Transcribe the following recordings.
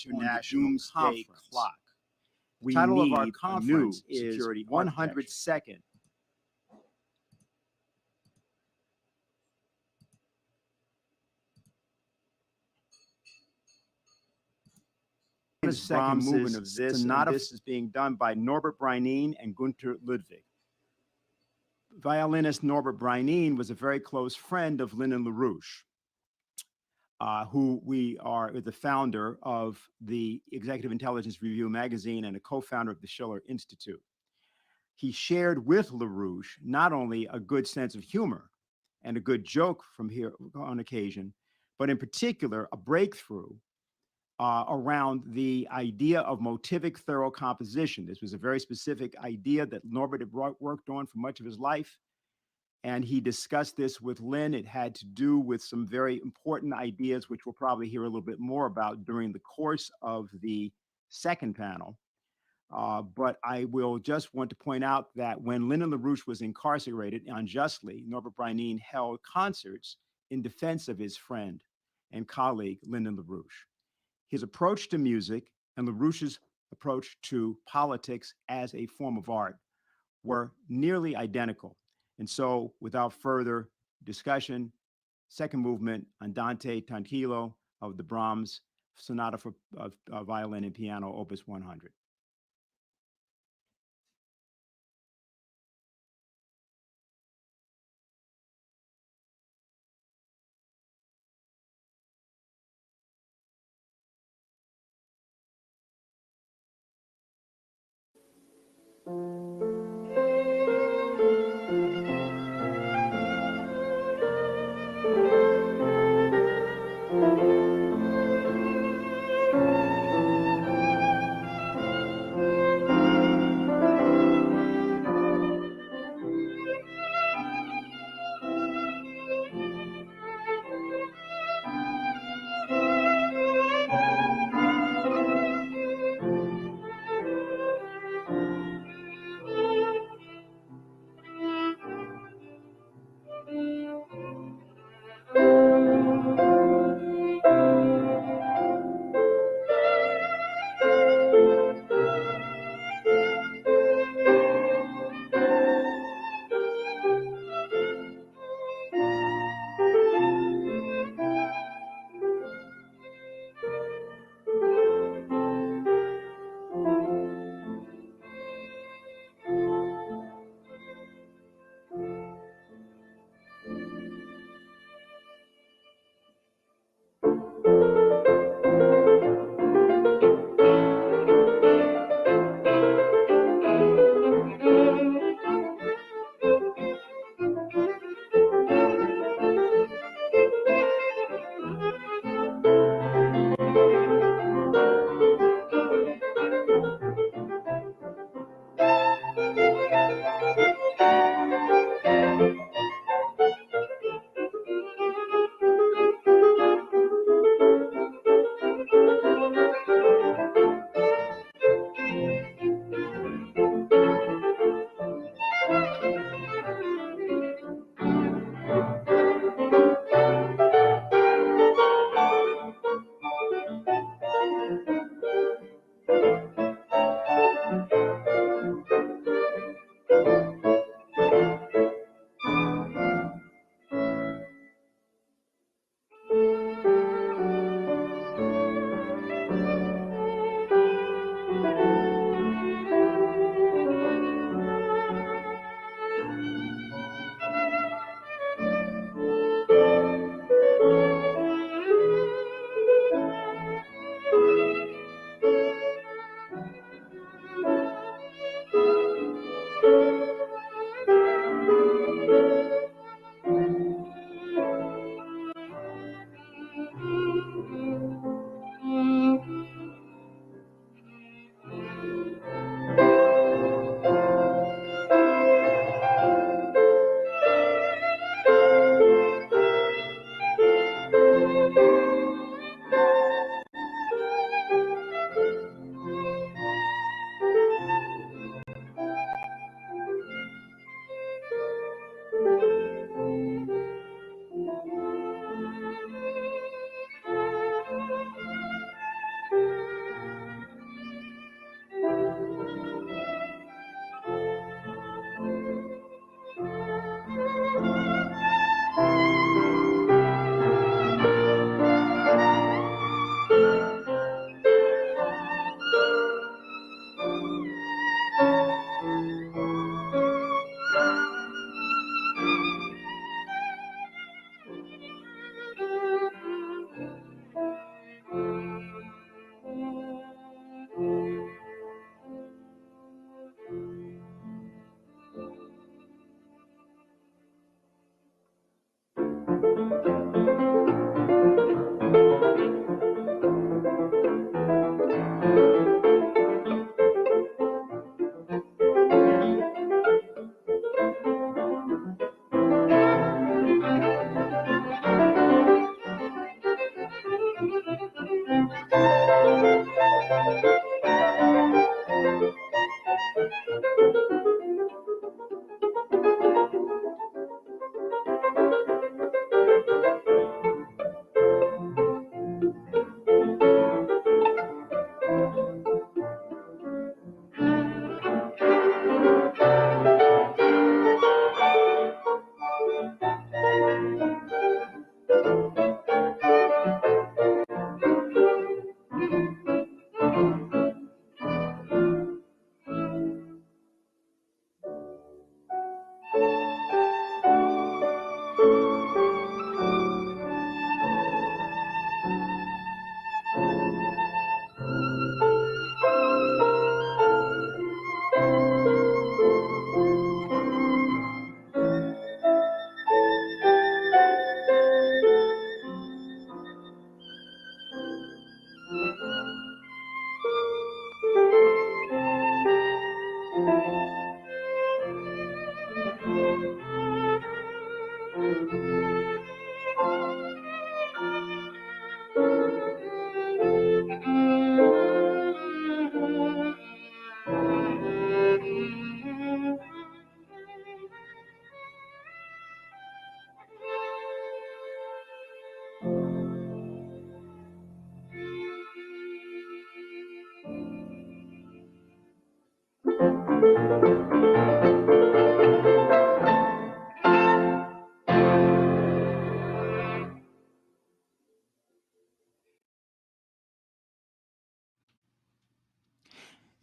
international doomsday clock. The title of our conference is 102nd. The second movement of this sonata is being done by Norbert Breining and Günter Ludwig. Violinist Norbert Breining was a very close friend of Lyndon LaRouche, who we are the founder of the Executive Intelligence Review magazine and a co-founder of the Schiller Institute. He shared with LaRouche not only a good sense of humor and a good joke from here on occasion, but in particular a breakthrough around the idea of motivic thorough composition. This was a very specific idea that Norbert had worked on for much of his life, and he discussed this with Lynn. It had to do with some very important ideas, which we'll probably hear a little bit more about during the course of the second panel. But I will just want to point out that when Lyndon LaRouche was incarcerated unjustly, Norbert Breining held concerts in defense of his friend and colleague, Lyndon LaRouche. His approach to music and LaRouche's approach to politics as a form of art were nearly identical. And so, without further discussion, second movement, Andante Tranquillo of the Brahms Sonata for Violin and Piano, Opus 100.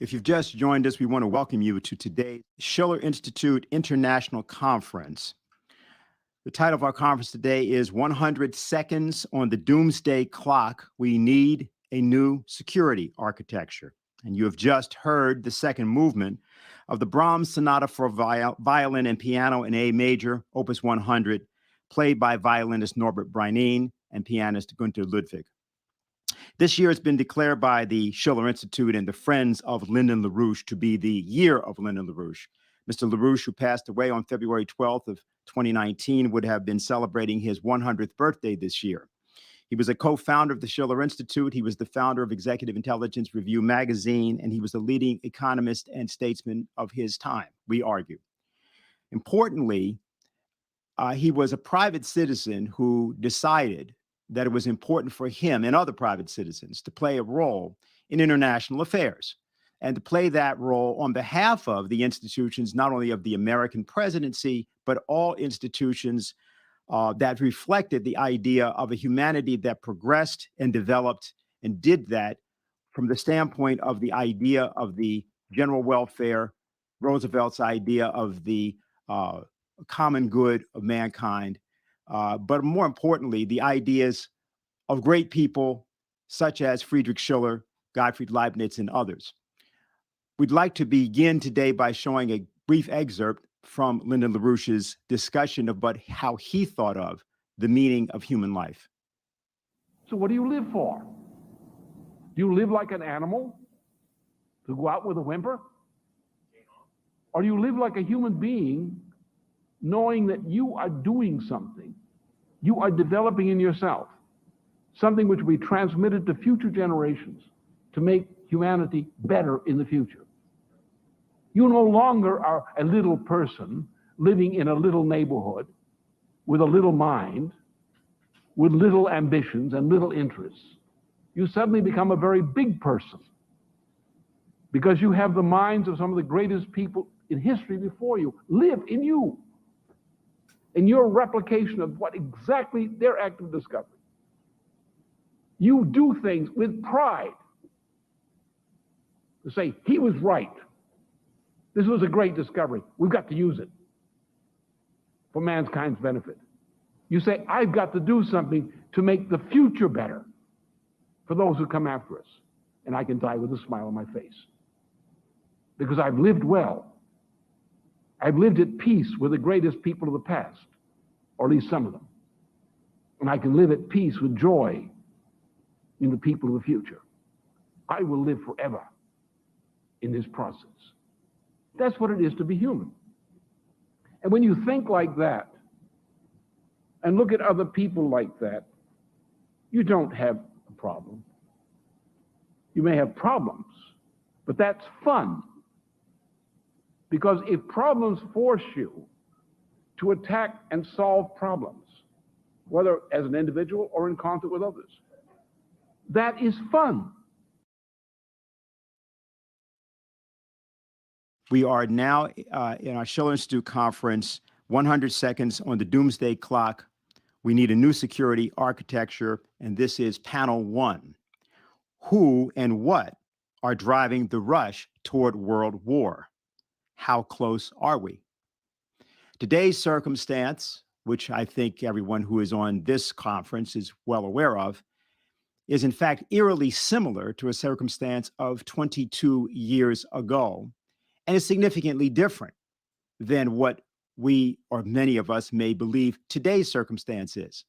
If you've just joined us, we want to welcome you to today's Schiller Institute International Conference. The title of our conference today is 100 Seconds on the Doomsday Clock. We Need a New Security Architecture. And you have just heard the second movement of the Brahms Sonata for Violin and Piano in A Major, Opus 100, played by violinist Norbert Breineen and pianist Günter Ludwig. This year has been declared by the Schiller Institute and the Friends of Lyndon LaRouche to be the year of Lyndon LaRouche. Mr. LaRouche, who passed away on February 12th of 2019, would have been celebrating his 100th birthday this year. He was a co-founder of the Schiller Institute. He was the founder of Executive Intelligence Review magazine, and he was a leading economist and statesman of his time, we argue. Importantly, he was a private citizen who decided that it was important for him and other private citizens to play a role in international affairs and to play that role on behalf of the institutions, not only of the American presidency, but all institutions that reflected the idea of a humanity that progressed and developed and did that from the standpoint of the idea of the general welfare, Roosevelt's idea of the common good of mankind, but more importantly, the ideas of great people such as Friedrich Schiller, Gottfried Leibniz, and others. We'd like to begin today by showing a brief excerpt from Lyndon LaRouche's discussion about how he thought of the meaning of human life. So what do you live for? Do you live like an animal to go out with a whimper? Or do you live like a human being knowing that you are doing something, you are developing in yourself, something which will be transmitted to future generations to make humanity better in the future? You no longer are a little person living in a little neighborhood with a little mind, with little ambitions and little interests. You suddenly become a very big person because you have the minds of some of the greatest people in history before you live in you, in your replication of what exactly their act of discovery. You do things with pride to say, he was right. This was a great discovery. We've got to use it for mankind's benefit. You say, I've got to do something to make the future better for those who come after us. And I can die with a smile on my face because I've lived well. I've lived at peace with the greatest people of the past, or at least some of them. And I can live at peace with joy in the people of the future. I will live forever in this process. That's what it is to be human. And when you think like that and look at other people like that, you don't have a problem. You may have problems, but that's fun. Because if problems force you to attack and solve problems, whether as an individual or in conflict with others, that is fun. We are now in our Schiller Institute conference, 100 seconds on the doomsday clock. We need a new security architecture, and this is panel 1. Who and what are driving the rush toward world war? How close are we? Today's circumstance, which I think everyone who is on this conference is well aware of, is in fact eerily similar to a circumstance of 22 years ago, and is significantly different than what we, or many of us, may believe today's circumstance is.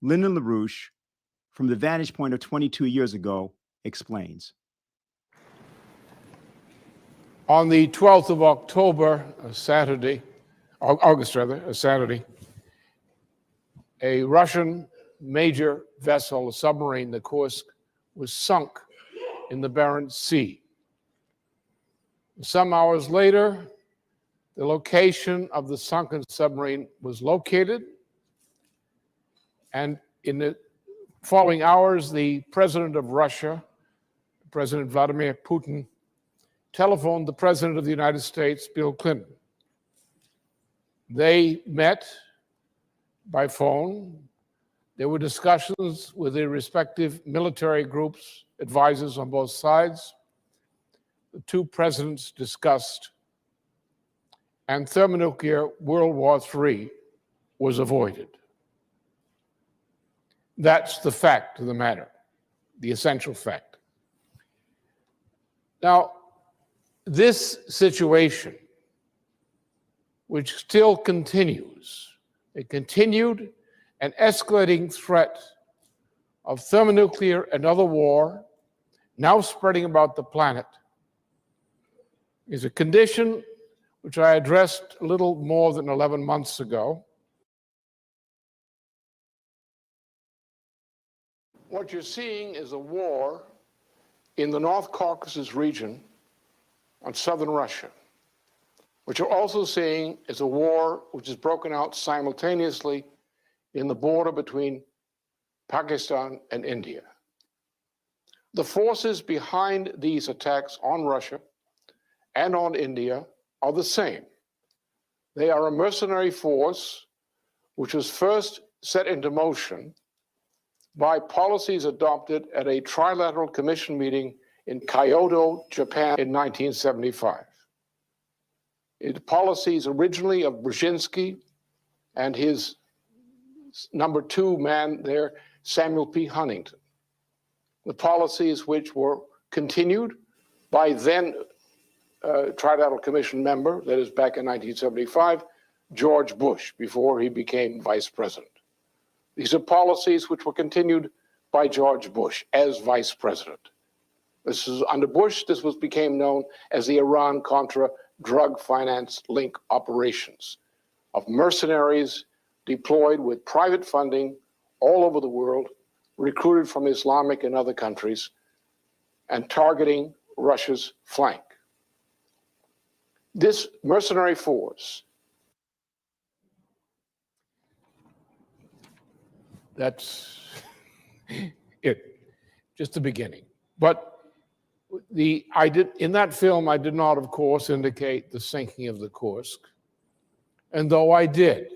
Lyndon LaRouche, from the vantage point of 22 years ago, explains. On the 12th of October, August, a Saturday, a Russian major vessel, a submarine, the Kursk, was sunk in the Barents Sea. Some hours later, the location of the sunken submarine was located, and in the following hours, the president of Russia, President Vladimir Putin, telephoned the president of the United States, Bill Clinton. They met by phone. There were discussions with their respective military groups, advisors on both sides. The two presidents discussed, and thermonuclear World War III was avoided. That's the fact of the matter, the essential fact. Now, this situation, which still continues, a continued and escalating threat of thermonuclear and other war, now spreading about the planet, is a condition which I addressed a little more than 11 months ago. What you're seeing is a war in the North Caucasus region on southern Russia. What you're also seeing is a war which is broken out simultaneously in the border between Pakistan and India. The forces behind these attacks on Russia and on India are the same. They are a mercenary force which was first set into motion by policies adopted at a trilateral commission meeting in Kyoto, Japan in 1975. The policies originally of Brzezinski and his number 2 man there, Samuel P. Huntington. The policies which were continued by then Trilateral Commission member, that is back in 1975, George Bush, before he became vice president. These are policies which were continued by George Bush as vice president. This is under Bush, became known as the Iran-Contra drug finance link operations of mercenaries deployed with private funding all over the world, recruited from Islamic and other countries, and targeting Russia's flank. This mercenary force, that's it, just the beginning. But in that film, I did not, of course, indicate the sinking of the Kursk. And though I did,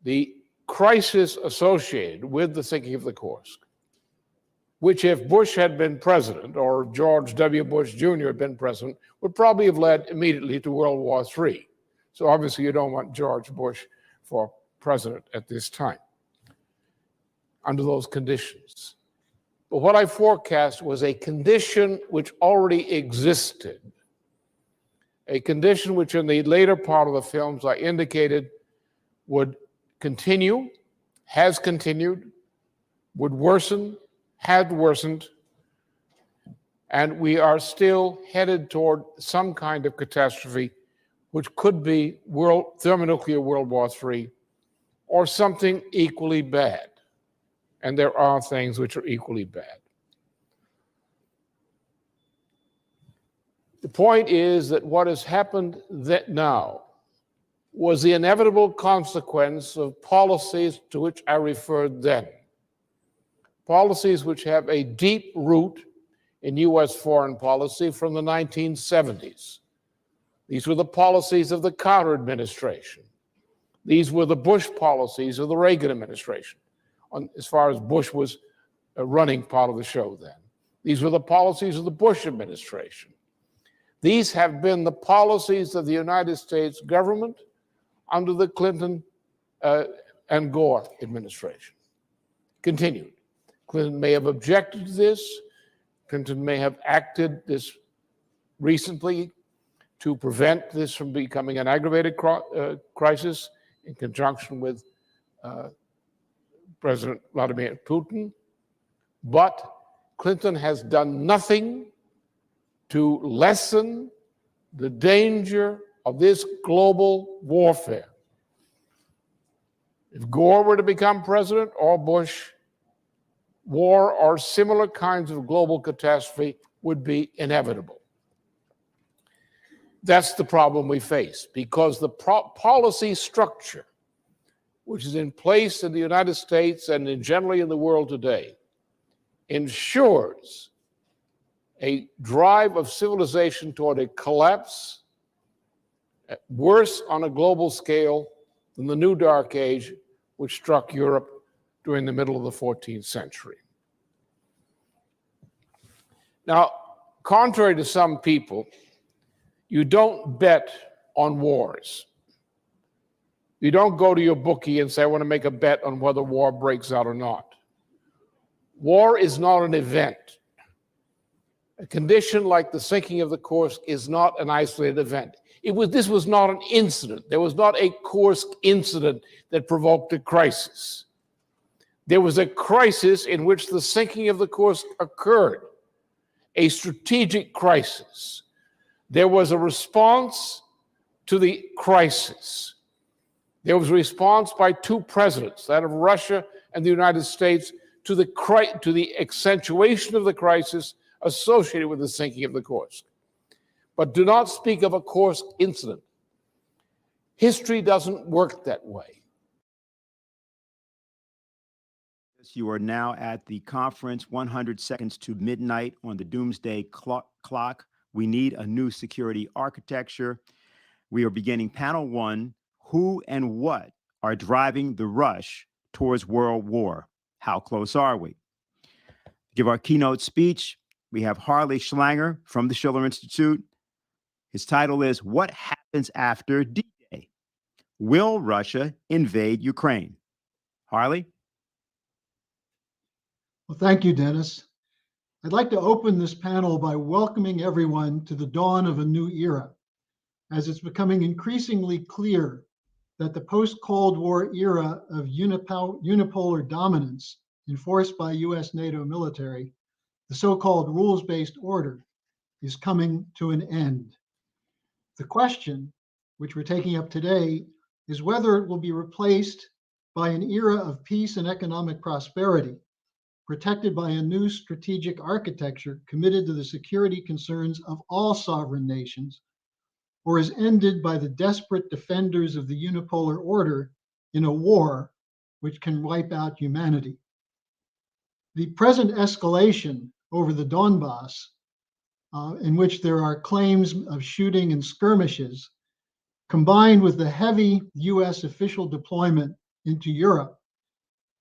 the crisis associated with the sinking of the Kursk, which if Bush had been president or George W. Bush Jr. had been president, would probably have led immediately to World War III. So obviously you don't want George Bush for president at this time under those conditions. But what I forecast was a condition which already existed, a condition which in the later part of the films I indicated would continue, has continued, would worsen, had worsened, and we are still headed toward some kind of catastrophe, which could be thermonuclear World War III, or something equally bad. And there are things which are equally bad. point is that what has happened now was the inevitable consequence of policies to which I referred then. Policies which have a deep root in US foreign policy from the 1970s. These were the policies of the Carter administration. These were the Bush policies of the Reagan administration, as far as Bush was running part of the show then. These were the policies of the Bush administration. These have been the policies of the United States government under the Clinton and Gore administration. Continued. Clinton may have objected to this. Clinton may have acted this recently to prevent this from becoming an aggravated crisis in conjunction with President Vladimir Putin. But Clinton has done nothing to lessen the danger of this global warfare. If Gore were to become president or Bush, war or similar kinds of global catastrophe would be inevitable. That's the problem we face, because the policy structure which is in place in the United States and generally in the world today ensures a drive of civilization toward a collapse, worse on a global scale than the New Dark Age, which struck Europe during the middle of the 14th century. Now, contrary to some people, you don't bet on wars. You don't go to your bookie and say, I want to make a bet on whether war breaks out or not. War is not an event. A condition like the sinking of the Kursk is not an isolated event. This was not an incident. There was not a Kursk incident that provoked a crisis. There was a crisis in which the sinking of the Kursk occurred, a strategic crisis. There was a response to the crisis. There was a response by two presidents, that of Russia and the United States, to the accentuation of the crisis associated with the sinking of the Kursk. But do not speak of a Kursk incident. History doesn't work that way. You are now at the conference 100 seconds to midnight on the doomsday clock. We need a new security architecture. We are beginning panel one. Who and what are driving the rush towards world war? How close are we? To give our keynote speech, we have Harley Schlanger from the Schiller Institute. His title is, What Happens After D-Day? Will Russia invade Ukraine? Harley? Well, thank you, Dennis. I'd like to open this panel by welcoming everyone to the dawn of a new era, as it's becoming increasingly clear that the post-Cold War era of unipolar dominance enforced by US NATO military, the so-called rules-based order, is coming to an end. The question, which we're taking up today, is whether it will be replaced by an era of peace and economic prosperity, protected by a new strategic architecture committed to the security concerns of all sovereign nations, or is ended by the desperate defenders of the unipolar order in a war which can wipe out humanity. The present escalation over the Donbass, in which there are claims of shooting and skirmishes, combined with the heavy US official deployment into Europe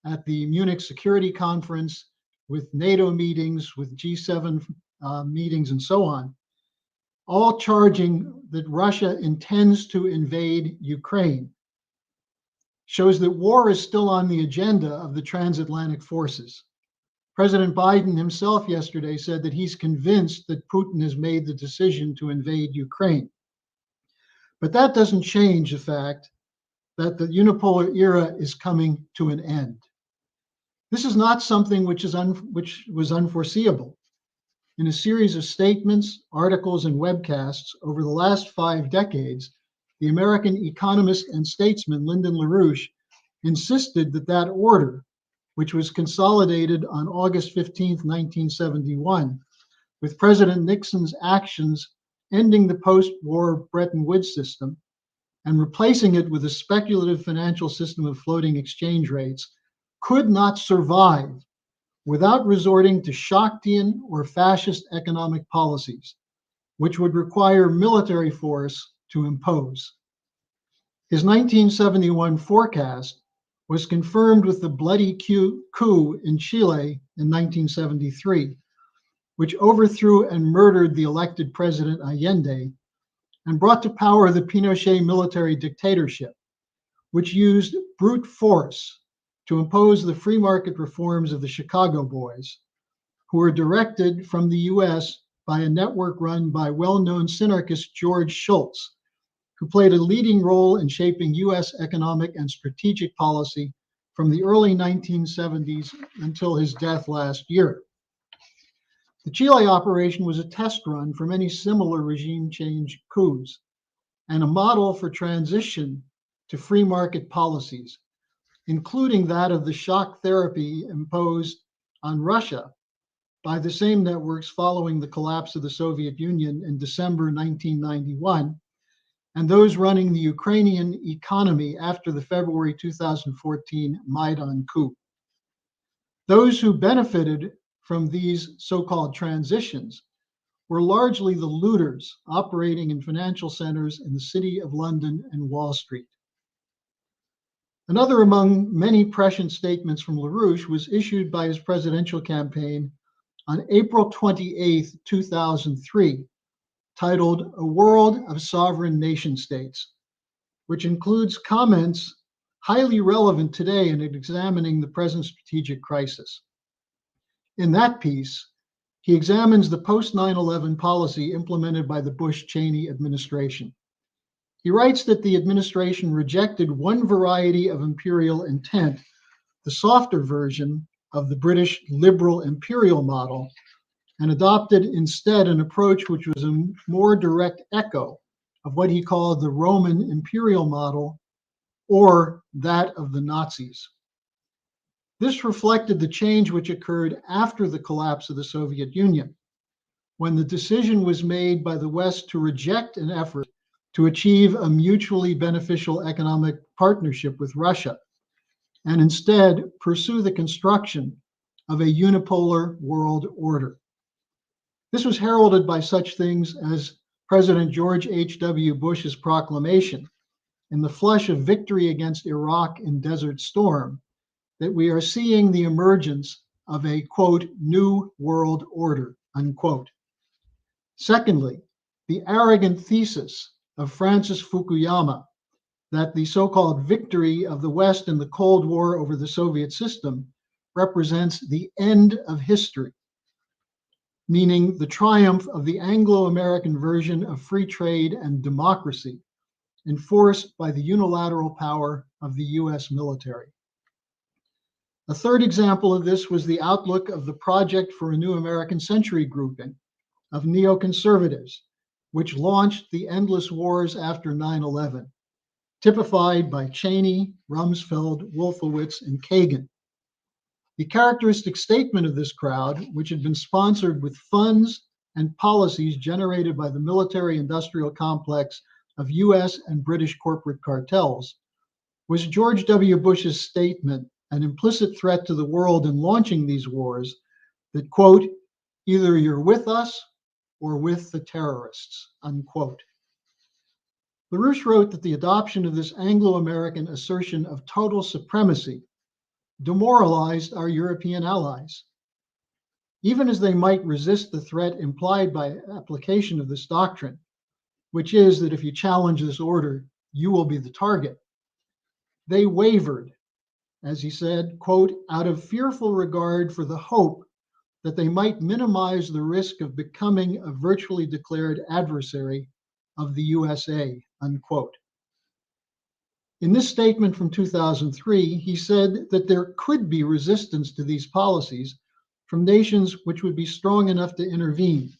at the Munich Security Conference, with NATO meetings, with G7 meetings, and so on, all charging that Russia intends to invade Ukraine, shows that war is still on the agenda of the transatlantic forces. President Biden himself yesterday said that he's convinced that Putin has made the decision to invade Ukraine. But that doesn't change the fact that the unipolar era is coming to an end. This is not something which was unforeseeable. In a series of statements, articles, and webcasts over the last 5 decades, the American economist and statesman Lyndon LaRouche insisted that that order, which was consolidated on August 15, 1971, with President Nixon's actions ending the post-war Bretton Woods system and replacing it with a speculative financial system of floating exchange rates, could not survive without resorting to Shaktian or fascist economic policies, which would require military force to impose. His 1971 forecast was confirmed with the bloody coup in Chile in 1973, which overthrew and murdered the elected President Allende and brought to power the Pinochet military dictatorship, which used brute force to impose the free market reforms of the Chicago Boys, who were directed from the US by a network run by well-known synarchist George Shultz, who played a leading role in shaping US economic and strategic policy from the early 1970s until his death last year. The Chile operation was a test run for many similar regime change coups and a model for transition to free market policies, including that of the shock therapy imposed on Russia by the same networks following the collapse of the Soviet Union in December 1991, and those running the Ukrainian economy after the February 2014 Maidan coup. Those who benefited from these so-called transitions were largely the looters operating in financial centers in the City of London and Wall Street. Another among many prescient statements from LaRouche was issued by his presidential campaign on April 28, 2003, titled A World of Sovereign Nation States, which includes comments highly relevant today in examining the present strategic crisis. In that piece, he examines the post-9/11 policy implemented by the Bush-Cheney administration. He writes that the administration rejected one variety of imperial intent, the softer version of the British liberal imperial model, and adopted instead an approach which was a more direct echo of what he called the Roman imperial model, or that of the Nazis. This reflected the change which occurred after the collapse of the Soviet Union, when the decision was made by the West to reject an effort to achieve a mutually beneficial economic partnership with Russia, and instead pursue the construction of a unipolar world order. This was heralded by such things as President George H.W. Bush's proclamation in the flush of victory against Iraq in Desert Storm that we are seeing the emergence of a, quote, new world order, unquote. Secondly, the arrogant thesis of Francis Fukuyama that the so-called victory of the West in the Cold War over the Soviet system represents the end of history, meaning the triumph of the Anglo-American version of free trade and democracy, enforced by the unilateral power of the US military. A third example of this was the outlook of the Project for a New American Century grouping of neoconservatives, which launched the endless wars after 9/11, typified by Cheney, Rumsfeld, Wolfowitz, and Kagan. The characteristic statement of this crowd, which had been sponsored with funds and policies generated by the military-industrial complex of US and British corporate cartels, was George W. Bush's statement, an implicit threat to the world in launching these wars, that, quote, either you're with us or with the terrorists, unquote. LaRouche wrote that the adoption of this Anglo-American assertion of total supremacy demoralized our European allies. Even as they might resist the threat implied by application of this doctrine, which is that if you challenge this order, you will be the target, they wavered, as he said, quote, out of fearful regard for the hope that they might minimize the risk of becoming a virtually declared adversary of the USA, unquote. In this statement from 2003, he said that there could be resistance to these policies from nations which would be strong enough to intervene.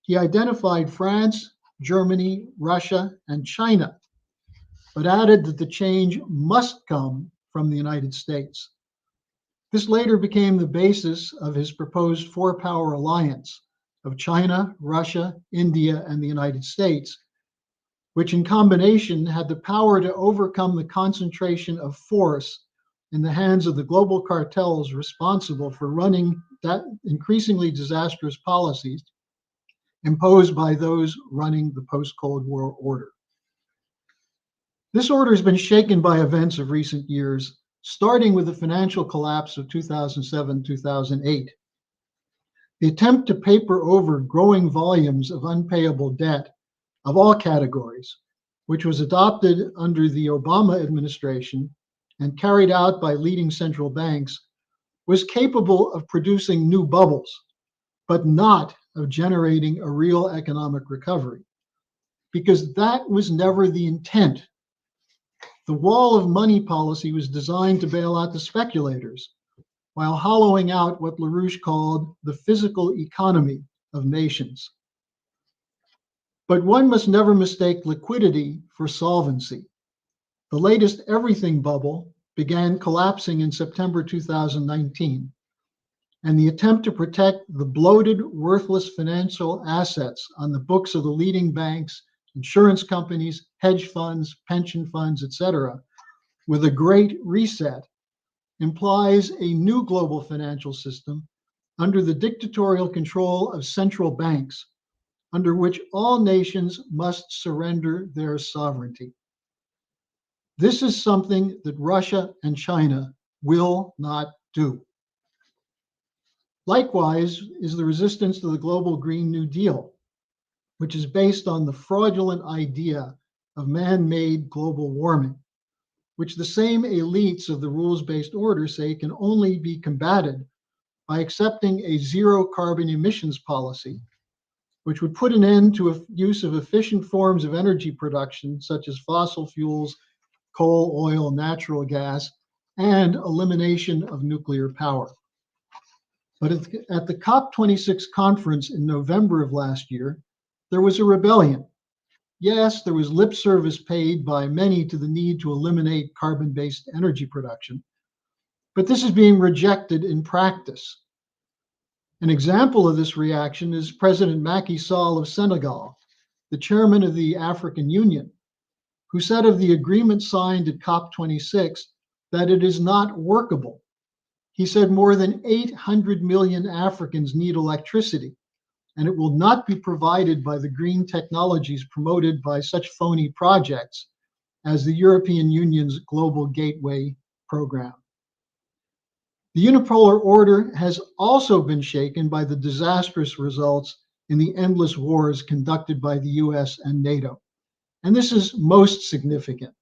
He identified France, Germany, Russia, and China, but added that the change must come from the United States. This later became the basis of his proposed four-power alliance of China, Russia, India, and the United States, which in combination had the power to overcome the concentration of force in the hands of the global cartels responsible for running that increasingly disastrous policies imposed by those running the post-Cold War order. This order has been shaken by events of recent years, starting with the financial collapse of 2007-2008. The attempt to paper over growing volumes of unpayable debt of all categories, which was adopted under the Obama administration and carried out by leading central banks, was capable of producing new bubbles, but not of generating a real economic recovery, because that was never the intent. The wall of money policy was designed to bail out the speculators, while hollowing out what LaRouche called the physical economy of nations. But one must never mistake liquidity for solvency. The latest everything bubble began collapsing in September 2019, and the attempt to protect the bloated, worthless financial assets on the books of the leading banks, insurance companies, hedge funds, pension funds, etc., with a great reset implies a new global financial system under the dictatorial control of central banks, under which all nations must surrender their sovereignty. This is something that Russia and China will not do. Likewise is the resistance to the global Green New Deal, which is based on the fraudulent idea of man-made global warming, which the same elites of the rules-based order say can only be combated by accepting a zero carbon emissions policy, which would put an end to use of efficient forms of energy production, such as fossil fuels, coal, oil, natural gas, and elimination of nuclear power. But at the COP26 conference in November of last year, there was a rebellion. Yes, there was lip service paid by many to the need to eliminate carbon-based energy production, but this is being rejected in practice. An example of this reaction is President Macky Sall of Senegal, the chairman of the African Union, who said of the agreement signed at COP26 that it is not workable. He said more than 800 million Africans need electricity, and it will not be provided by the green technologies promoted by such phony projects as the European Union's Global Gateway program. The unipolar order has also been shaken by the disastrous results in the endless wars conducted by the US and NATO. And this is most significant.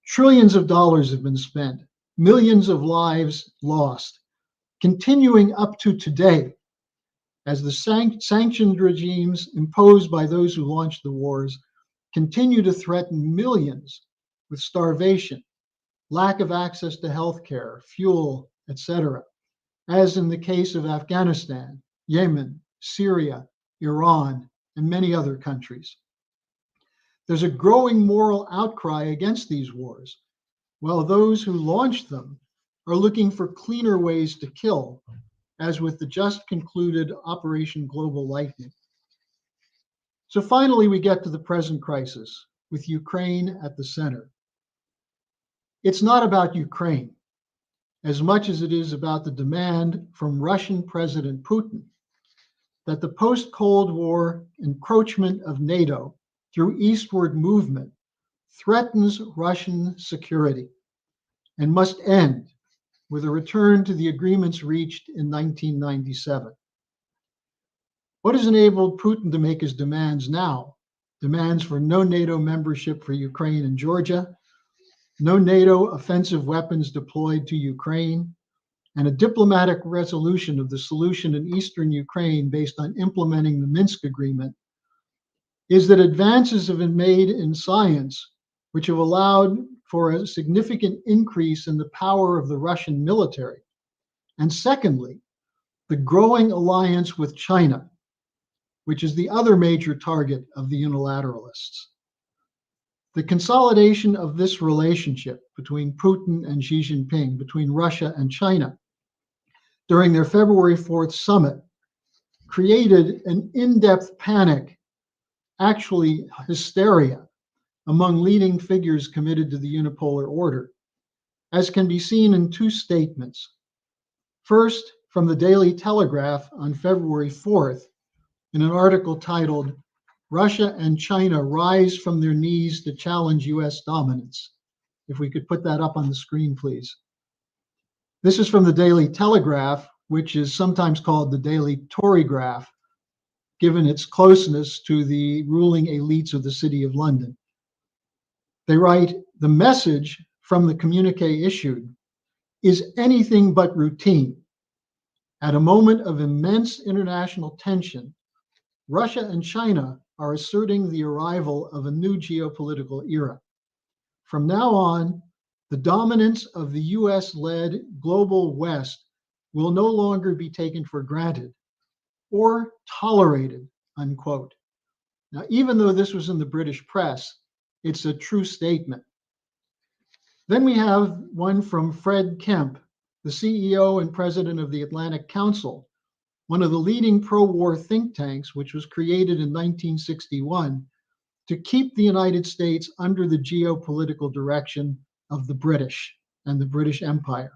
Trillions of dollars have been spent, millions of lives lost, continuing up to today, as the sanctioned regimes imposed by those who launched the wars continue to threaten millions with starvation, lack of access to healthcare, fuel, etc., as in the case of Afghanistan, Yemen, Syria, Iran, and many other countries. There's a growing moral outcry against these wars, while those who launched them are looking for cleaner ways to kill, as with the just concluded Operation Global Lightning. So finally, we get to the present crisis, with Ukraine at the center. It's not about Ukraine, as much as it is about the demand from Russian President Putin that the post-Cold War encroachment of NATO through eastward movement threatens Russian security and must end with a return to the agreements reached in 1997. What has enabled Putin to make his demands now? Demands for no NATO membership for Ukraine and Georgia, no NATO offensive weapons deployed to Ukraine, and a diplomatic resolution of the solution in eastern Ukraine based on implementing the Minsk agreement, is that advances have been made in science which have allowed for a significant increase in the power of the Russian military. And secondly, the growing alliance with China, which is the other major target of the unilateralists. The consolidation of this relationship between Putin and Xi Jinping, between Russia and China, during their February 4th summit, created an in-depth panic, actually hysteria, among leading figures committed to the unipolar order, as can be seen in two statements. First, from the Daily Telegraph on February 4th, in an article titled, "Russia and China Rise from Their Knees to Challenge US Dominance." If we could put that up on the screen, please. This is from the Daily Telegraph, which is sometimes called the Daily Torygraph, given its closeness to the ruling elites of the City of London. They write, "The message from the communique issued is anything but routine. At a moment of immense international tension, Russia and China are asserting the arrival of a new geopolitical era. From now on, the dominance of the US-led global West will no longer be taken for granted or tolerated," unquote. Now, even though this was in the British press, it's a true statement. Then we have one from Fred Kemp, the CEO and president of the Atlantic Council, one of the leading pro-war think tanks, which was created in 1961 to keep the United States under the geopolitical direction of the British and the British Empire.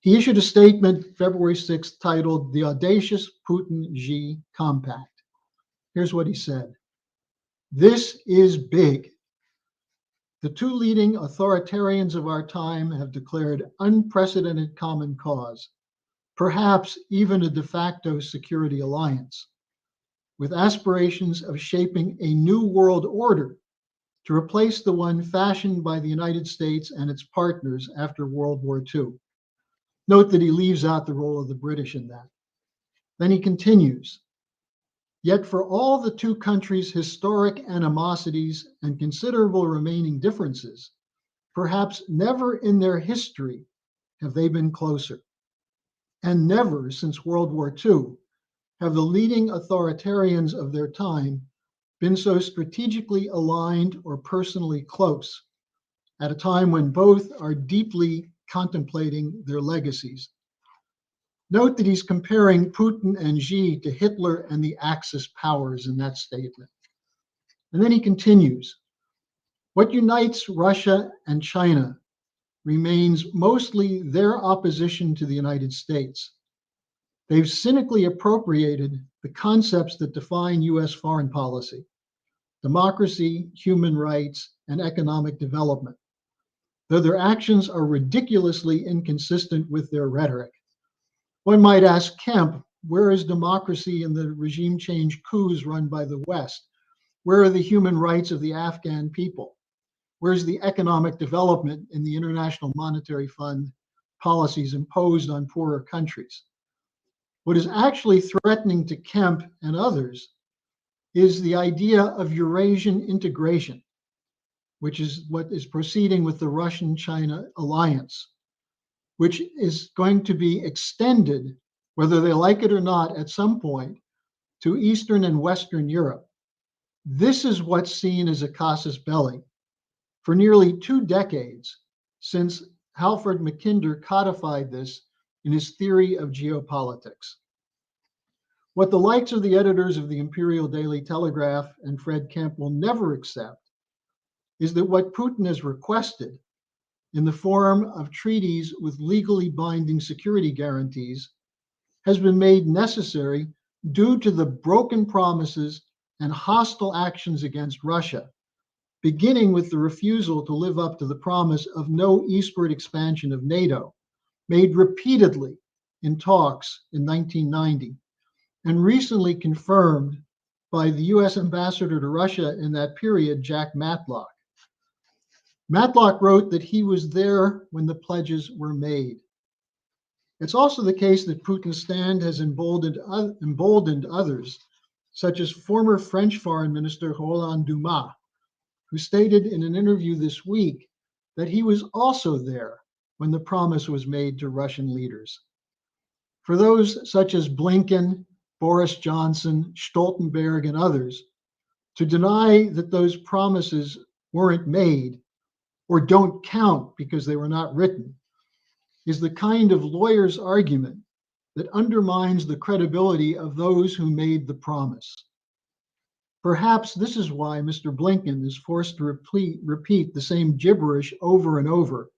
He issued a statement February 6th titled "The Audacious Putin-Xi Compact." Here's what he said. "This is big. The two leading authoritarians of our time have declared unprecedented common cause, perhaps even a de facto security alliance, with aspirations of shaping a new world order to replace the one fashioned by the United States and its partners after World War II. Note that he leaves out the role of the British in that. Then he continues, "Yet for all the two countries' historic animosities and considerable remaining differences, perhaps never in their history have they been closer. And never since World War II have the leading authoritarians of their time been so strategically aligned or personally close at a time when both are deeply contemplating their legacies." Note that he's comparing Putin and Xi to Hitler and the Axis powers in that statement. And then he continues, "What unites Russia and China remains mostly their opposition to the United States. They've cynically appropriated the concepts that define US foreign policy: democracy, human rights, and economic development, though their actions are ridiculously inconsistent with their rhetoric. One might ask Kemp, where is democracy in the regime change coups run by the West? Where are the human rights of the Afghan people? Where's the economic development in the International Monetary Fund policies imposed on poorer countries? What is actually threatening to Kemp and others is the idea of Eurasian integration, which is what is proceeding with the Russian-China alliance, which is going to be extended, whether they like it or not, at some point, to Eastern and Western Europe. This is what's seen as a casus belli for nearly 2 decades, since Halford Mackinder codified this in his theory of geopolitics. What the likes of the editors of the Imperial Daily Telegraph and Fred Kemp will never accept is that what Putin has requested in the form of treaties with legally binding security guarantees has been made necessary due to the broken promises and hostile actions against Russia, beginning with the refusal to live up to the promise of no eastward expansion of NATO, made repeatedly in talks in 1990, and recently confirmed by the US ambassador to Russia in that period, Jack Matlock. Matlock wrote that he was there when the pledges were made. It's also the case that Putin's stand has emboldened others, such as former French Foreign Minister Roland Dumas, who stated in an interview this week that he was also there when the promise was made to Russian leaders. For those such as Blinken, Boris Johnson, Stoltenberg, and others, to deny that those promises weren't made or don't count because they were not written is the kind of lawyer's argument that undermines the credibility of those who made the promise. Perhaps this is why Mr. Blinken is forced to repeat the same gibberish over and over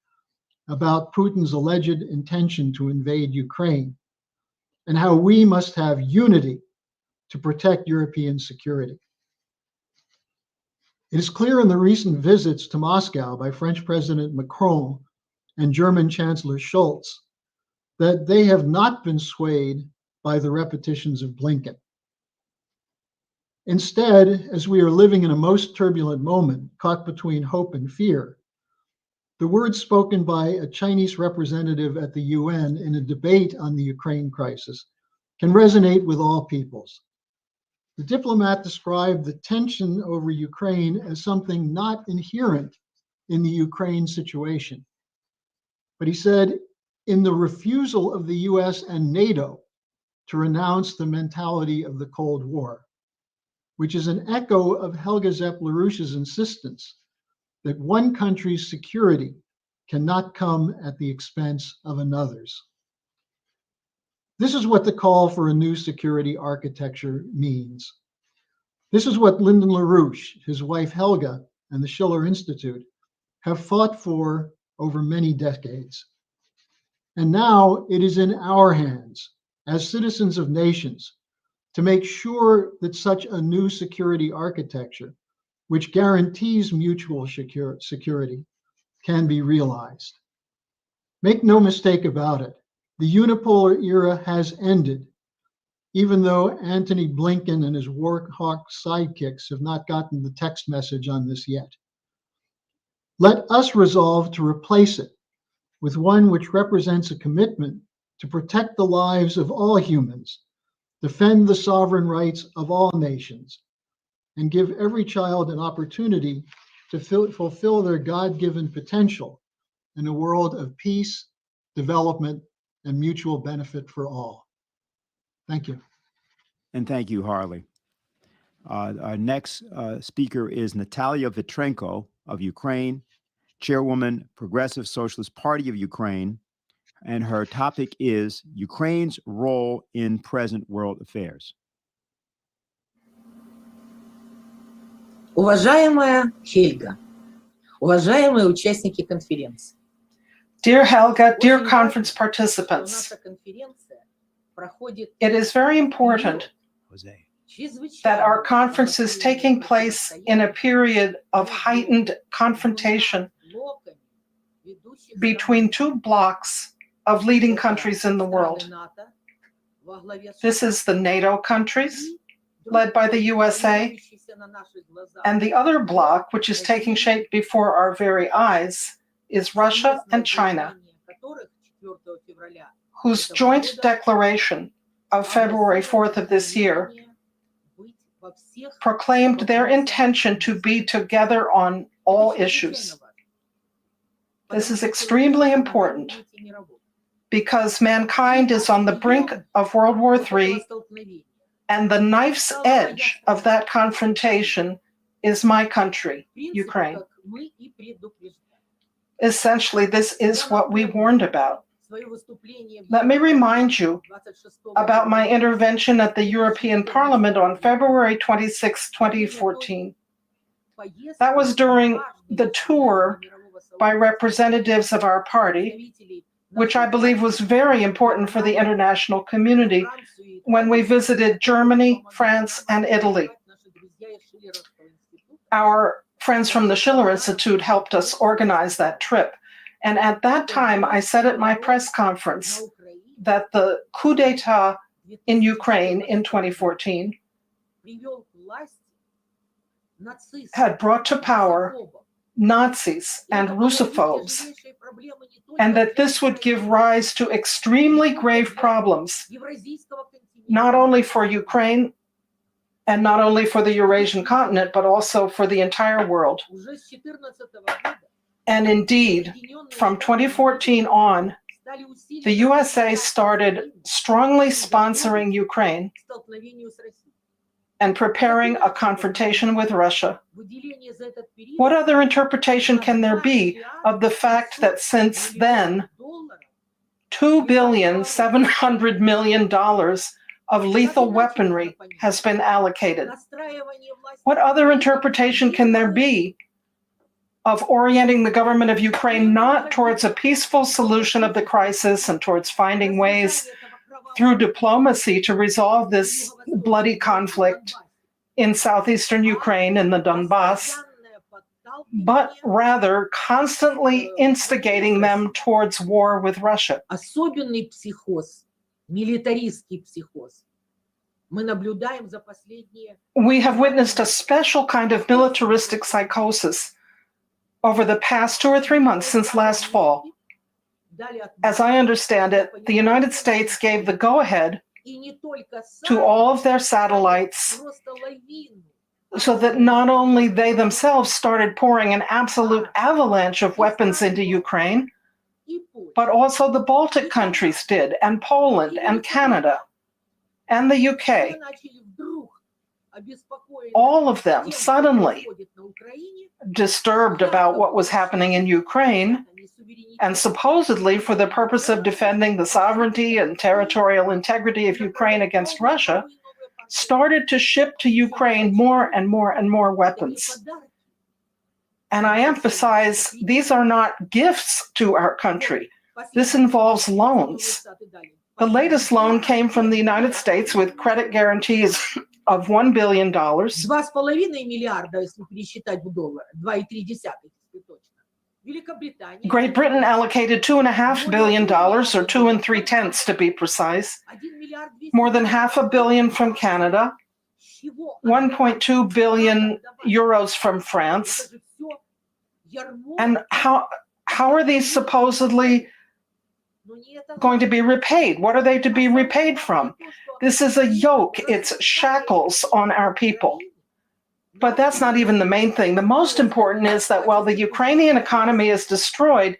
about Putin's alleged intention to invade Ukraine and how we must have unity to protect European security. It is clear in the recent visits to Moscow by French President Macron and German Chancellor Scholz that they have not been swayed by the repetitions of Blinken. Instead, as we are living in a most turbulent moment, caught between hope and fear, the words spoken by a Chinese representative at the UN in a debate on the Ukraine crisis can resonate with all peoples. The diplomat described the tension over Ukraine as something not inherent in the Ukraine situation. But he said, in the refusal of the US and NATO to renounce the mentality of the Cold War, which is an echo of Helga Zepp-LaRouche's insistence that one country's security cannot come at the expense of another's. This is what the call for a new security architecture means. This is what Lyndon LaRouche, his wife Helga, and the Schiller Institute have fought for over many decades. And now it is in our hands, as citizens of nations, to make sure that such a new security architecture, which guarantees mutual security, can be realized. Make no mistake about it, the unipolar era has ended, even though Antony Blinken and his war hawk sidekicks have not gotten the text message on this yet. Let us resolve to replace it with one which represents a commitment to protect the lives of all humans, defend the sovereign rights of all nations, and give every child an opportunity to fulfill their God-given potential in a world of peace, development, and mutual benefit for all. Thank you. And thank you, Harley. Our next speaker is Natalia Vitrenko of Ukraine, Chairwoman, Progressive Socialist Party of Ukraine, and her topic is Ukraine's role in present world affairs. Уважаемая Хельга, уважаемые участники конференции. Dear Helga, dear conference participants, it is very important that our conference is taking place in a period of heightened confrontation between two blocs of leading countries in the world. This is the NATO countries, led by the USA, and the other bloc, which is taking shape before our very eyes, is Russia and China, whose joint declaration of February 4th of this year proclaimed their intention to be together on all issues. This is extremely important because mankind is on the brink of World War III, and the knife's edge of that confrontation is my country, Ukraine. Essentially, this is what we warned about. Let me remind you about my intervention at the European Parliament on February 26, 2014. That was during the tour by representatives of our party, which I believe was very important for the international community when we visited Germany, France, and Italy. Our friends from the Schiller Institute helped us organize that trip. And at that time, I said at my press conference that the coup d'etat in Ukraine in 2014 had brought to power Nazis and Russophobes, and that this would give rise to extremely grave problems, not only for Ukraine and not only for the Eurasian continent, but also for the entire world. And indeed, from 2014 on, the USA started strongly sponsoring Ukraine and preparing a confrontation with Russia. What other interpretation can there be of the fact that since then, $2,700,000,000 of lethal weaponry has been allocated. What other interpretation can there be of orienting the government of Ukraine not towards a peaceful solution of the crisis and towards finding ways through diplomacy to resolve this bloody conflict in southeastern Ukraine and the Donbass, but rather constantly instigating them towards war with Russia? Особенный психоз, милитаристский психоз. Мы наблюдаем за последние... We have witnessed a special kind of militaristic psychosis over the past 2 or 3 months since last fall. As I understand it, the United States gave the go-ahead to all of their satellites so that not only they themselves started pouring an absolute avalanche of weapons into Ukraine, but also the Baltic countries did, and Poland, and Canada, and the UK. All of them suddenly disturbed about what was happening in Ukraine, and supposedly for the purpose of defending the sovereignty and territorial integrity of Ukraine against Russia, started to ship to Ukraine more and more and more weapons. And I emphasize, these are not gifts to our country. This involves loans. The latest loan came from the United States with credit guarantees of $1 billion. 2,5 миллиарда, если пересчитать в доллары, 2,3, если точно. Great Britain allocated $2.5 billion, or 2 3/10 to be precise, more than $500 million from Canada, 1.2 billion euros from France. And how are these supposedly going to be repaid? What are they to be repaid from? This is a yoke, it's shackles on our people. But that's not even the main thing. The most important is that while the Ukrainian economy is destroyed,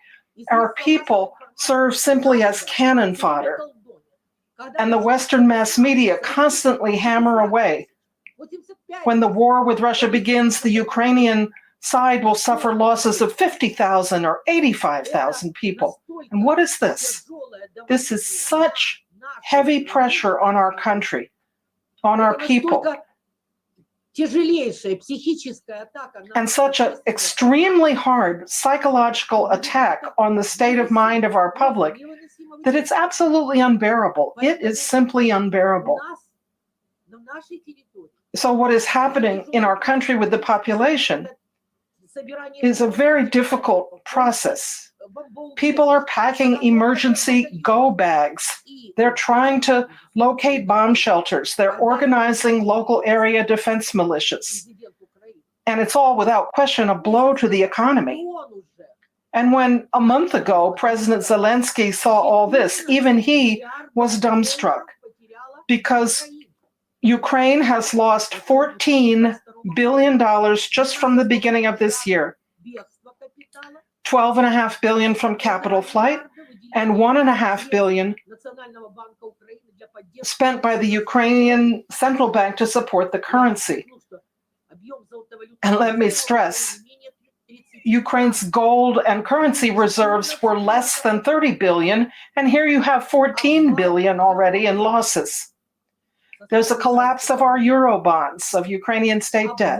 our people serve simply as cannon fodder. And the Western mass media constantly hammer away. When the war with Russia begins, the Ukrainian side will suffer losses of 50,000 or 85,000 people. And what is this? This is such heavy pressure on our country, on our people. And such an extremely hard psychological attack on the state of mind of our public that it's absolutely unbearable. It is simply unbearable. So what is happening in our country with the population is a very difficult process. People are packing emergency go bags. They're trying to locate bomb shelters. They're organizing local area defense militias. And it's all without question a blow to the economy. And when a month ago President Zelensky saw all this, even he was dumbstruck because Ukraine has lost $14 billion just from the beginning of this year. $12.5 billion from capital flight and $1.5 billion spent by the Ukrainian central bank to support the currency. And let me stress, Ukraine's gold and currency reserves were less than 30 billion, and here you have 14 billion already in losses. There's a collapse of our euro bonds, of Ukrainian state debt.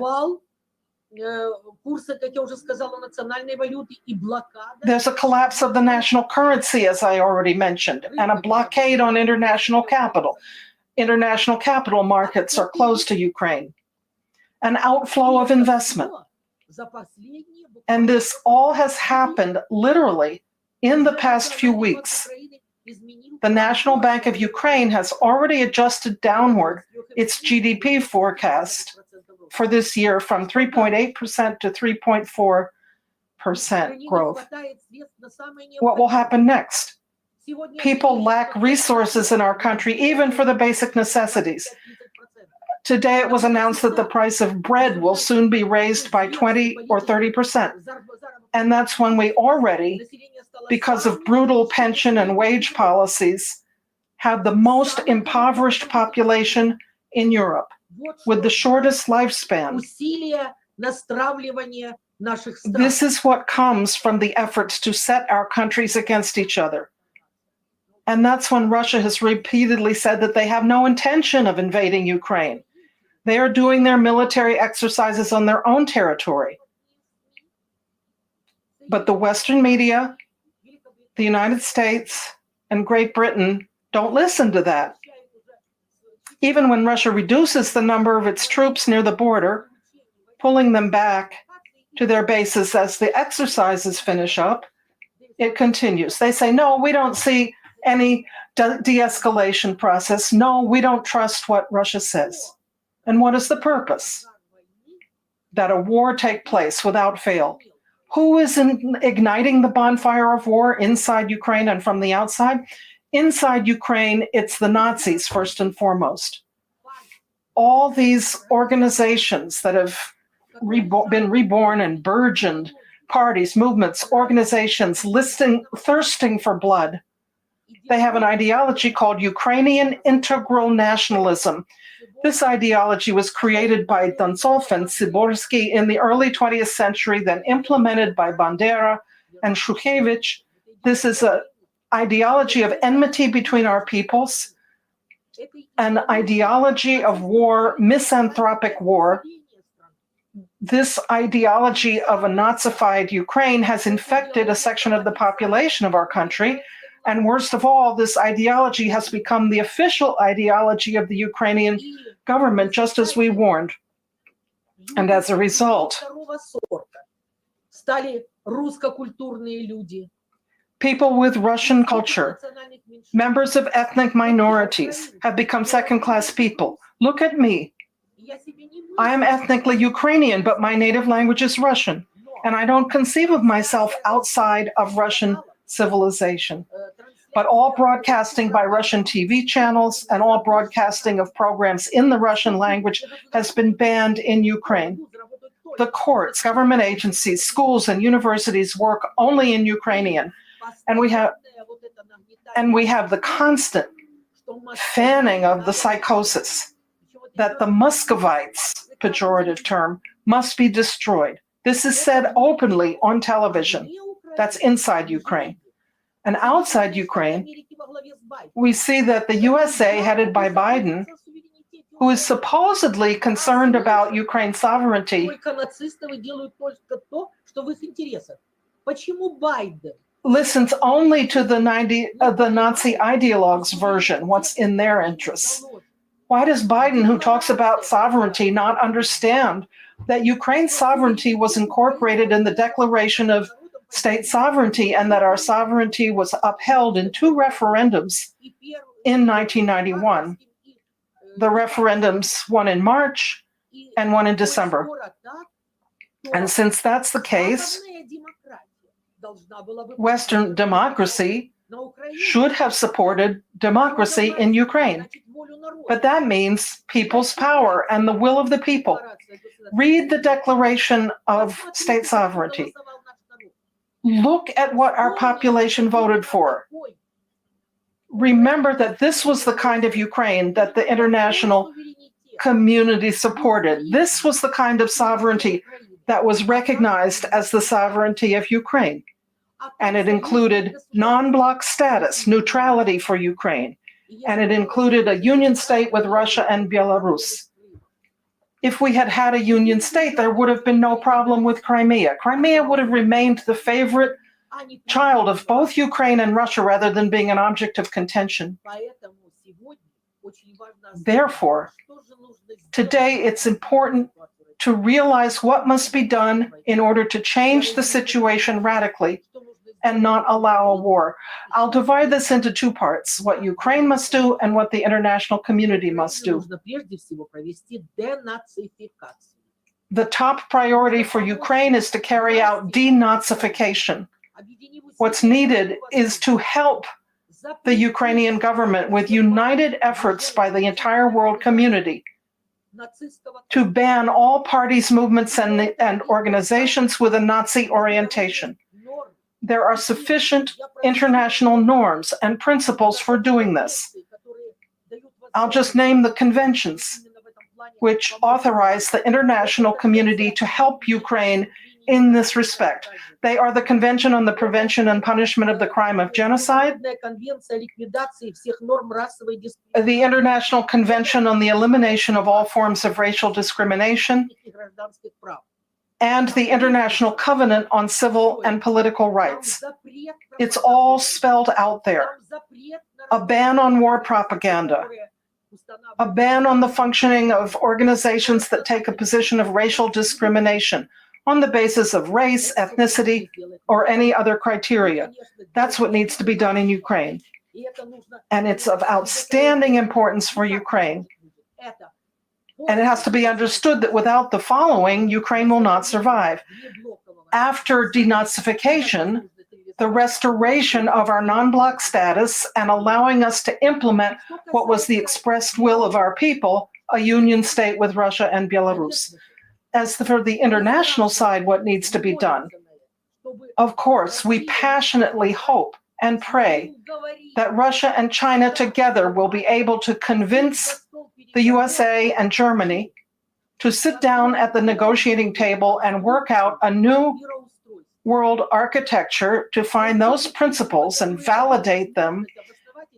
There's a collapse of the national currency, as I already mentioned, and a blockade on international capital. International capital markets are closed to Ukraine. An outflow of investment. And this all has happened literally in the past few weeks. The National Bank of Ukraine has already adjusted downward its GDP forecast for this year from 3.8% to 3.4% growth. What will happen next? People lack resources in our country, even for the basic necessities. Today it was announced that the price of bread will soon be raised by 20 or 30%. And that's when we already, because of brutal pension and wage policies, have the most impoverished population in Europe, with the shortest lifespan. This is what comes from the efforts to set our countries against each other. And that's when Russia has repeatedly said that they have no intention of invading Ukraine. They are doing their military exercises on their own territory. But the Western media, the United States, and Great Britain don't listen to that. Even when Russia reduces the number of its troops near the border, pulling them back to their bases as the exercises finish up, it continues. They say, no, we don't see any de-escalation process. No, we don't trust what Russia says. And what is the purpose? That a war take place without fail. Who is igniting the bonfire of war inside Ukraine and from the outside? Inside Ukraine, it's the Nazis first and foremost. All these organizations that have been reborn and burgeoned, parties, movements, organizations thirsting for blood. They have an ideology called Ukrainian integral nationalism. This ideology was created by Dontsov and Siborsky in the early 20th century, then implemented by Bandera and Shukhevich. This is an ideology of enmity between our peoples, an ideology of war, misanthropic war. This ideology of a Nazified Ukraine has infected a section of the population of our country. And worst of all, this ideology has become the official ideology of the Ukrainian government, just as we warned. And as a result, people with Russian culture, members of ethnic minorities, have become second-class people. Look at me. I am ethnically Ukrainian, but my native language is Russian, and I don't conceive of myself outside of Russian civilization. But all broadcasting by Russian TV channels and all broadcasting of programs in the Russian language has been banned in Ukraine. The courts, government agencies, schools, and universities work only in Ukrainian. And we have the constant fanning of the psychosis that the Muscovites, pejorative term, must be destroyed. This is said openly on television. That's inside Ukraine. And outside Ukraine, we see that the USA, headed by Biden, who is supposedly concerned about Ukraine's sovereignty, listens only to the Nazi ideologues' version, what's in their interests. Why does Biden, who talks about sovereignty, not understand that Ukraine's sovereignty was incorporated in the Declaration of State Sovereignty and that our sovereignty was upheld in 2 referendums in 1991? The referendums, one in March and one in December. And since that's the case, Western democracy should have supported democracy in Ukraine. But that means people's power and the will of the people. Read the Declaration of State Sovereignty. Look at what our population voted for. Remember that this was the kind of Ukraine that the international community supported. This was the kind of sovereignty that was recognized as the sovereignty of Ukraine. And it included non-bloc status, neutrality for Ukraine. And it included a union state with Russia and Belarus. If we had had a union state, there would have been no problem with Crimea. Crimea would have remained the favorite child of both Ukraine and Russia rather than being an object of contention. Therefore, today it's important to realize what must be done in order to change the situation radically and not allow a war. I'll divide this into 2 parts, what Ukraine must do and what the international community must do. The top priority for Ukraine is to carry out denazification. What's needed is to help the Ukrainian government with united efforts by the entire world community to ban all parties, movements, and organizations with a Nazi orientation. There are sufficient international norms and principles for doing this. I'll just name the conventions which authorize the international community to help Ukraine in this respect. They are the Convention on the Prevention and Punishment of the Crime of Genocide, the International Convention on the Elimination of All Forms of Racial Discrimination, and the International Covenant on Civil and Political Rights. It's all spelled out there. A ban on war propaganda, a ban on the functioning of organizations that take a position of racial discrimination on the basis of race, ethnicity, or any other criteria. That's what needs to be done in Ukraine. And it's of outstanding importance for Ukraine. And it has to be understood that without the following, Ukraine will not survive. After denazification, the restoration of our non-bloc status and allowing us to implement what was the expressed will of our people, a union state with Russia and Belarus. As for the international side, what needs to be done? Of course, we passionately hope and pray that Russia and China together will be able to convince the USA and Germany to sit down at the negotiating table and work out a new world architecture to find those principles and validate them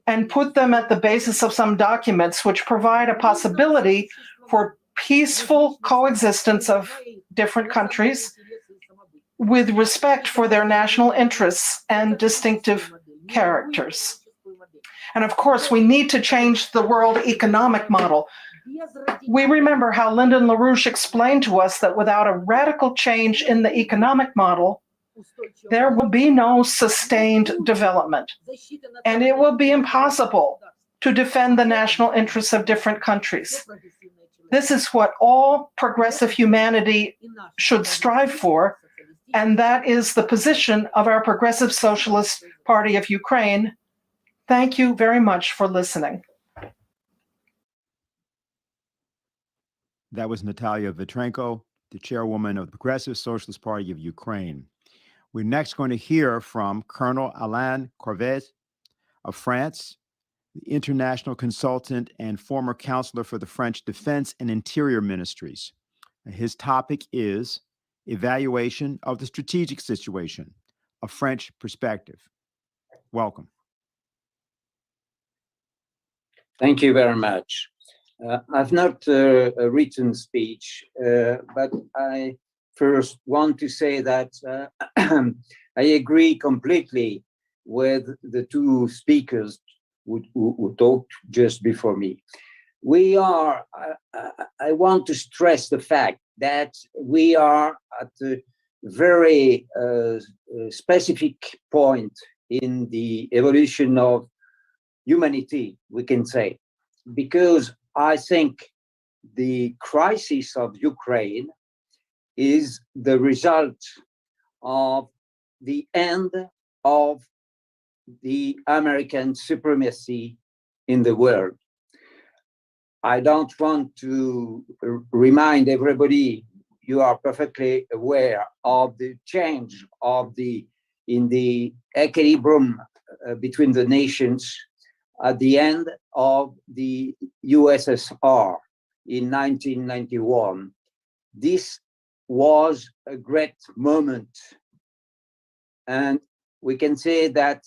and put them at the basis of some documents which provide a possibility for peaceful coexistence of different countries with respect for their national interests and distinctive characters. And of course, we need to change the world economic model. We remember how Lyndon LaRouche explained to us that without a radical change in the economic model, there will be no sustained development. And it will be impossible to defend the national interests of different countries. This is what all progressive humanity should strive for, and that is the position of our Progressive Socialist Party of Ukraine. Thank you very much for listening. That was Natalia Vitrenko, the chairwoman of the Progressive Socialist Party of Ukraine. We're next going to hear from Colonel Alain Corvès of France, the international consultant and former counselor for the French Defense and Interior Ministries. His topic is Evaluation of the Strategic Situation, a French Perspective. Welcome. Thank you very much. I've not a written speech, but I first want to say that I agree completely with the two speakers who talked just before me. I want to stress the fact that we are at a very specific point in the evolution of humanity, we can say, because I think the crisis of Ukraine is the result of the end of the American supremacy in the world. I don't want to remind everybody, you are perfectly aware of the change in the equilibrium between the nations at the end of the USSR in 1991. This was a great moment. And we can say that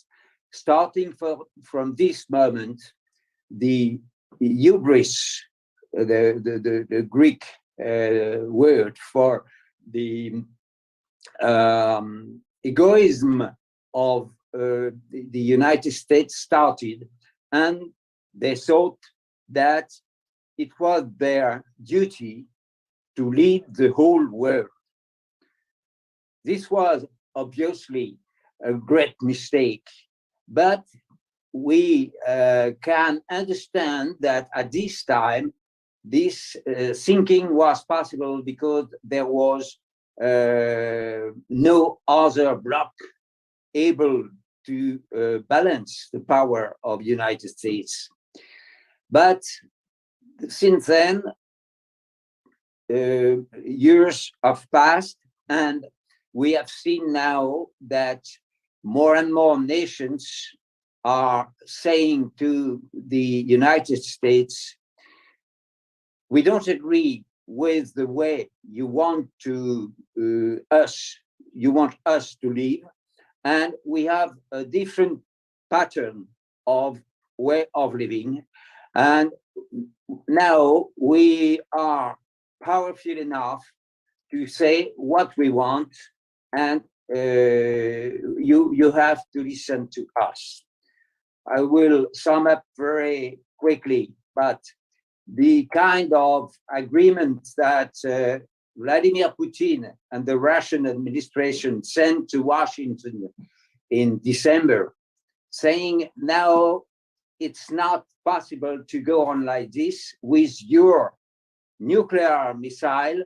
starting from this moment, the hubris, the Greek word for the egoism of the United States started, and they thought that it was their duty to lead the whole world. This was obviously a great mistake, but we can understand that at this time, this thinking was possible because there was no other bloc able to balance the power of the United States. But since then, years have passed, and we have seen now that more and more nations are saying to the United States, we don't agree with the way you want us to live, and we have a different pattern of way of living. And now we are powerful enough to say what we want, and you have to listen to us. I will sum up very quickly, but the kind of agreement that Vladimir Putin and the Russian administration sent to Washington in December, saying now it's not possible to go on like this with your nuclear missile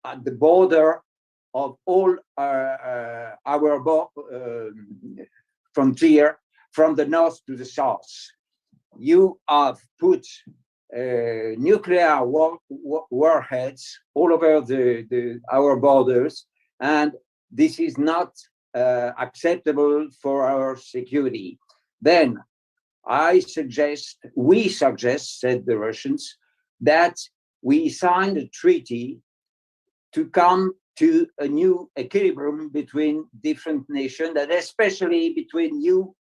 at the border of all our frontier from the north to the south. You have put nuclear warheads all over our borders, and this is not acceptable for our security. Then we suggest, said the Russians, that we sign a treaty to come to a new equilibrium between different nations, and especially between you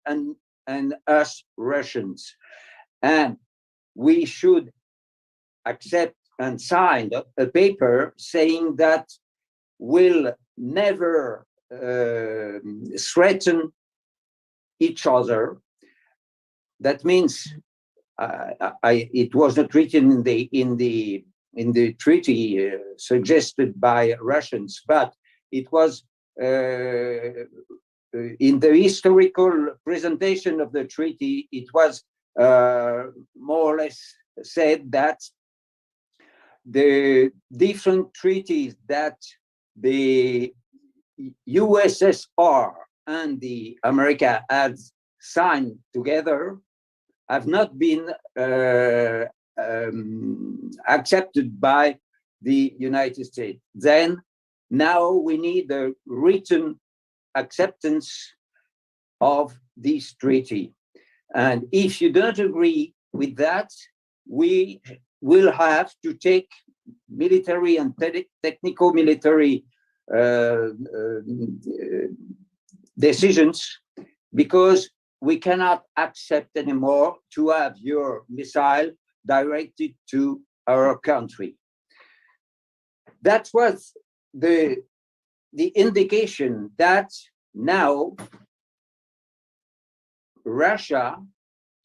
and us Russians. And we should accept and sign a paper saying that we'll never threaten each other. That means it was not written in the treaty suggested by Russians, but it was in the historical presentation of the treaty. It was more or less said that the different treaties that the USSR and the America had signed together have not been accepted by the United States. Then now we need a written acceptance of this treaty. And if you don't agree with that, we will have to take military and technical military decisions, because we cannot accept anymore to have your missile directed to our country. That was the indication that now Russia,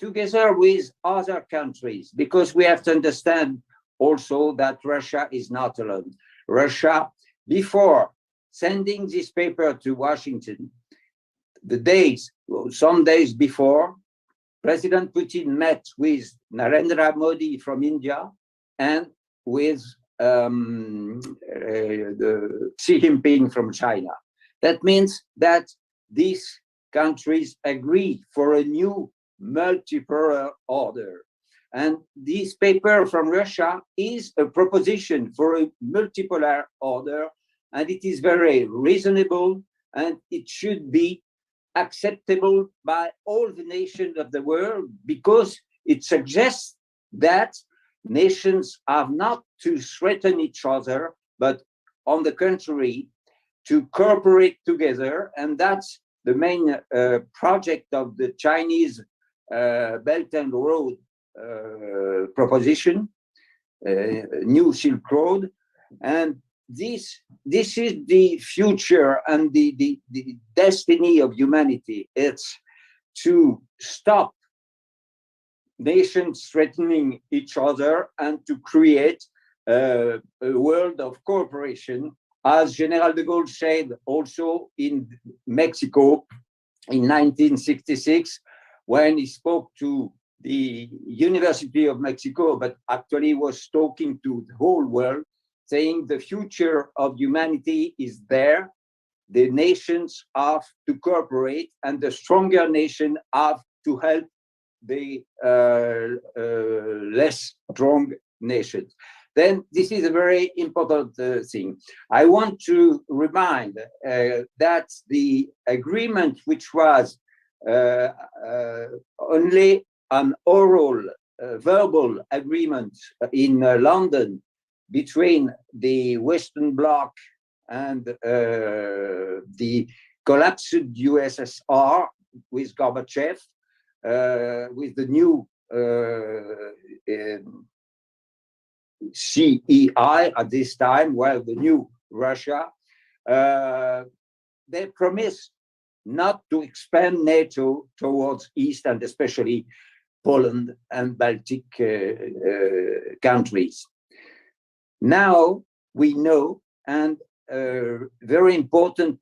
together with other countries, because we have to understand also that Russia is not alone. Russia, before sending this paper to Washington, some days before, President Putin met with Narendra Modi from India and with Xi Jinping from China. That means that these countries agree for a new multipolar order. And this paper from Russia is a proposition for a multipolar order, and it is very reasonable, and it should be acceptable by all the nations of the world, because it suggests that nations are not to threaten each other, but on the contrary, to cooperate together. And that's the main project of the Chinese Belt and Road proposition, New Silk Road. And this is the future and the destiny of humanity. It's to stop nations threatening each other and to create a world of cooperation, as General de Gaulle said also in Mexico in 1966, when he spoke to the University of Mexico, but actually was talking to the whole world, saying the future of humanity is there. The nations have to cooperate, and the stronger nation have to help the less strong nations. Then this is a very important thing. I want to remind that the agreement, which was only an oral, verbal agreement in London between the Western Bloc and the collapsed USSR with Gorbachev, with the new CEI at this time, well, the new Russia, they promised not to expand NATO towards East and especially Poland and Baltic countries. Now we know, and very important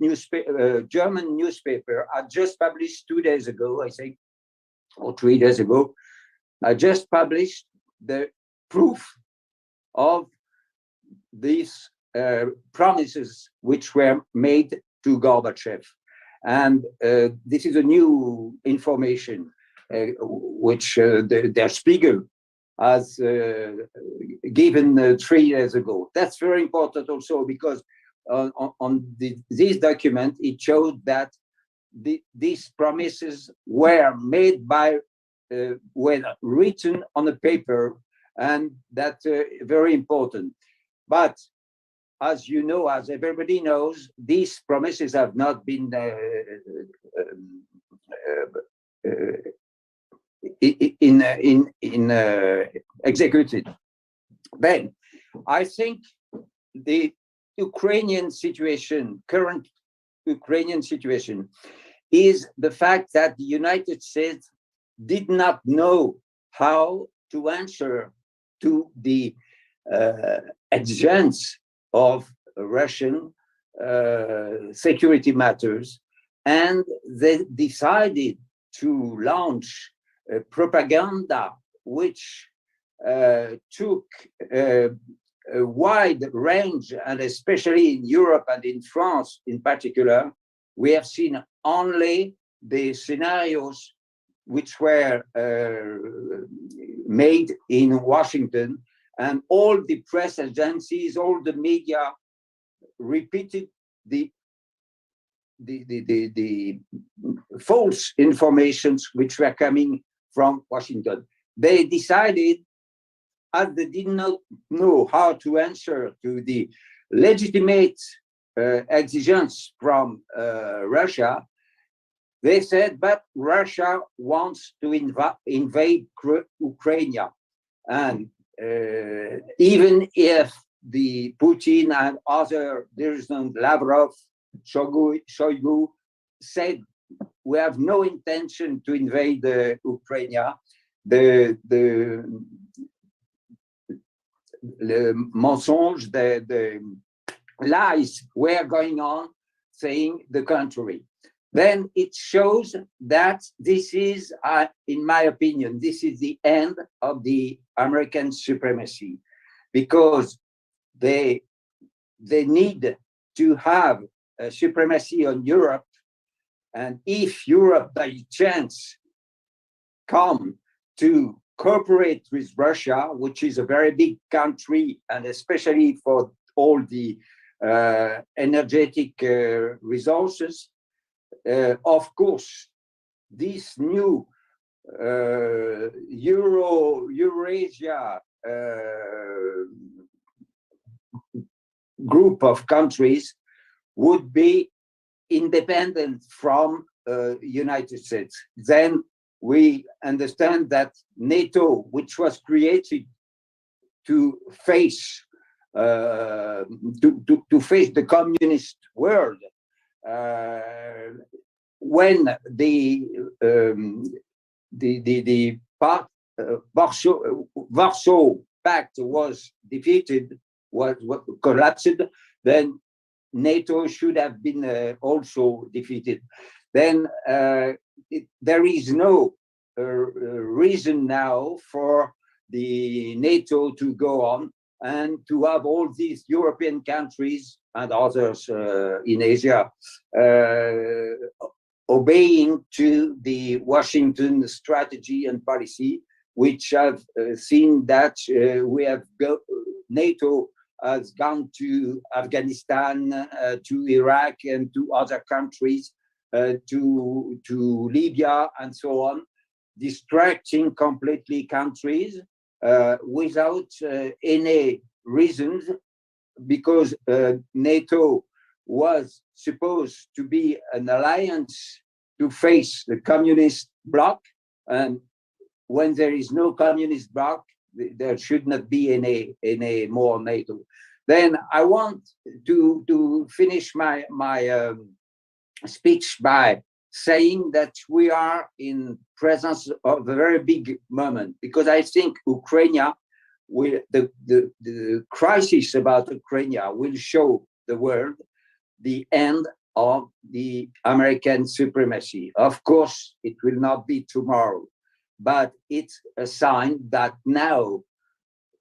German newspaper, I just published 2 days ago, I think, or 3 days ago, I just published the proof of these promises which were made to Gorbachev. And this is a new information which Der Spiegel has given 3 years ago. That's very important also because this document, it showed that these promises were made by, were written on a paper, and that's very important. But as you know, as everybody knows, these promises have not been executed. Then, I think the Ukrainian situation, current Ukrainian situation, is the fact that the United States did not know how to answer to the exigence of Russian security matters, and they decided to launch propaganda which took a wide range, and especially in Europe and in France in particular, we have seen only the scenarios which were made in Washington, and all the press agencies, all the media repeated the false informations which were coming from Washington. They decided, as they did not know how to answer to the legitimate exigence from Russia, they said, but Russia wants to invade Ukraine. And even if the Putin and other, Lavrov, Shoigu said, we have no intention to invade Ukraine, the mensonges, the lies were going on, saying the contrary. Then it shows that this is, in my opinion, this is the end of the American supremacy, because they need to have a supremacy on Europe. And if Europe by chance come to cooperate with Russia, which is a very big country, and especially for all the energetic resources, of course, this new Eurasia group of countries would be independent from United States. Then we understand that NATO, which was created to face to face the communist world, when the Warsaw Pact was defeated, was collapsed, then NATO should have been also defeated. Then there is no reason now for the NATO to go on and to have all these European countries and others in Asia obeying to the Washington strategy and policy, which have seen that NATO has gone to Afghanistan, to Iraq, and to other countries, to Libya, and so on, distracting completely countries without any reasons, because NATO was supposed to be an alliance to face the communist bloc, and when there is no communist bloc, there should not be any more NATO. Then I want to finish my speech by saying that we are in presence of a very big moment, because I think Ukraine the crisis about Ukraine will show the world the end of the American supremacy. Of course, it will not be tomorrow, but it's a sign that now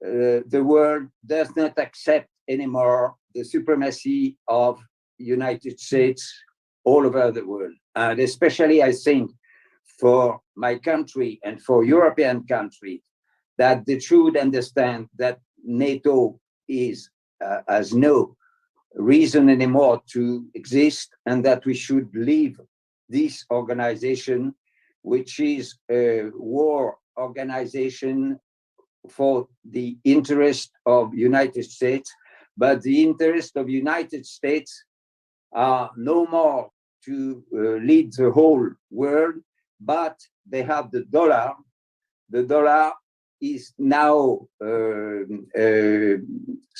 the world does not accept anymore the supremacy of United States all over the world. And especially, I think, for my country and for European countries, that they should understand that NATO has no reason anymore to exist, and that we should leave this organization, which is a war organization for the interest of United States, but the interest of United States are no more to lead the whole world, but they have the dollar. The dollar is now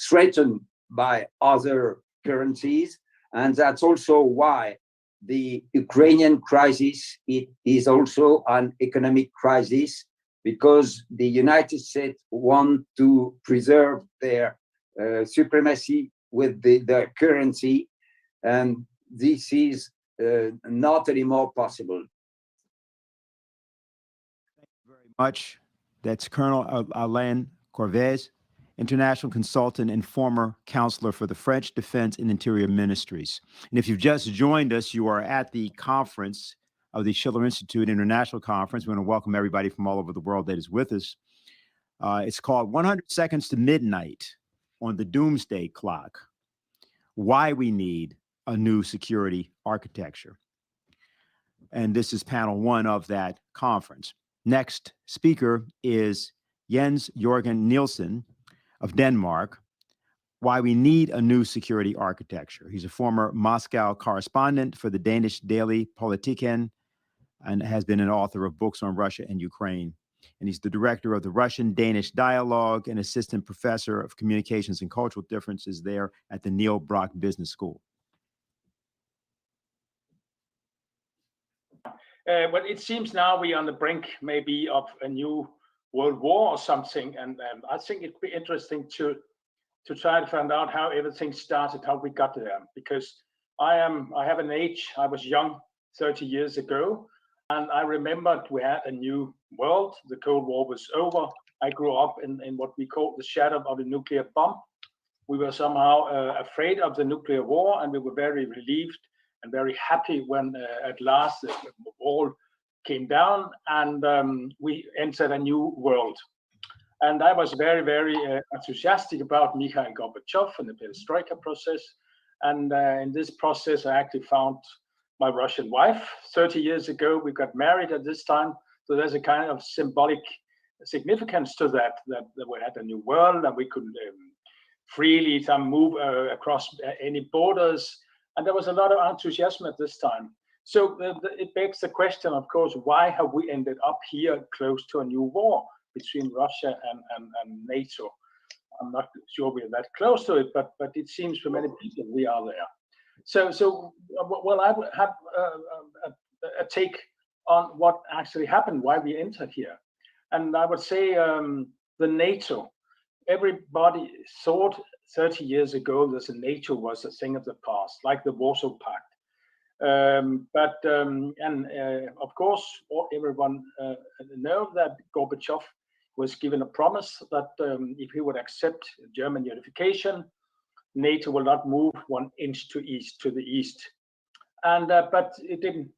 threatened by other currencies, and that's also why the Ukrainian crisis is also an economic crisis, because the United States want to preserve their supremacy with their currency, and this is not anymore possible. Thank you very much. That's Colonel Alain Corvez, international consultant and former counselor for the French Defense and Interior Ministries. And if you've just joined us, you are at the conference of the Schiller Institute International Conference. We want to welcome everybody from all over the world that is with us. It's called 100 Seconds to Midnight on the Doomsday Clock: Why We Need a New Security Architecture. And this is panel one of that conference. Next speaker is Jorgen Nielsen of Denmark: Why We Need a New Security Architecture. He's a former Moscow correspondent for the Danish daily Politiken and has been an author of books on Russia and Ukraine. And he's the director of the Russian-Danish Dialogue and assistant professor of communications and cultural differences there at the Neil Brock Business School. But it seems now we're on the brink maybe of a new world war or something, and I think it'd be interesting to try to find out how everything started, how we got there. Because I have an age, I was young 30 years ago, and I remembered we had a new world. The Cold War was over. I grew up in what we call the shadow of the nuclear bomb. We were somehow afraid of the nuclear war, and we were very relieved and very happy when at last the wall came down and we entered a new world. And I was very, very enthusiastic about Mikhail Gorbachev and the perestroika process. And in this process, I actually found my Russian wife 30 years ago. We got married at this time. So there's a kind of symbolic significance to that we had a new world and we could freely move across any borders. And there was a lot of enthusiasm at this time. So it begs the question, of course, why have we ended up here close to a new war between Russia and NATO? I'm not sure we're that close to it, but it seems for many people we are there. So well, I would have a take on what actually happened, why we entered here. And I would say the NATO, everybody thought 30 years ago that the NATO was a thing of the past, like the Warsaw Pact. Of course, everyone knows that Gorbachev was given a promise that if he would accept German unification, NATO will not move 1 inch to the east. And but it didn't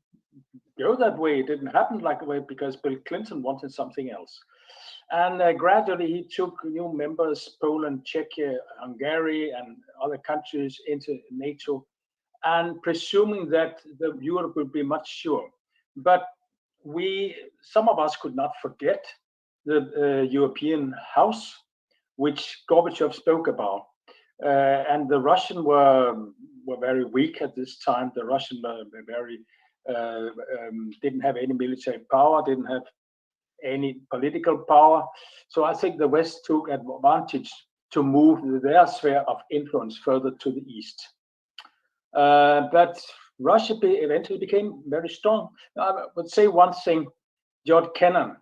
go that way. It didn't happen like that way because Bill Clinton wanted something else. And gradually he took new members, Poland, Czechia, Hungary, and other countries into NATO, and presuming that Europe would be much sure. But some of us could not forget the European house, which Gorbachev spoke about. And the Russians were very weak at this time. The Russians were very didn't have any military power, didn't have any political power. So I think the West took advantage to move their sphere of influence further to the east. But Russia eventually became very strong. I would say one thing: George Kennan,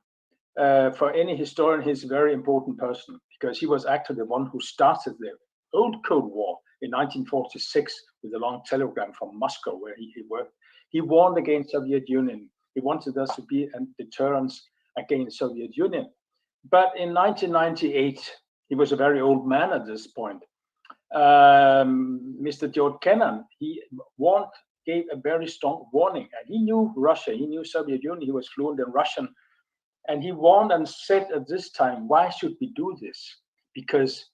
for any historian, he's a very important person because he was actually the one who started the old Cold War in 1946 with a long telegram from Moscow where he worked. He warned against Soviet Union. He wanted us to be a deterrence against Soviet Union. But in 1998, he was a very old man at this point. Mr. George Kennan, he gave a very strong warning. And he knew Russia, he knew Soviet Union, he was fluent in Russian. And he warned and said at this time, why should we do this? Because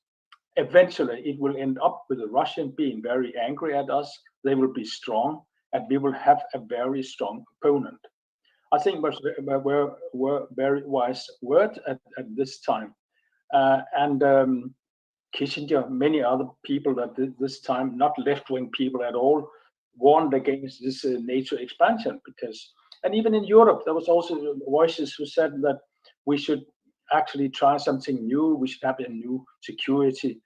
eventually it will end up with the Russians being very angry at us. They will be strong, and we will have a very strong opponent. I think were very wise words at this time. Kissinger, many other people at this time, not left-wing people at all, warned against this NATO expansion because, and even in Europe, there was also voices who said that we should actually try something new. We should have a new security,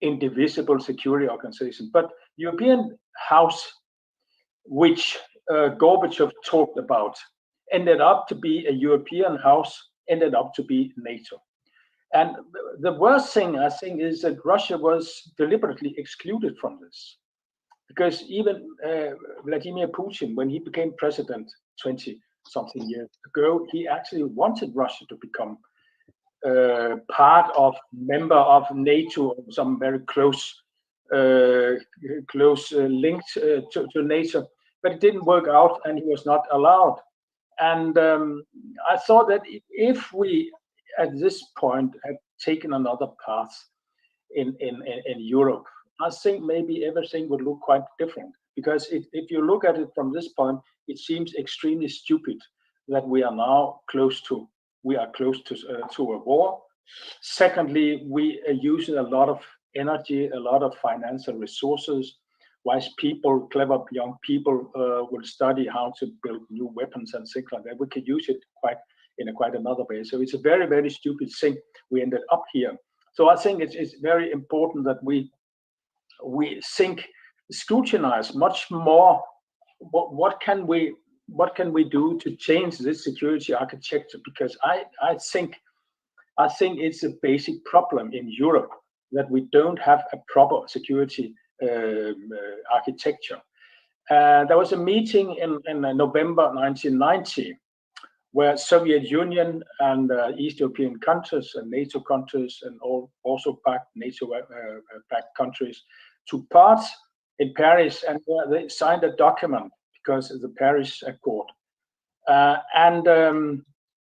indivisible security organization. But European House, which Gorbachev talked about, ended up to be a European House, ended up to be NATO. And the worst thing, I think, is that Russia was deliberately excluded from this. Because even Vladimir Putin, when he became president 20-something years ago, he actually wanted Russia to become member of NATO, some very close linked to NATO. But it didn't work out, and he was not allowed. And I thought that if we, at this point, had taken another path in Europe, I think maybe everything would look quite different. Because if you look at it from this point, it seems extremely stupid that we are now close to a war. Secondly, we are using a lot of energy, a lot of financial resources. Whilst clever young people will study how to build new weapons and things like that, we could use it in quite another way. So it's a very, very stupid thing we ended up here. So I think it's very important that we scrutinize much more what can we do to change this security architecture, because I think it's a basic problem in Europe that we don't have a proper security architecture. There was a meeting in November 1990 where Soviet Union and East European countries and NATO countries and also NATO-backed countries took part in Paris, and they signed a document because of the Paris Accord.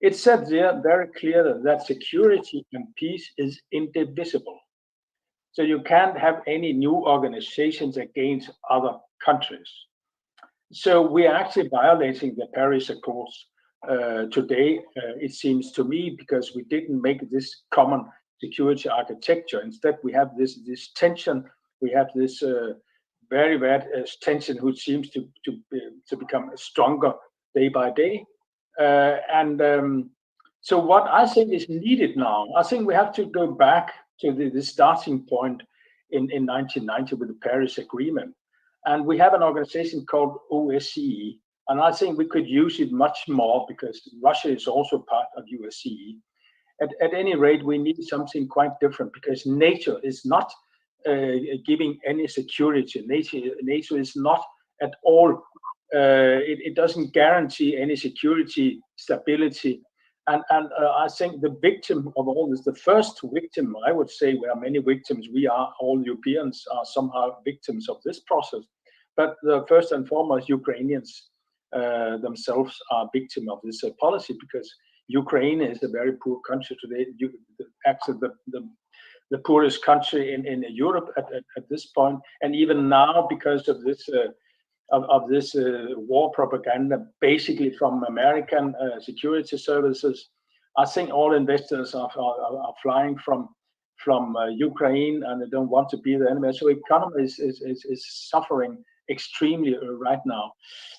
It said there very clear that security and peace is indivisible. So you can't have any new organizations against other countries. So we are actually violating the Paris Accords today, it seems to me, because we didn't make this common security architecture. Instead, we have this tension. We have this very bad tension, which seems to become stronger day by day. So what I think is needed now, I think we have to go back to the starting point in 1990 with the Paris Agreement. And we have an organization called OSCE, and I think we could use it much more because Russia is also part of OSCE. At any rate, we need something quite different because NATO is not giving any security. NATO is not at all, it doesn't guarantee any security, stability. And I think the victim of all this, the first victim, I would say, we are many victims. We are, all Europeans are somehow victims of this process. But the first and foremost, Ukrainians themselves are victim of this policy, because Ukraine is a very poor country today. Actually, the poorest country in Europe at this point. And even now, because of this war propaganda, basically from American security services, I think all investors are flying from Ukraine, and they don't want to be there anymore. So economy is suffering extremely right now.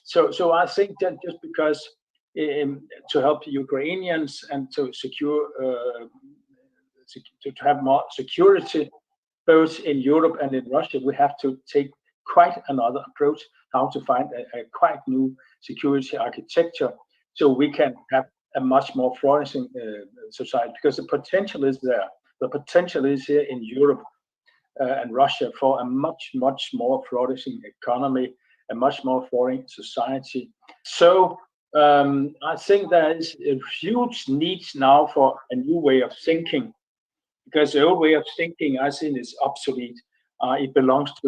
So I think that just because to help Ukrainians and to secure to have more security both in Europe and in Russia, we have to take quite another approach how to find a quite new security architecture so we can have a much more flourishing society, because the potential is there. The potential is here in Europe and Russia for a much more flourishing economy, a much more flourishing society. So I think there is a huge need now for a new way of thinking, because the old way of thinking, I think, is obsolete. It belongs to,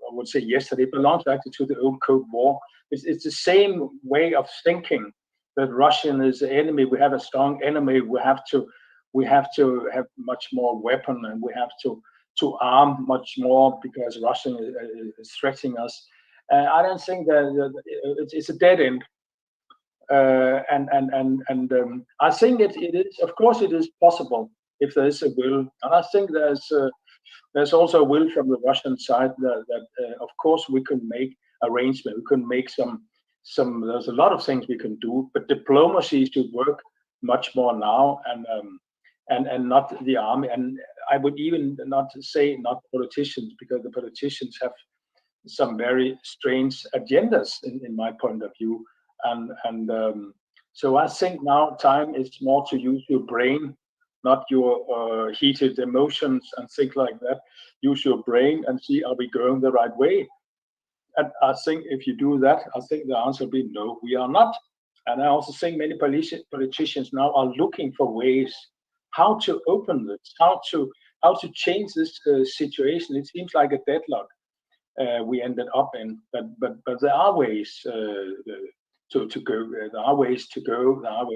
I would say yesterday, it belongs actually to the old Cold War. It's the same way of thinking that Russian is the enemy. We have a strong enemy. We have to have much more weapon, and we have to arm much more because Russia is threatening us. I don't think that it's a dead end. I think it is, of course, it is possible if there is a will, and I think there's also a will from the Russian side that of course we can make arrangement. We can make some. There's a lot of things we can do, but diplomacy should work much more now, and not the army. And I would even not say not politicians, because the politicians have some very strange agendas in my point of view. So I think now time is more to use your brain, not your heated emotions and things like that. Use your brain and see, are we going the right way? And I think if you do that, I think the answer will be no, we are not. And I also think many politicians now are looking for ways how to open this, how to change this situation. It seems like a deadlock we ended up in, but there are ways to go. There are ways to go. There are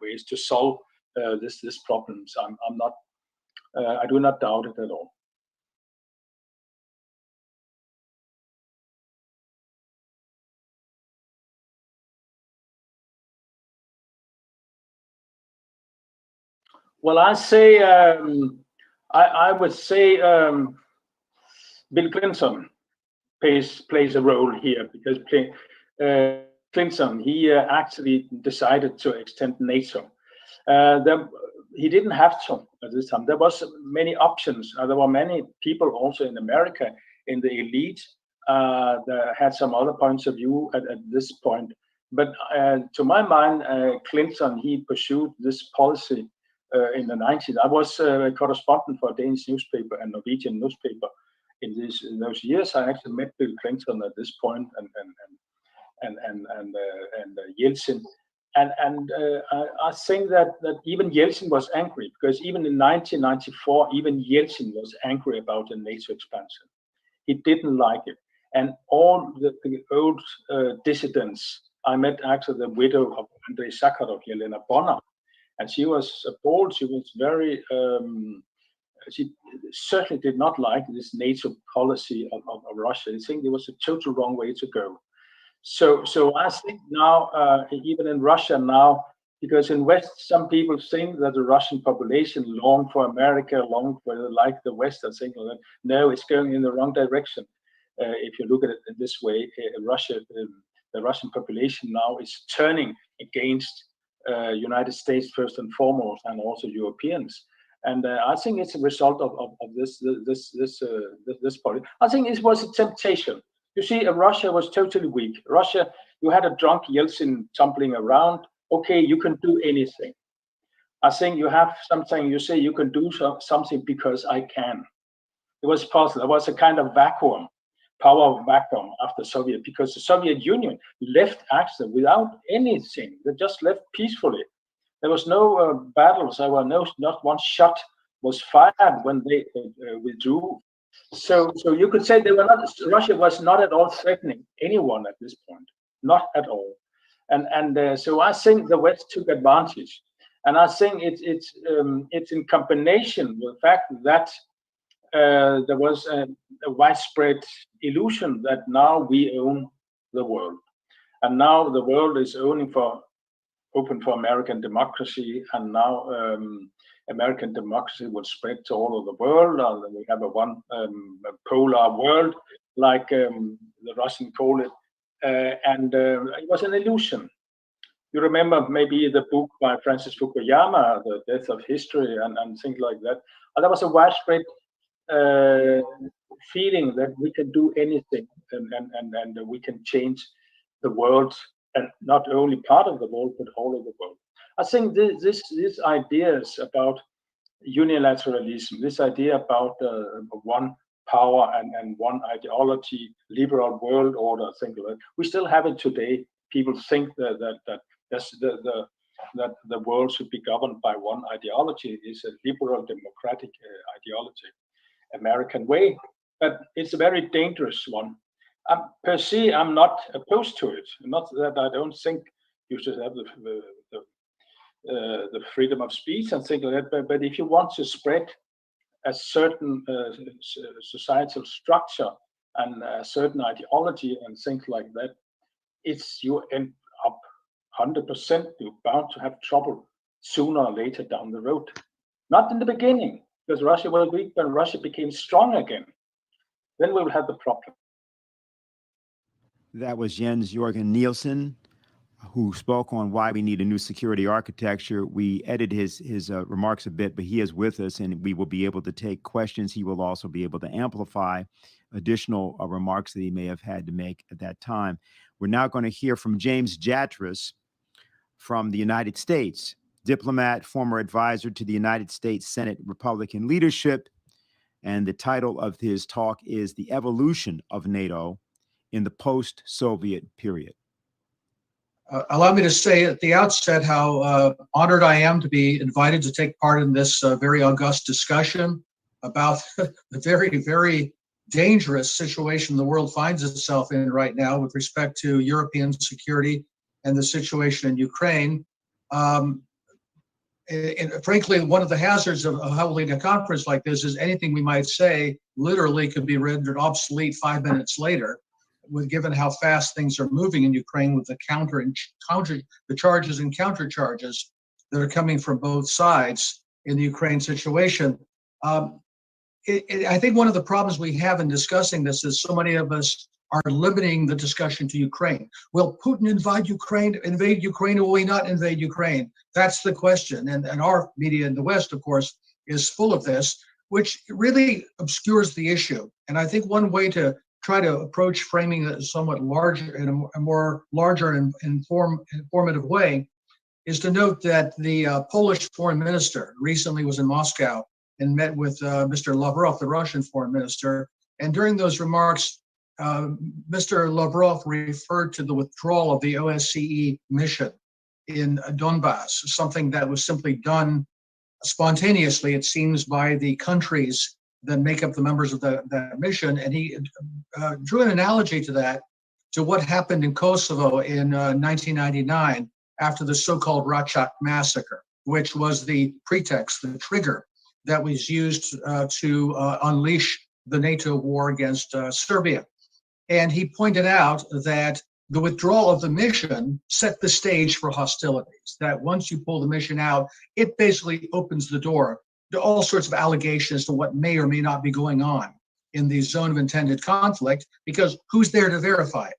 ways to solve this problems. I'm not. I do not doubt it at all. Well, I say I would say Bill Clinton plays a role here, because Clinton, he actually decided to extend NATO. He didn't have to at this time. There was many options. There were many people also in America in the elite that had some other points of view at this point. But to my mind, Clinton, he pursued this policy in the 90s. I was a correspondent for a Danish newspaper and Norwegian newspaper in those years. I actually met Bill Clinton at this point, and Nielsen, and I think that even Nielsen was angry, because even in 1994, even Nielsen was angry about the NATO expansion. He didn't like it, and all the old dissidents. I met actually the widow of Andrei Sakharov, Yelena Bonner, and she was appalled. She was very. She certainly did not like this NATO policy of Russia. I think it was a total wrong way to go. So I think now, even in Russia now, because in West, some people think that the Russian population long for America, long for like the West. I think that no, it's going in the wrong direction. If you look at it in this way, the Russian population now is turning against United States first and foremost, and also Europeans. And I think it's a result of this policy. I think it was a temptation. You see, Russia was totally weak. Russia, you had a drunk Yeltsin tumbling around. Okay, you can do anything. I think you have something. You say you can do something because I can. It was possible. There was a kind of vacuum, power vacuum after Soviet, because the Soviet Union left actually without anything. They just left peacefully. There was no battles. There were not one shot was fired when they withdrew. So you could say they were not. Russia was not at all threatening anyone at this point, not at all. And so I think the West took advantage, and I think it's in combination with the fact that there was a widespread illusion that now we own the world, and now the world is open for American democracy, and now American democracy will spread to all of the world, and we have a one polar world, like the Russians call it, and it was an illusion. You remember maybe the book by Francis Fukuyama, The Death of History, and things like that. And there was a widespread feeling that we can do anything, and we can change the world, and not only part of the world, but all of the world. I think these ideas about unilateralism, this idea about one power and one ideology, liberal world order, things like that, we still have it today. People think that the world should be governed by one ideology. Is a liberal democratic ideology, American way, but it's a very dangerous one. Per se, I'm not opposed to it. Not that I don't think you should have the freedom of speech and things like that. But if you want to spread a certain societal structure and a certain ideology and things like that, you end up 100%. You're bound to have trouble sooner or later down the road. Not in the beginning, because Russia was weak. When Russia became strong again, then we will have the problem. That was Jorgen Nielsen, who spoke on why we need a new security architecture. We edited his remarks a bit, but he is with us, and we will be able to take questions. He will also be able to amplify additional remarks that he may have had to make at that time. We're now going to hear from James Jatras from the United States, diplomat, former advisor to the United States Senate Republican leadership. And the title of his talk is The Evolution of NATO in the Post-Soviet Period. Allow me to say at the outset how honored I am to be invited to take part in this very august discussion about the very, very dangerous situation the world finds itself in right now with respect to European security and the situation in Ukraine. And frankly, one of the hazards of holding a conference like this is anything we might say literally could be rendered obsolete 5 minutes later, given how fast things are moving in Ukraine with the charges and counter charges that are coming from both sides in the Ukraine situation. I think one of the problems we have in discussing this is so many of us are limiting the discussion to Ukraine. Will Putin invade Ukraine, or will he not invade Ukraine? That's the question. And our media in the West, of course, is full of this, which really obscures the issue. And I think one way to try to approach framing it somewhat larger, in a more larger and informative way, is to note that the Polish foreign minister recently was in Moscow and met with Mr. Lavrov, the Russian foreign minister. And during those remarks, Mr. Lavrov referred to the withdrawal of the OSCE mission in Donbass, something that was simply done spontaneously, it seems, by the countries that make up the members of that mission. And he drew an analogy to that, to what happened in Kosovo in 1999 after the so-called Racak massacre, which was the pretext, the trigger that was used to unleash the NATO war against Serbia. And he pointed out that the withdrawal of the mission set the stage for hostilities, that once you pull the mission out, it basically opens the door to all sorts of allegations to what may or may not be going on in the zone of intended conflict, because who's there to verify it?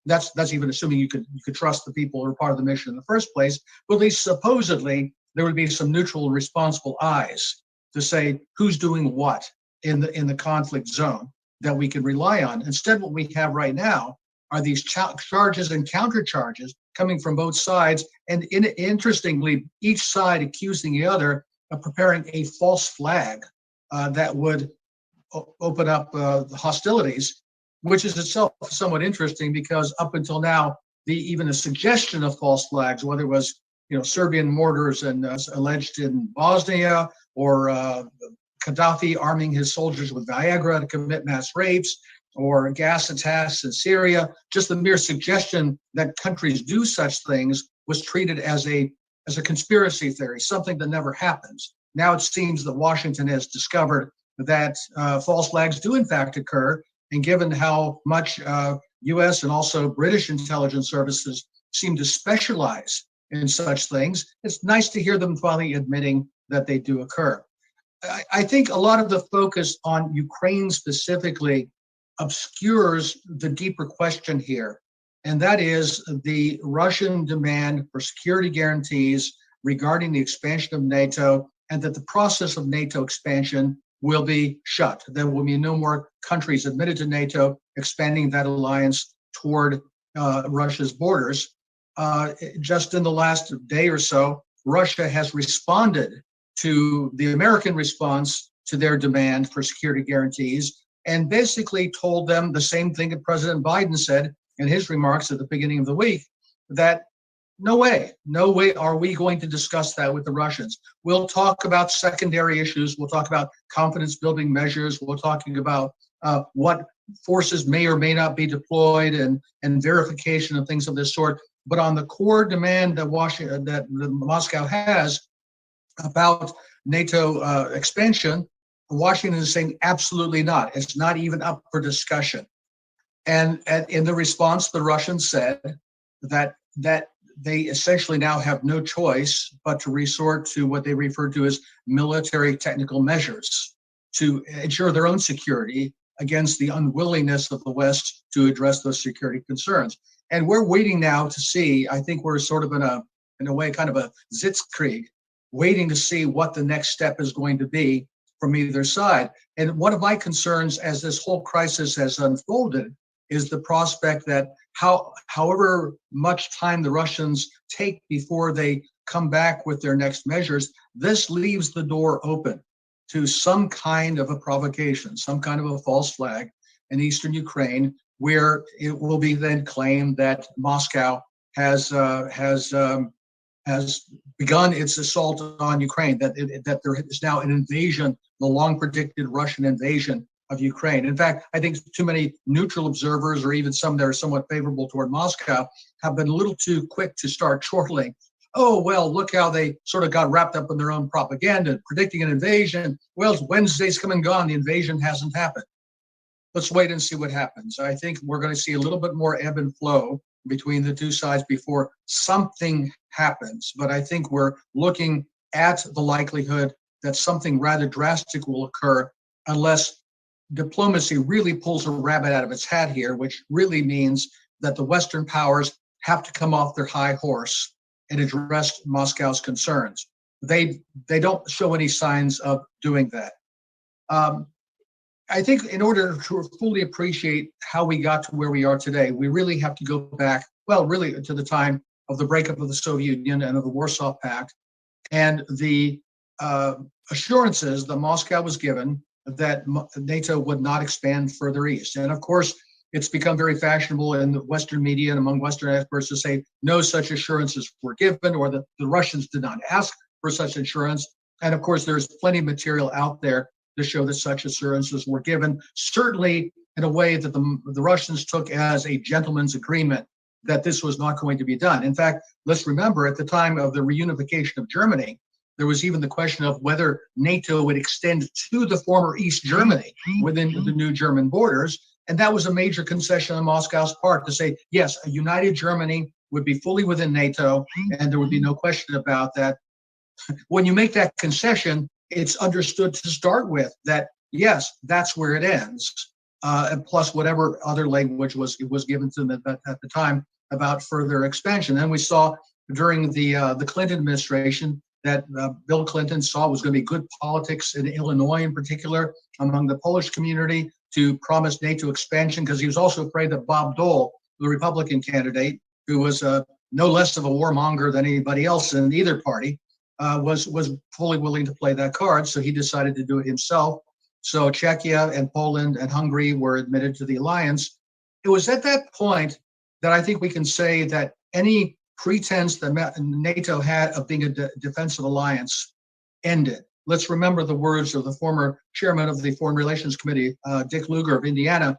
That's even assuming you could trust the people who are part of the mission in the first place, but at least supposedly there would be some neutral and responsible eyes to say who's doing what in the conflict zone that we can rely on. Instead, what we have right now are these charges and counter charges coming from both sides, and interestingly, each side accusing the other of preparing a false flag that would open up hostilities, which is itself somewhat interesting, because up until now, even the suggestion of false flags, whether it was Serbian mortars and alleged in Bosnia, or Gaddafi arming his soldiers with Viagra to commit mass rapes, or gas attacks in Syria, just the mere suggestion that countries do such things was treated as a conspiracy theory, something that never happens. Now it seems that Washington has discovered that false flags do in fact occur, and given how much US and also British intelligence services seem to specialize in such things, it's nice to hear them finally admitting that they do occur. I think a lot of the focus on Ukraine specifically obscures the deeper question here, and that is the Russian demand for security guarantees regarding the expansion of NATO, and that the process of NATO expansion will be shut. There will be no more countries admitted to NATO expanding that alliance toward Russia's borders. Just in the last day or so, Russia has responded to the American response to their demand for security guarantees, and basically told them the same thing that President Biden said in his remarks at the beginning of the week, that no way are we going to discuss that with the Russians. We'll talk about secondary issues. We'll talk about confidence building measures. We're talking about what forces may or may not be deployed and verification of things of this sort. But on the core demand that Moscow has about NATO expansion, Washington is saying absolutely not. It's not even up for discussion. And in the response, the Russians said that they essentially now have no choice but to resort to what they refer to as military technical measures to ensure their own security against the unwillingness of the West to address those security concerns. And we're waiting now to see, I think we're sort of in a way, kind of a Sitzkrieg, waiting to see what the next step is going to be from either side. And one of my concerns as this whole crisis has unfolded is the prospect that however much time the Russians take before they come back with their next measures, this leaves the door open to some kind of a provocation, some kind of a false flag in eastern Ukraine, where it will be then claimed that Moscow has begun its assault on Ukraine, that there is now an invasion, the long predicted Russian invasion of Ukraine. In fact, I think too many neutral observers, or even some that are somewhat favorable toward Moscow, have been a little too quick to start chortling. Oh, well, look how they sort of got wrapped up in their own propaganda, predicting an invasion. Well, Wednesday's come and gone. The invasion hasn't happened. Let's wait and see what happens. I think we're going to see a little bit more ebb and flow between the two sides before something happens. But I think we're looking at the likelihood that something rather drastic will occur unless diplomacy really pulls a rabbit out of its hat here, which really means that the Western powers have to come off their high horse and address Moscow's concerns. They don't show any signs of doing that. I think in order to fully appreciate how we got to where we are today, we really have to go back, well, really to the time of the breakup of the Soviet Union and of the Warsaw Pact, and the assurances that Moscow was given that NATO would not expand further east. And of course, it's become very fashionable in the Western media and among Western experts to say no such assurances were given, or that the Russians did not ask for such assurance. And of course, there's plenty of material out there to show that such assurances were given, certainly in a way that the Russians took as a gentleman's agreement that this was not going to be done. In fact, let's remember at the time of the reunification of Germany, there was even the question of whether NATO would extend to the former East Germany within the new German borders. And that was a major concession on Moscow's part to say, yes, a united Germany would be fully within NATO, and there would be no question about that. When you make that concession, it's understood to start with that, yes, that's where it ends, and plus whatever other language was given to them at the time about further expansion. And we saw during the Clinton administration that Bill Clinton saw was going to be good politics in Illinois in particular among the Polish community to promise NATO expansion, because he was also afraid that Bob Dole, the Republican candidate, who was no less of a warmonger than anybody else in either party, was fully willing to play that card. So he decided to do it himself. So Czechia and Poland and Hungary were admitted to the alliance. It was at that point that I think we can say that any pretense that NATO had of being a defensive alliance ended. Let's remember the words of the former chairman of the Foreign Relations Committee, Dick Lugar of Indiana,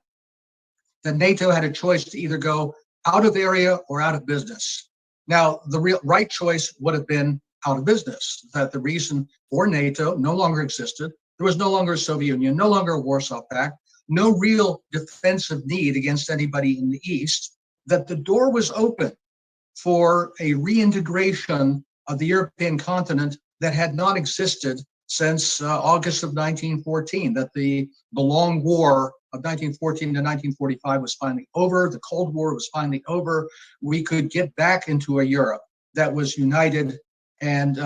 that NATO had a choice to either go out of area or out of business. Now, the right choice would have been out of business, that the reason for NATO no longer existed. There was no longer a Soviet Union, no longer a Warsaw Pact, no real defensive need against anybody in the East, that the door was open for a reintegration of the European continent that had not existed since August of 1914, that the long war of 1914 to 1945 was finally over, the Cold War was finally over. We could get back into a Europe that was united and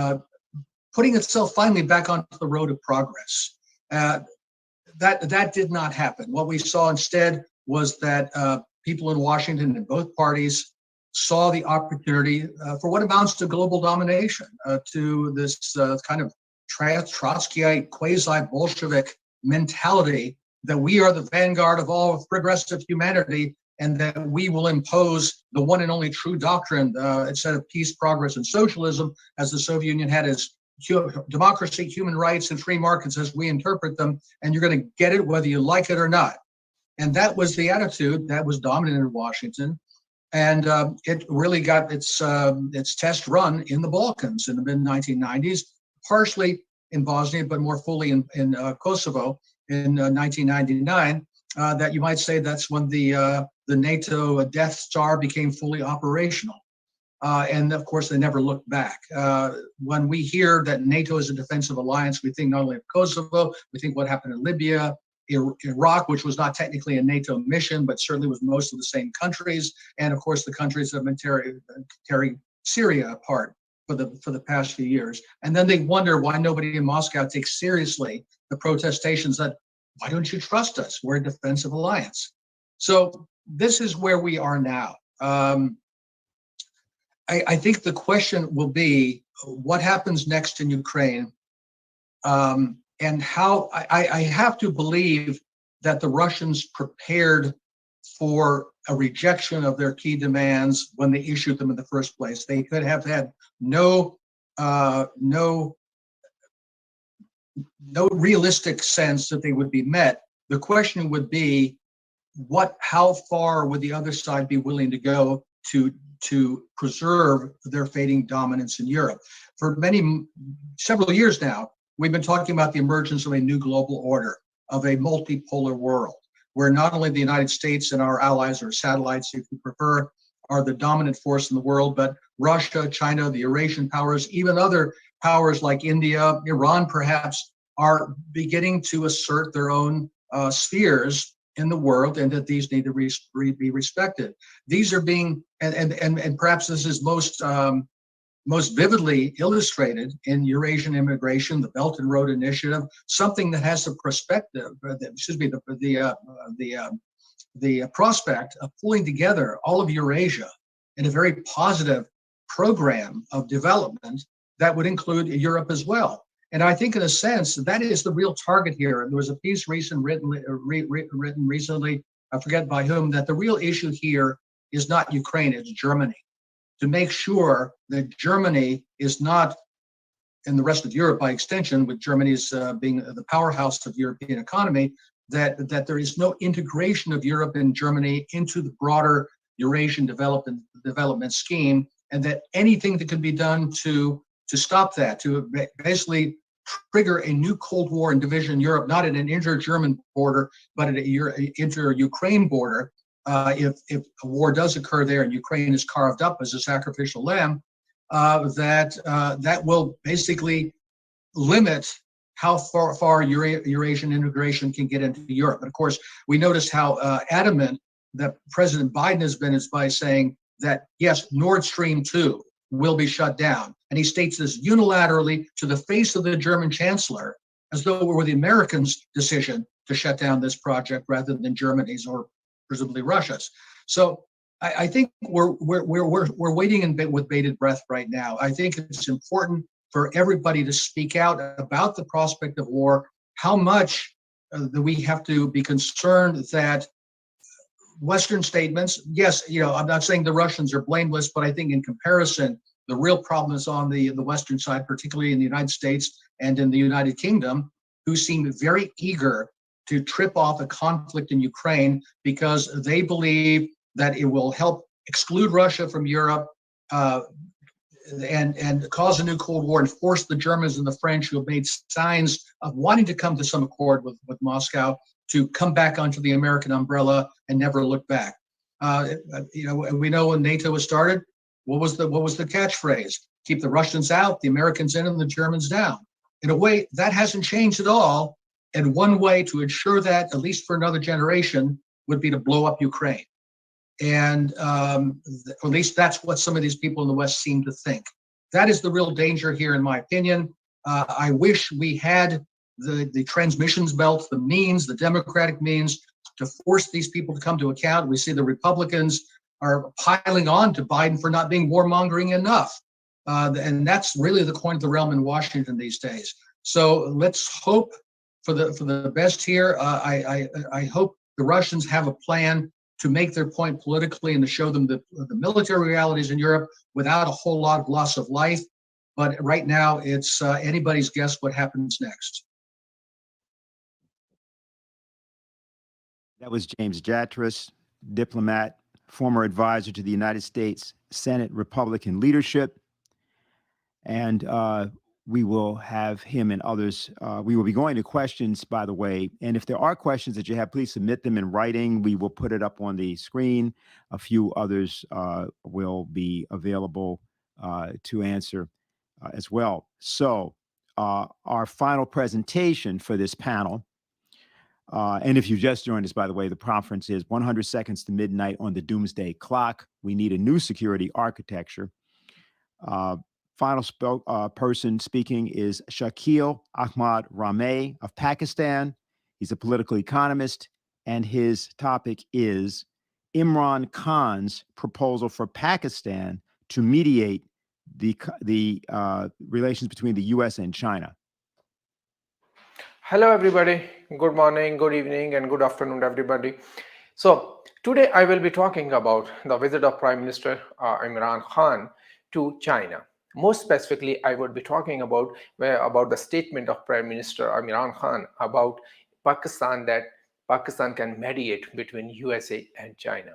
putting itself finally back onto the road of progress. That did not happen. What we saw instead was that people in Washington in both parties saw the opportunity for what amounts to global domination, to this kind of Trotskyite, quasi-Bolshevik mentality that we are the vanguard of all progressive humanity and that we will impose the one and only true doctrine, instead of peace, progress, and socialism, as the Soviet Union had as democracy, human rights, and free markets as we interpret them, and you're going to get it whether you like it or not. And that was the attitude that was dominant in Washington. And it really got its test run in the Balkans in the mid-1990s, partially in Bosnia, but more fully in Kosovo in 1999. That you might say that's when the NATO Death Star became fully operational. And of course, they never looked back. When we hear that NATO is a defensive alliance, we think not only of Kosovo, we think what happened in Libya, Iraq, which was not technically a NATO mission, but certainly was most of the same countries, and of course the countries that have been tearing Syria apart for the past few years. And then they wonder why nobody in Moscow takes seriously the protestations that, why don't you trust us? We're a defensive alliance. So this is where we are now. I think the question will be, what happens next in Ukraine? And how I have to believe that the Russians prepared for a rejection of their key demands when they issued them in the first place. They could have had no realistic sense that they would be met. The question would be, how far would the other side be willing to go to preserve their fading dominance in Europe? For several years now, we've been talking about the emergence of a new global order, of a multipolar world, where not only the United States and our allies, or satellites if you prefer, are the dominant force in the world, but Russia, China, the Eurasian powers, even other powers like India, Iran perhaps, are beginning to assert their own spheres in the world, and that these need to be respected. These are being, and perhaps this is most vividly illustrated in Eurasian immigration, the Belt and Road Initiative, something that has the perspective, the prospect of pulling together all of Eurasia in a very positive program of development that would include Europe as well. And I think in a sense, that is the real target here. There was a piece written recently, I forget by whom, that the real issue here is not Ukraine, it's Germany. To make sure that Germany is not, and the rest of Europe by extension, with Germany's being the powerhouse of European economy, that there is no integration of Europe and Germany into the broader Eurasian development scheme, and that anything that can be done to stop that, to basically trigger a new Cold War and division in Europe, not at an inter-German border, but at an inter-Ukraine border. If a war does occur there and Ukraine is carved up as a sacrificial lamb, that will basically limit how far Eurasian integration can get into Europe. And of course, we noticed how adamant that President Biden has been by saying that, yes, Nord Stream 2 will be shut down. And he states this unilaterally to the face of the German chancellor, as though it were the Americans' decision to shut down this project rather than Germany's or presumably Russia's. So I think we're waiting with bated breath right now. I think it's important for everybody to speak out about the prospect of war, how much that we have to be concerned that Western statements, yes, I'm not saying the Russians are blameless, but I think in comparison, the real problem is on the Western side, particularly in the United States and in the United Kingdom, who seem very eager to trip off a conflict in Ukraine because they believe that it will help exclude Russia from Europe and cause a new Cold War and force the Germans and the French, who have made signs of wanting to come to some accord with Moscow, to come back onto the American umbrella and never look back. We know when NATO was started, what was the catchphrase? keep the Russians out, the Americans in, and the Germans down. In a way, that hasn't changed at all. And one way to ensure that, at least for another generation, would be to blow up Ukraine. And at least that's what some of these people in the West seem to think. That is the real danger here, in my opinion. I wish we had the transmissions belt, the means, the democratic means to force these people to come to account. We see the Republicans are piling on to Biden for not being warmongering enough. And that's really the coin of the realm in Washington these days. So let's hope for the best here. I hope the Russians have a plan to make their point politically and to show them the military realities in Europe without a whole lot of loss of life. But right now, it's anybody's guess what happens next. That was James Jatras, diplomat, former advisor to the United States Senate Republican leadership. And we will have him and others. We will be going to questions, by the way. And if there are questions that you have, please submit them in writing. We will put it up on the screen. A few others will be available to answer as well. So our final presentation for this panel, and if you just joined us, by the way, the conference is 100 seconds to midnight on the doomsday clock. We need a new security architecture. Final person speaking is Shakil Ahmad Rameh of Pakistan. He's a political economist, and his topic is Imran Khan's proposal for Pakistan to mediate the relations between the U.S. and China. Hello, everybody. Good morning, good evening, and good afternoon, everybody. So today I will be talking about the visit of Prime Minister Imran Khan to China. More specifically, I would be talking about the statement of Prime Minister Imran Khan about Pakistan, that Pakistan can mediate between USA and China.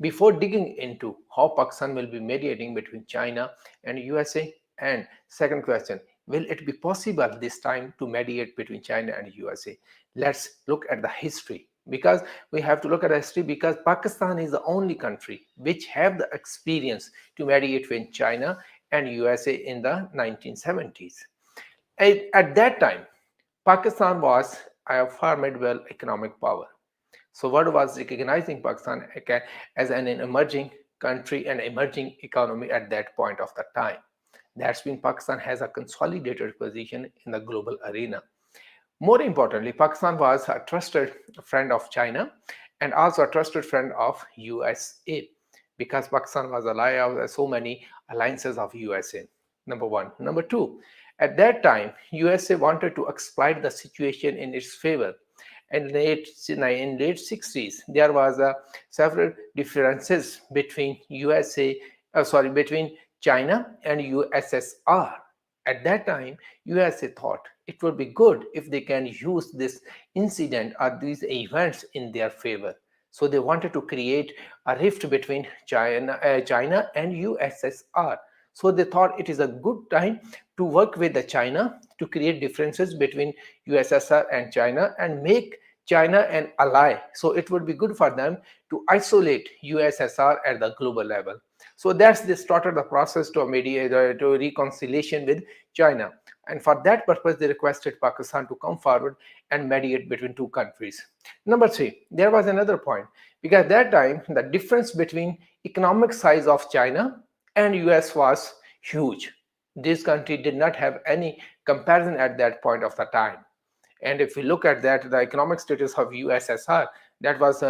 Before digging into how Pakistan will be mediating between China and USA, and second question, will it be possible this time to mediate between China and USA? Let's look at the history, because we have to look at the history, because Pakistan is the only country which have the experience to mediate between China and USA in the 1970s. At that time, Pakistan was a formidable economic power. So world was recognizing Pakistan as an emerging country and emerging economy at that point of the time. That's been Pakistan has a consolidated position in the global arena. More importantly, Pakistan was a trusted friend of China and also a trusted friend of USA, because Pakistan was ally of so many alliances of USA. Number one. Number two, at that time, USA wanted to exploit the situation in its favor. And in late 60s, there was several differences between between China and USSR. At that time, USA thought it would be good if they can use this incident or these events in their favor. So they wanted to create a rift between China and USSR. So they thought it is a good time to work with the China to create differences between USSR and China and make China an ally. So it would be good for them to isolate USSR at the global level. So they started the process to mediate to reconciliation with China. And for that purpose, they requested Pakistan to come forward and mediate between two countries. Number three, there was another point, because at that time, the difference between economic size of China and US was huge. This country did not have any comparison at that point of the time. And if we look at that, the economic status of USSR, that was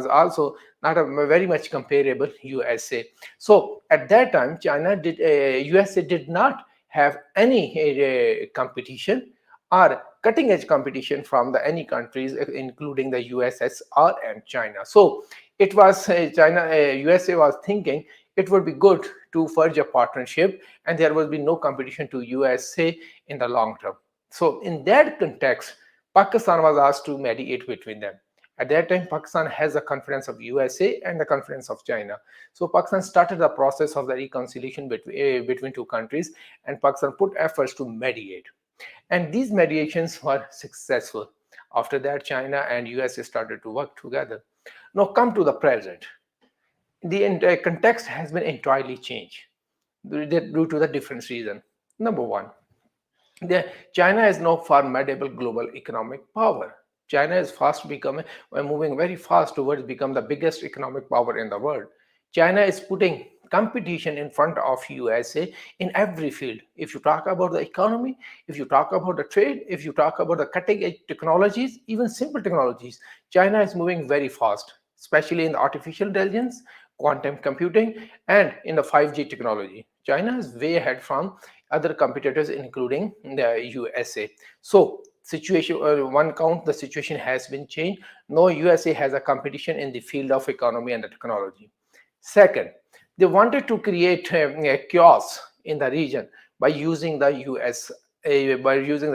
also not very much comparable USA. So at that time, USA did not have any competition or cutting edge competition from any countries, including the USSR and China. So it was USA was thinking it would be good to forge a partnership and there will be no competition to USA in the long term. So in that context, Pakistan was asked to mediate between them. At that time, Pakistan has the confidence of USA and the confidence of China. So Pakistan started the process of the reconciliation between two countries, and Pakistan put efforts to mediate. And these mediations were successful. After that, China and USA started to work together. Now come to the present. The entire context has been entirely changed. due to the different reason. Number one, China is now formidable global economic power. China is moving very fast towards become the biggest economic power in the world. China is putting competition in front of USA in every field. If you talk about the economy, if you talk about the trade, if you talk about the cutting edge technologies, even simple technologies, China is moving very fast, especially in the artificial intelligence, quantum computing, and in the 5G technology. China is way ahead from other competitors, including the USA. So situation, one count, the situation has been changed. Now USA has a competition in the field of economy and the technology. Second, they wanted to create a chaos in the region by using the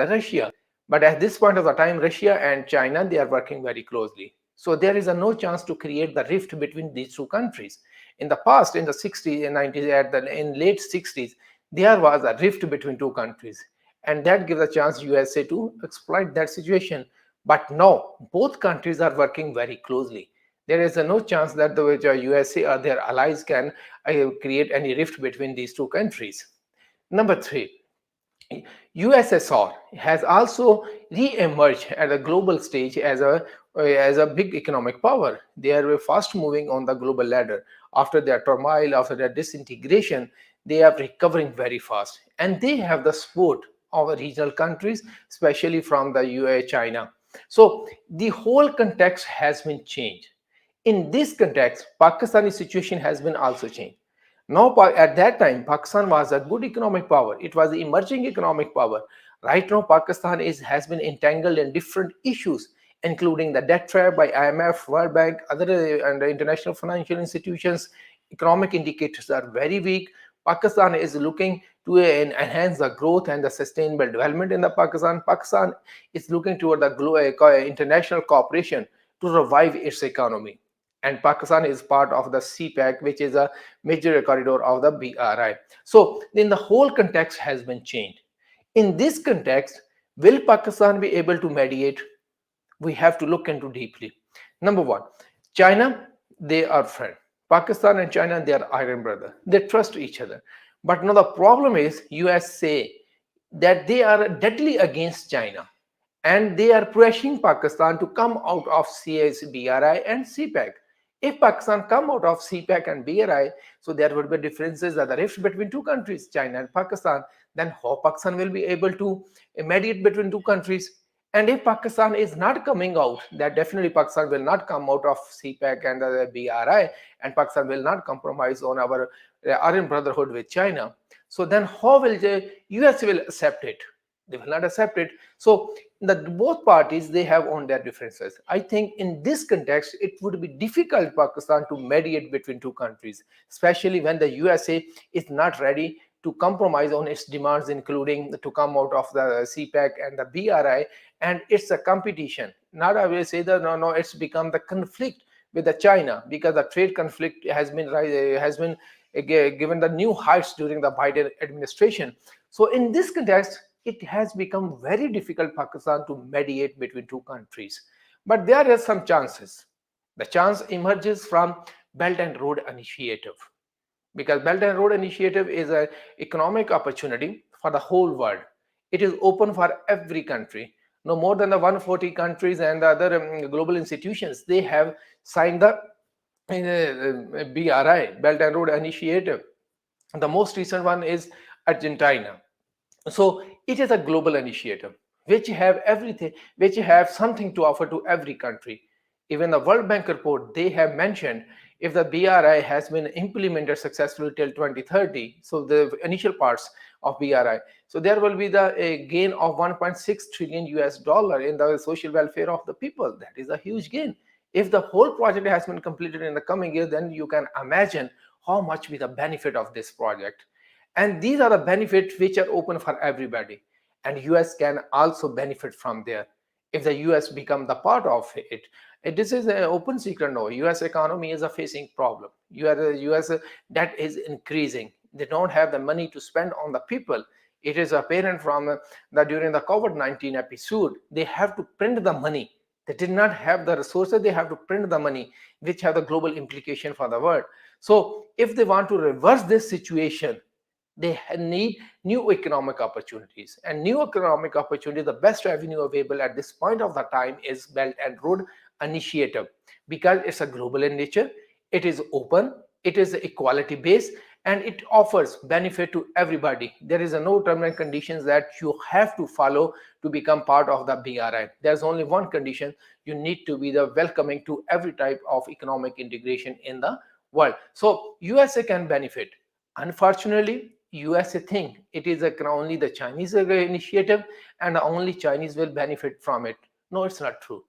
Russia. But at this point of the time, Russia and China, they are working very closely. So there is no chance to create the rift between these two countries. In the past, in the 60s and 90s, in late 60s, there was a rift between two countries. And that gives a chance USA to exploit that situation. But now, both countries are working very closely. There is no chance that the USA or their allies can create any rift between these two countries. Number three, USSR has also re-emerged at a global stage as a big economic power. They are fast moving on the global ladder. After their turmoil, after their disintegration, they are recovering very fast. And they have the support of regional countries, especially from the UAE, China. So the whole context has been changed. In this context, Pakistani situation has been also changed. Now, at that time, Pakistan was a good economic power. It was the emerging economic power. Right now, Pakistan has been entangled in different issues, including the debt trap by IMF, World Bank, other and international financial institutions. Economic indicators are very weak. Pakistan is looking to enhance the growth and the sustainable development in the Pakistan. Pakistan is looking toward the international cooperation to revive its economy. And Pakistan is part of the CPEC, which is a major corridor of the BRI. So then the whole context has been changed. In this context, will Pakistan be able to mediate? We have to look into deeply. Number one, China, they are friends. Pakistan and China, they are iron brother. They trust each other. But now the problem is US say that they are deadly against China. And they are pressuring Pakistan to come out of BRI and CPEC. If Pakistan come out of CPEC and BRI, so there would be differences that the rift between two countries, China and Pakistan, then how Pakistan will be able to mediate between two countries? And if Pakistan is not coming out, that definitely Pakistan will not come out of CPEC and the BRI, and Pakistan will not compromise on our Aryan brotherhood with China. So then how will the US will accept it? They will not accept it. So both parties, they have on their differences. I think in this context, it would be difficult for Pakistan to mediate between two countries, especially when the USA is not ready to compromise on its demands, including to come out of the CPEC and the BRI, and it's a competition. Not I will say that no, it's become the conflict with the China, because the trade conflict has been given the new heights during the Biden administration. So in this context, it has become very difficult for Pakistan to mediate between two countries. But there are some chances. The chance emerges from Belt and Road Initiative, because Belt and Road Initiative is an economic opportunity for the whole world. It is open for every country. No more than the 140 countries and the other global institutions, they have signed the BRI, Belt and Road Initiative. The most recent one is Argentina. So it is a global initiative which have everything, which have something to offer to every country. Even the World Bank report, they have mentioned if the BRI has been implemented successfully till 2030, so the initial parts of BRI, so there will be a gain of 1.6 trillion US dollar in the social welfare of the people. That is a huge gain. If the whole project has been completed in the coming year, then you can imagine how much will be the benefit of this project. And these are the benefits which are open for everybody. And US can also benefit from there if the US become the part of it. This is an open secret now. US economy is facing problem. US debt is increasing. They don't have the money to spend on the people. It is apparent from during the COVID-19 episode, they have to print the money. They did not have the resources. They have to print the money, which have the global implication for the world. So if they want to reverse this situation, They need new economic opportunities, and new economic opportunity, the best revenue available at this point of the time is Belt and Road Initiative, because it's a global in nature, it is open, it is equality based, and it offers benefit to everybody. There is no terms and conditions that you have to follow to become part of the BRI. There's only one condition: you need to be the welcoming to every type of economic integration in the world. So USA can benefit. Unfortunately, USA think it is only the Chinese initiative and only Chinese will benefit from it. No, it's not true.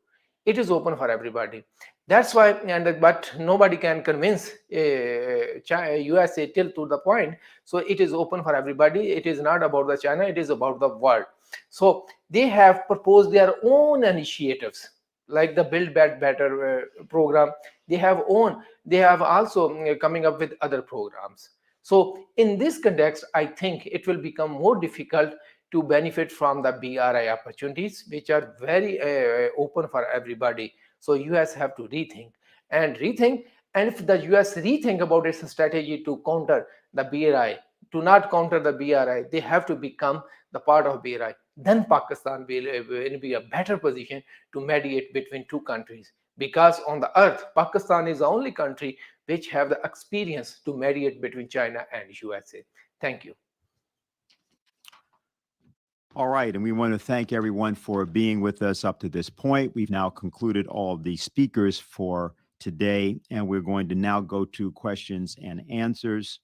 It is open for everybody. That's why, but nobody can convince USA till to the point. So it is open for everybody. It is not about the China, it is about the world. So they have proposed their own initiatives, like the Build Back Better program. They have also coming up with other programs. So in this context, I think it will become more difficult to benefit from the BRI opportunities, which are very open for everybody. So US have to rethink. And if the US rethink about its strategy to counter the BRI, to not counter the BRI, they have to become the part of BRI. Then Pakistan will be a better position to mediate between two countries. Because on the earth, Pakistan is the only country which have the experience to mediate between China and USA. Thank you. All right, and we want to thank everyone for being with us up to this point. We've now concluded all of the speakers for today, and we're going to now go to questions and answers.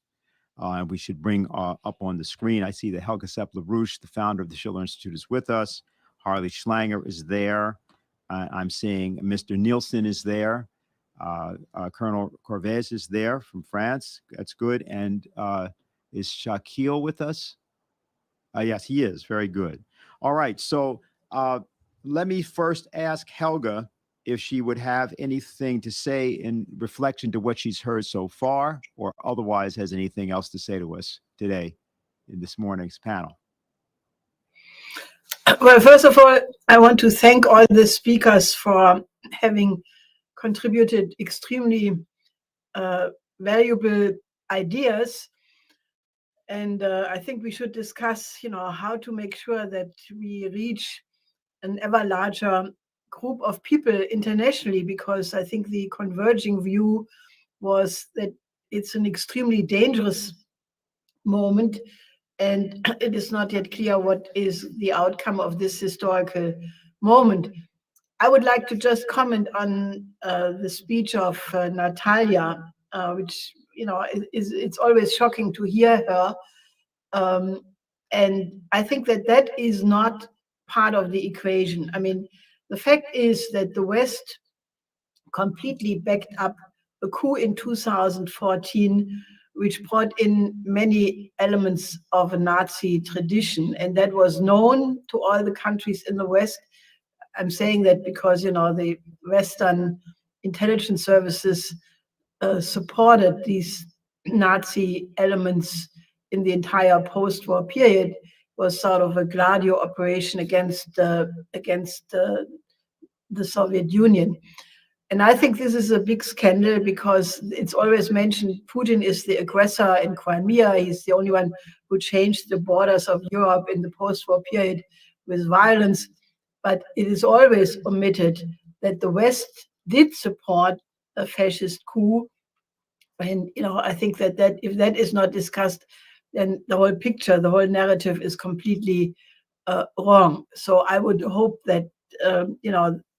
We should bring up on the screen, I see that Helga Sepp-LaRouche, the founder of the Schiller Institute, is with us. Harley Schlanger is there. I'm seeing Mr. Nielsen is there. Colonel Corvez is there from France. That's good. And is Shaquille with us? Yes, he is. Very good. All right. So let me first ask Helga if she would have anything to say in reflection to what she's heard so far, or otherwise has anything else to say to us today in this morning's panel. Well, first of all, I want to thank all the speakers for having contributed extremely valuable ideas. And I think we should discuss, how to make sure that we reach an ever larger group of people internationally, because I think the converging view was that it's an extremely dangerous moment, and it is not yet clear what is the outcome of this historical moment. I would like to just comment on the speech of Natalia, which, it's always shocking to hear her. And I think that is not part of the equation. I mean, the fact is that the West completely backed up a coup in 2014, which brought in many elements of a Nazi tradition, and that was known to all the countries in the West. I'm saying that because, the Western intelligence services supported these Nazi elements in the entire post-war period. Was sort of a Gladio operation against the Soviet Union. And I think this is a big scandal because it's always mentioned Putin is the aggressor in Crimea. He's the only one who changed the borders of Europe in the post-war period with violence. But it is always omitted that the West did support a fascist coup. And, I think that if that is not discussed, then the whole picture, the whole narrative is completely wrong. So I would hope that,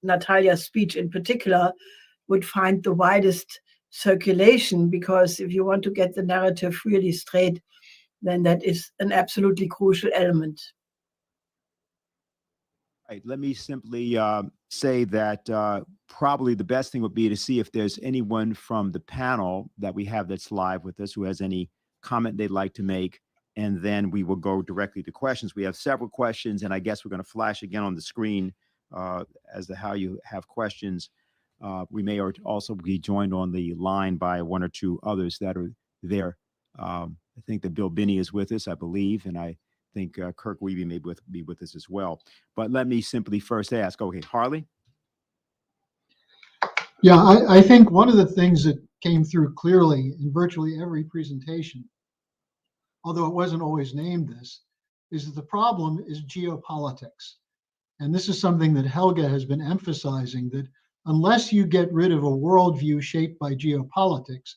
Natalia's speech in particular would find the widest circulation, because if you want to get the narrative really straight, then that is an absolutely crucial element. Right. Let me simply say that probably the best thing would be to see if there's anyone from the panel that we have that's live with us who has any comment they'd like to make, and then we will go directly to questions. We have several questions, and I guess we're going to flash again on the screen as to how you have questions. We may also be joined on the line by one or two others that are there. I think that Bill Binney is with us, I believe, and I think Kirk Wiebe may be with us as well. But let me simply first ask, okay, Harley? Yeah, I think one of the things that came through clearly in virtually every presentation, although it wasn't always named this, is that the problem is geopolitics. And this is something that Helge has been emphasizing, that unless you get rid of a worldview shaped by geopolitics,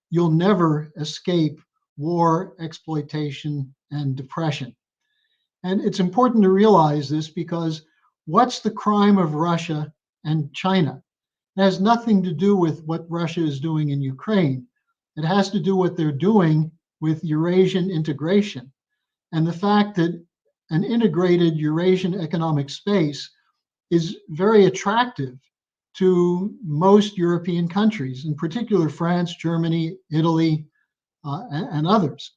you'll never escape war, exploitation, and depression. And it's important to realize this because what's the crime of Russia and China? It has nothing to do with what Russia is doing in Ukraine. It has to do what they're doing with Eurasian integration and the fact that an integrated Eurasian economic space is very attractive to most European countries, in particular France, Germany, Italy, and others.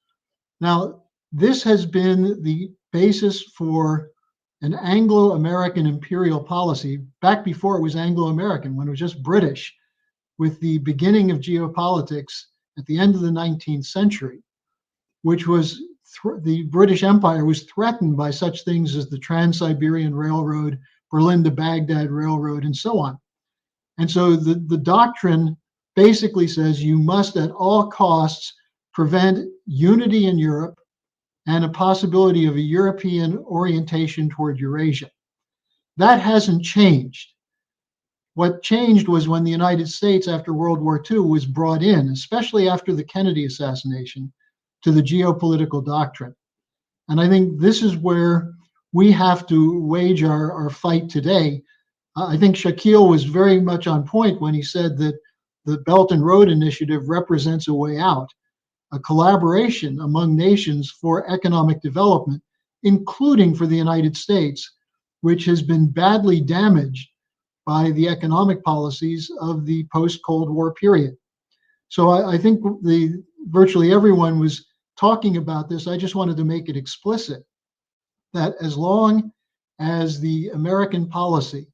Now, this has been the basis for an Anglo-American imperial policy back before it was Anglo-American, when it was just British, with the beginning of geopolitics at the end of the 19th century, which was the British Empire was threatened by such things as the Trans-Siberian Railroad, Berlin to Baghdad Railroad, and so on. And so the doctrine basically says you must at all costs prevent unity in Europe and a possibility of a European orientation toward Eurasia. That hasn't changed. What changed was when the United States, after World War II, was brought in, especially after the Kennedy assassination, to the geopolitical doctrine. And I think this is where we have to wage our fight today. I think Shaquille was very much on point when he said that the Belt and Road Initiative represents a way out, a collaboration among nations for economic development, including for the United States, which has been badly damaged by the economic policies of the post-Cold War period. So I think virtually everyone was talking about this. I just wanted to make it explicit that as long as the American policy,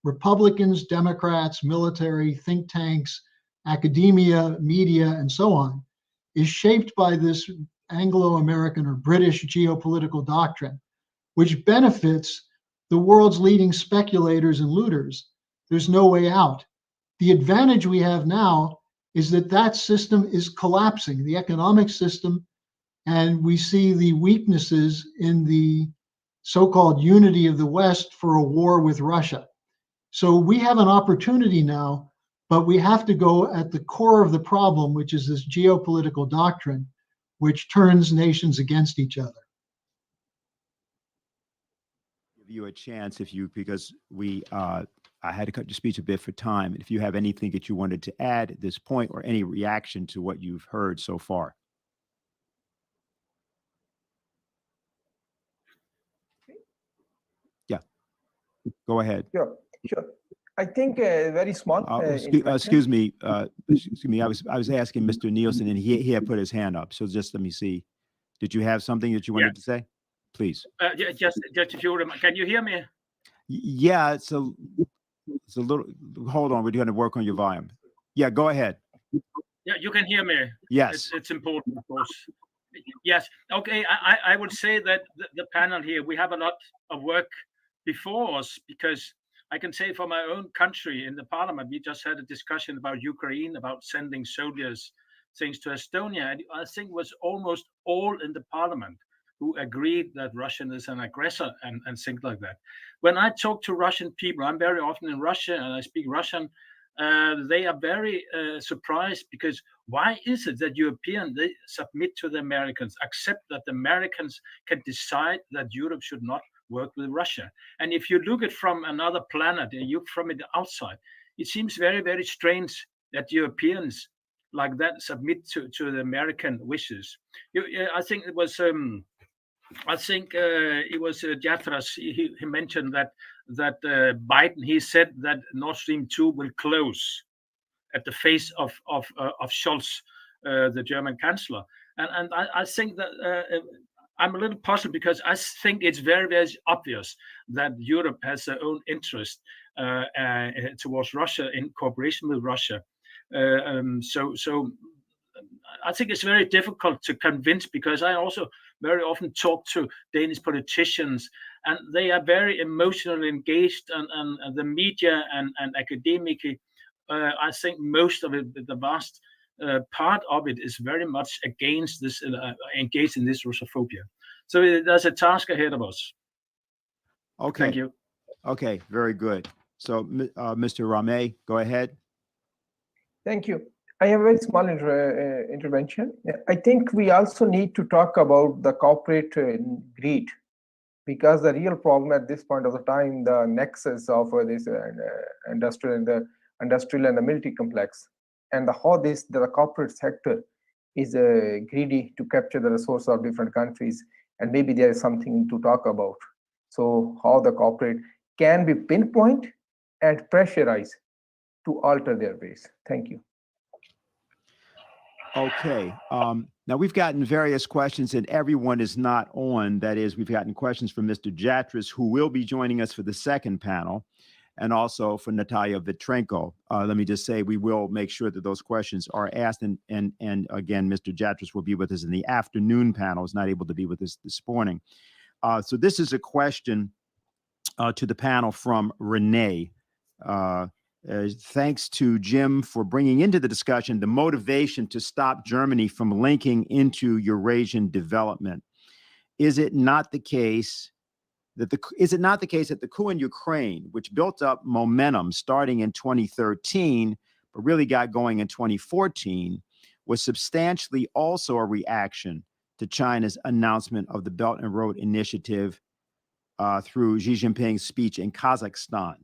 Republicans, Democrats, military, think tanks, academia, media, and so on, is shaped by this Anglo-American or British geopolitical doctrine, which benefits the world's leading speculators and looters, there's no way out. The advantage we have now is that that system is collapsing, the economic system, and we see the weaknesses in the so-called unity of the West for a war with Russia. So we have an opportunity now, but we have to go at the core of the problem, which is this geopolitical doctrine, which turns nations against each other. Give you a chance because I had to cut your speech a bit for time. If you have anything that you wanted to add at this point or any reaction to what you've heard so far. Yeah, go ahead. Sure. I think a very small. Excuse me. I was asking Mr. Nielsen, and he had put his hand up. So just let me see. Did you have something that you wanted to say? Please. Just a few. Can you hear me? Yeah, it's a little. Hold on, we're going to work on your volume. Yeah, go ahead. Yeah, you can hear me. Yes, it's important, of course. Yes. Okay. I would say that the panel here, we have a lot of work before us, because I can say for my own country in the parliament, we just had a discussion about Ukraine, about sending soldiers, things to Estonia. And I think it was almost all in the parliament who agreed that Russia is an aggressor and things like that. When I talk to Russian people, I'm very often in Russia and I speak Russian. They are very surprised, because why is it that Europeans, they submit to the Americans, accept that the Americans can decide that Europe should not work with Russia? And if you look at from another planet, and you from the outside, it seems very, very strange that Europeans like that submit to the American wishes. I think it was Jafras. He mentioned that Biden, he said that Nord Stream 2 will close at the face of Scholz, the German chancellor. And I think that I'm a little puzzled, because I think it's very, very obvious that Europe has their own interest towards Russia, in cooperation with Russia. So I think it's very difficult to convince, because I also very often talk to Danish politicians, and they are very emotionally engaged, and the media and academically. I think most of it, the vast part of it is very much against this, engaged in this Russophobia. So there's a task ahead of us. Okay. Thank you. Okay, very good. So, Mr. Rame, go ahead. Thank you. I have a very small intervention. I think we also need to talk about the corporate greed, because the real problem at this point of the time, the nexus of this industrial and the military complex, and how the corporate sector is greedy to capture the resources of different countries, and maybe there is something to talk about. So how the corporate can be pinpoint and pressurized to alter their ways. Thank you. Okay. Now we've gotten various questions, and everyone is not on. That is, we've gotten questions from Mr. Jatras, who will be joining us for the second panel, and also for Natalia Vitrenko. Let me just say, we will make sure that those questions are asked. And again, Mr. Jatras will be with us in the afternoon panel. Is not able to be with us this morning. So this is a question to the panel from Renee. Thanks to Jim for bringing into the discussion the motivation to stop Germany from linking into Eurasian development. Is it not the case that the coup in Ukraine, which built up momentum starting in 2013, but really got going in 2014, was substantially also a reaction to China's announcement of the Belt and Road Initiative through Xi Jinping's speech in Kazakhstan?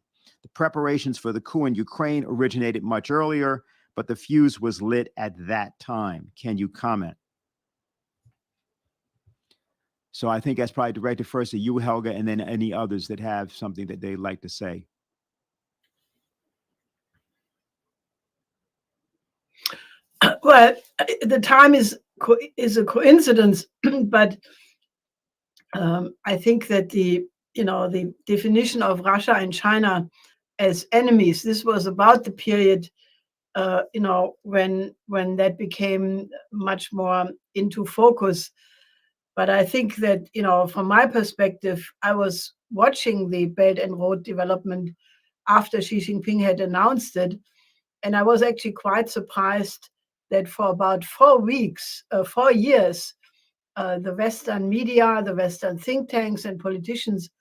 The preparations for the coup in Ukraine originated much earlier, but the fuse was lit at that time. Can you comment? So I think that's probably directed first to you, Helga, and then any others that have something that they'd like to say. Well, the time is a coincidence, but I think that the definition of Russia and China as enemies, this was about the period, when that became much more into focus. But I think that, from my perspective, I was watching the Belt and Road development after Xi Jinping had announced it. And I was actually quite surprised that for about 4 years, the Western media, the Western think tanks and politicians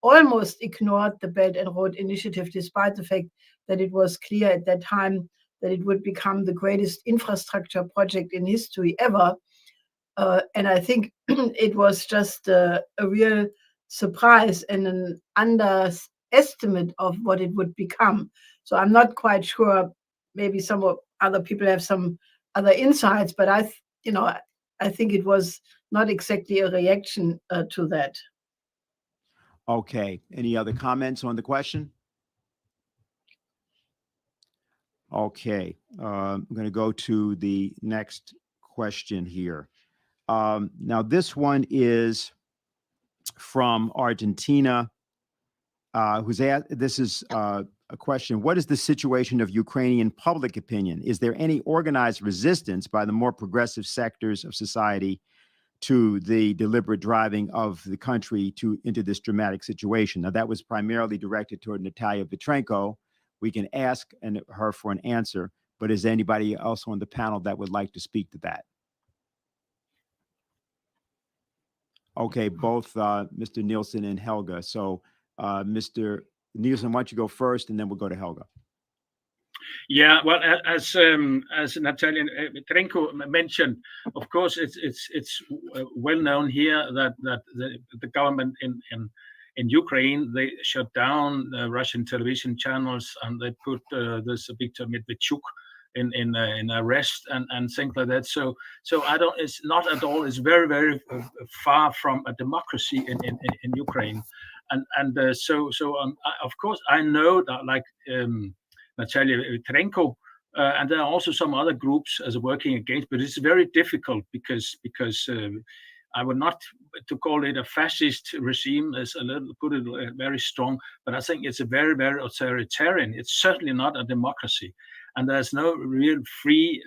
almost ignored the Belt and Road Initiative, despite the fact that it was clear at that time that it would become the greatest infrastructure project in history ever. And I think it was just a real surprise and an underestimate of what it would become. So I'm not quite sure. Maybe some other people have some other insights, but I think it was not exactly a reaction to that. Okay. Any other comments on the question? Okay. I'm going to go to the next question here. Now, this one is from Argentina, who's asked, this is a question: what is the situation of Ukrainian public opinion? Is there any organized resistance by the more progressive sectors of society to the deliberate driving of the country into this dramatic situation? Now, that was primarily directed toward Natalia Vitrenko. We can ask her for an answer, but is there anybody else on the panel that would like to speak to that? Okay, both Mr. Nielsen and Helga. So Mr. Nielsen, why don't you go first, and then we'll go to Helga. Yeah, well, as Natalia Vitrenko mentioned, of course, it's well known here that the government in Ukraine, they shut down Russian television channels, and they put this Viktor Medvedchuk in arrest and things like that. So it's not at all. It's very, very far from a democracy in Ukraine, and so of course I know that, like Natalia Vitrenko, and there are also some other groups as working against, but it's very difficult because I would not to call it a fascist regime, as a little put it very strong, but I think it's a very, very authoritarian. It's certainly not a democracy, and there's no real free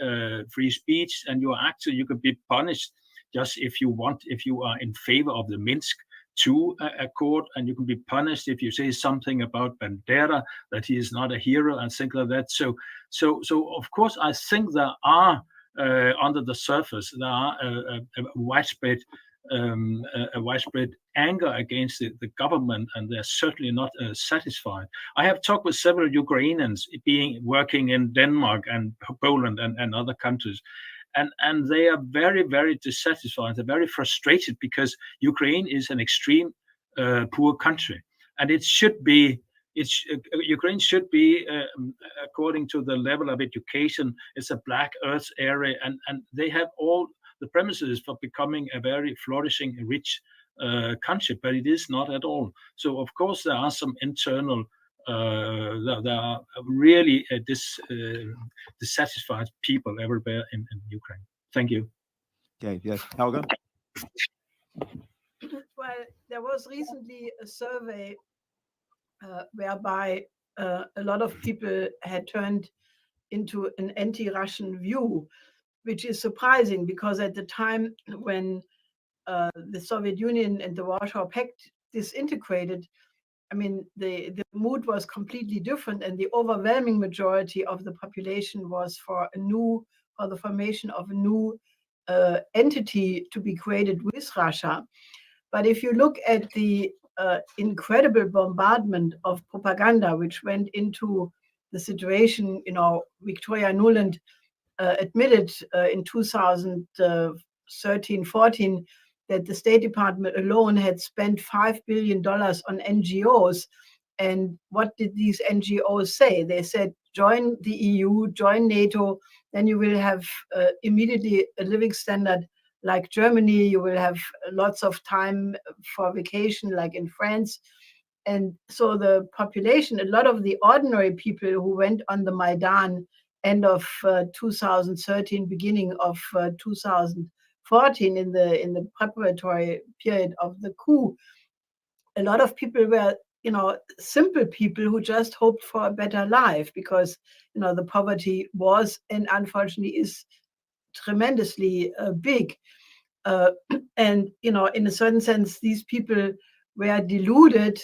speech, and you could be punished just if you are in favor of the Minsk II accord, and you can be punished if you say something about Bandera, that he is not a hero and things like that. So of course I think there are under the surface, there are a widespread anger against the government, and they're certainly not satisfied. I have talked with several Ukrainians working in Denmark and Poland and other countries, and they are very, very dissatisfied. They're very frustrated because Ukraine is an extreme poor country, and Ukraine should be, according to the level of education, it's a black earth area, and they have all the premises for becoming a very flourishing, rich country, but it is not at all. So of course there are some internal, there are really dissatisfied people everywhere in Ukraine. Thank you. Okay, yes, Helga? Well, there was recently a survey whereby a lot of people had turned into an anti-Russian view, which is surprising because at the time when the Soviet Union and the Warsaw Pact disintegrated, I mean, the mood was completely different, and the overwhelming majority of the population was for the formation of a new entity to be created with Russia. But if you look at the incredible bombardment of propaganda which went into the situation, Victoria Nuland admitted in 2013-14 that the State Department alone had spent $5 billion on NGOs. And what did these NGOs say? They said, join the EU, join NATO, then you will have immediately a living standard like Germany, you will have lots of time for vacation like in France. And so the population, a lot of the ordinary people who went on the Maidan end of 2013, beginning of 2014 in the preparatory period of the coup, a lot of people were, simple people who just hoped for a better life because, the poverty was and unfortunately is tremendously big. And, in a certain sense, these people were deluded.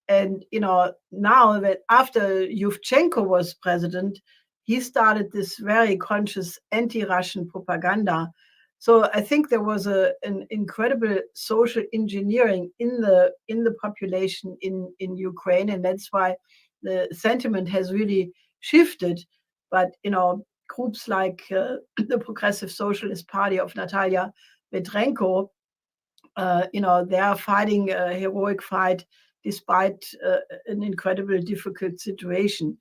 And, now that after Vitrenko was president, he started this very conscious anti-Russian propaganda. So I think there was an incredible social engineering in the population in Ukraine, and that's why the sentiment has really shifted. But groups like the Progressive Socialist Party of Natalia, Vitrenko, they are fighting a heroic fight despite an incredibly difficult situation.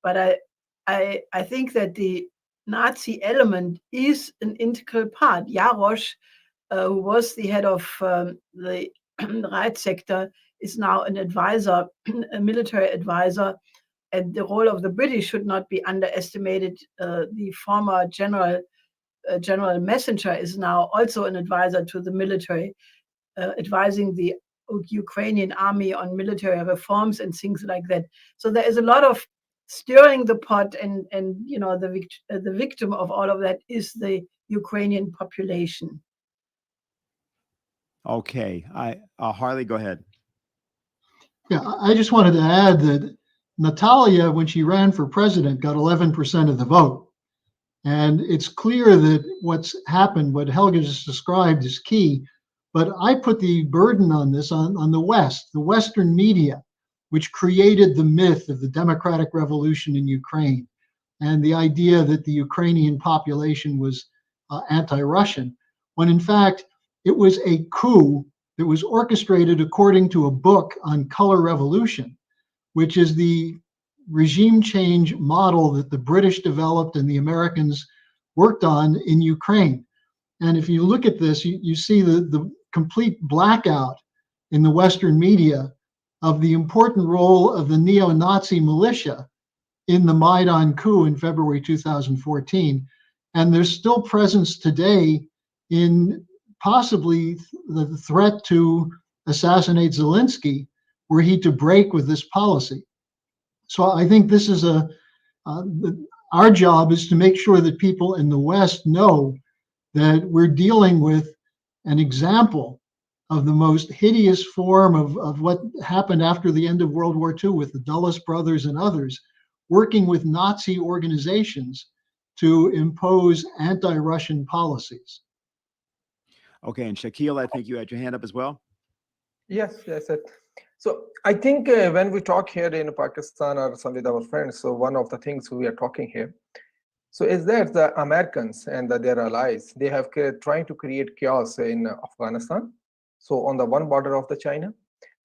But I think that the Nazi element is an integral part. Jarosz, who was the head of the right sector, is now an advisor, a military advisor, and the role of the British should not be underestimated. The former General Messenger is now also an advisor to the military, advising the Ukrainian army on military reforms and things like that. So there is a lot of stirring the pot, and the victim of all of that is the Ukrainian population. Okay, Harley, go ahead. Yeah, I just wanted to add that Natalia, when she ran for president, got 11% of the vote. And it's clear that what's happened, what Helga just described, is key. But I put the burden on this on the West, the Western media, which created the myth of the democratic revolution in Ukraine and the idea that the Ukrainian population was anti-Russian, when in fact it was a coup that was orchestrated according to a book on color revolution, which is the regime change model that the British developed and the Americans worked on in Ukraine. And if you look at this, you see the complete blackout in the Western media of the important role of the neo-Nazi militia in the Maidan coup in February 2014. And there's still presence today in possibly the threat to assassinate Zelensky were he to break with this policy. So I think this is our job is to make sure that people in the West know that we're dealing with an example of the most hideous form of what happened after the end of World War II with the Dulles brothers and others, working with Nazi organizations to impose anti-Russian policies. Okay, and Shakil, I think you had your hand up as well. Yes, yes. So I think when we talk here in Pakistan or some with our friends, so one of the things we are talking here, so is that the Americans and their allies, they have trying to create chaos in Afghanistan. So on the one border of the China,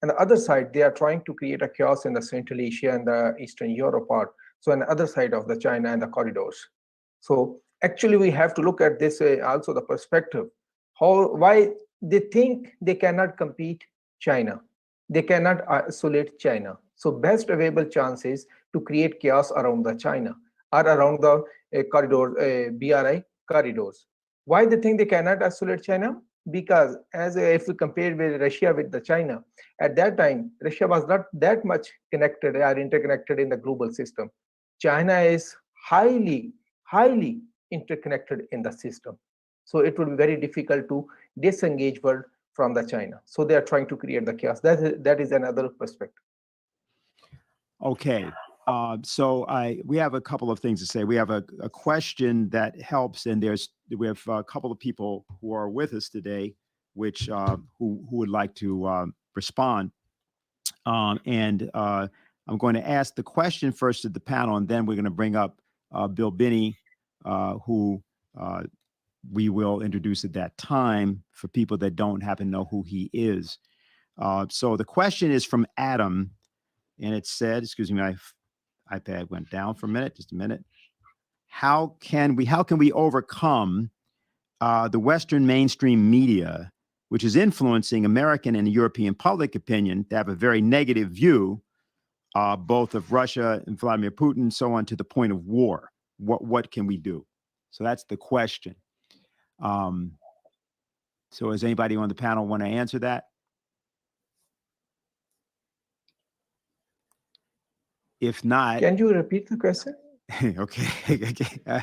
and the other side, they are trying to create a chaos in the Central Asia and the Eastern Europe part. So on the other side of the China and the corridors. So actually we have to look at this also the perspective, why they think they cannot compete China. They cannot isolate China. So best available chance is to create chaos around the China or around the corridor, BRI corridors. Why they think they cannot isolate China? Because as if we compare with Russia with the China, at that time, Russia was not that much connected or interconnected in the global system. China is highly interconnected in the system. So it would be very difficult to disengage world from the China. So they are trying to create the chaos. That is another perspective. Okay. So we have a couple of things to say. We have a question that helps, and we have a couple of people who are with us today, which who would like to respond. And I'm going to ask the question first to the panel, and then we're going to bring up Bill Binney, who we will introduce at that time for people that don't happen to know who he is. So the question is from Adam, and it said, excuse me, my iPad went down for a minute, just a minute. How can we overcome the Western mainstream media, which is influencing American and European public opinion to have a very negative view, both of Russia and Vladimir Putin, so on, to the point of war? What can we do? So that's the question. So does anybody on the panel want to answer that? If not, can you repeat the question? Okay.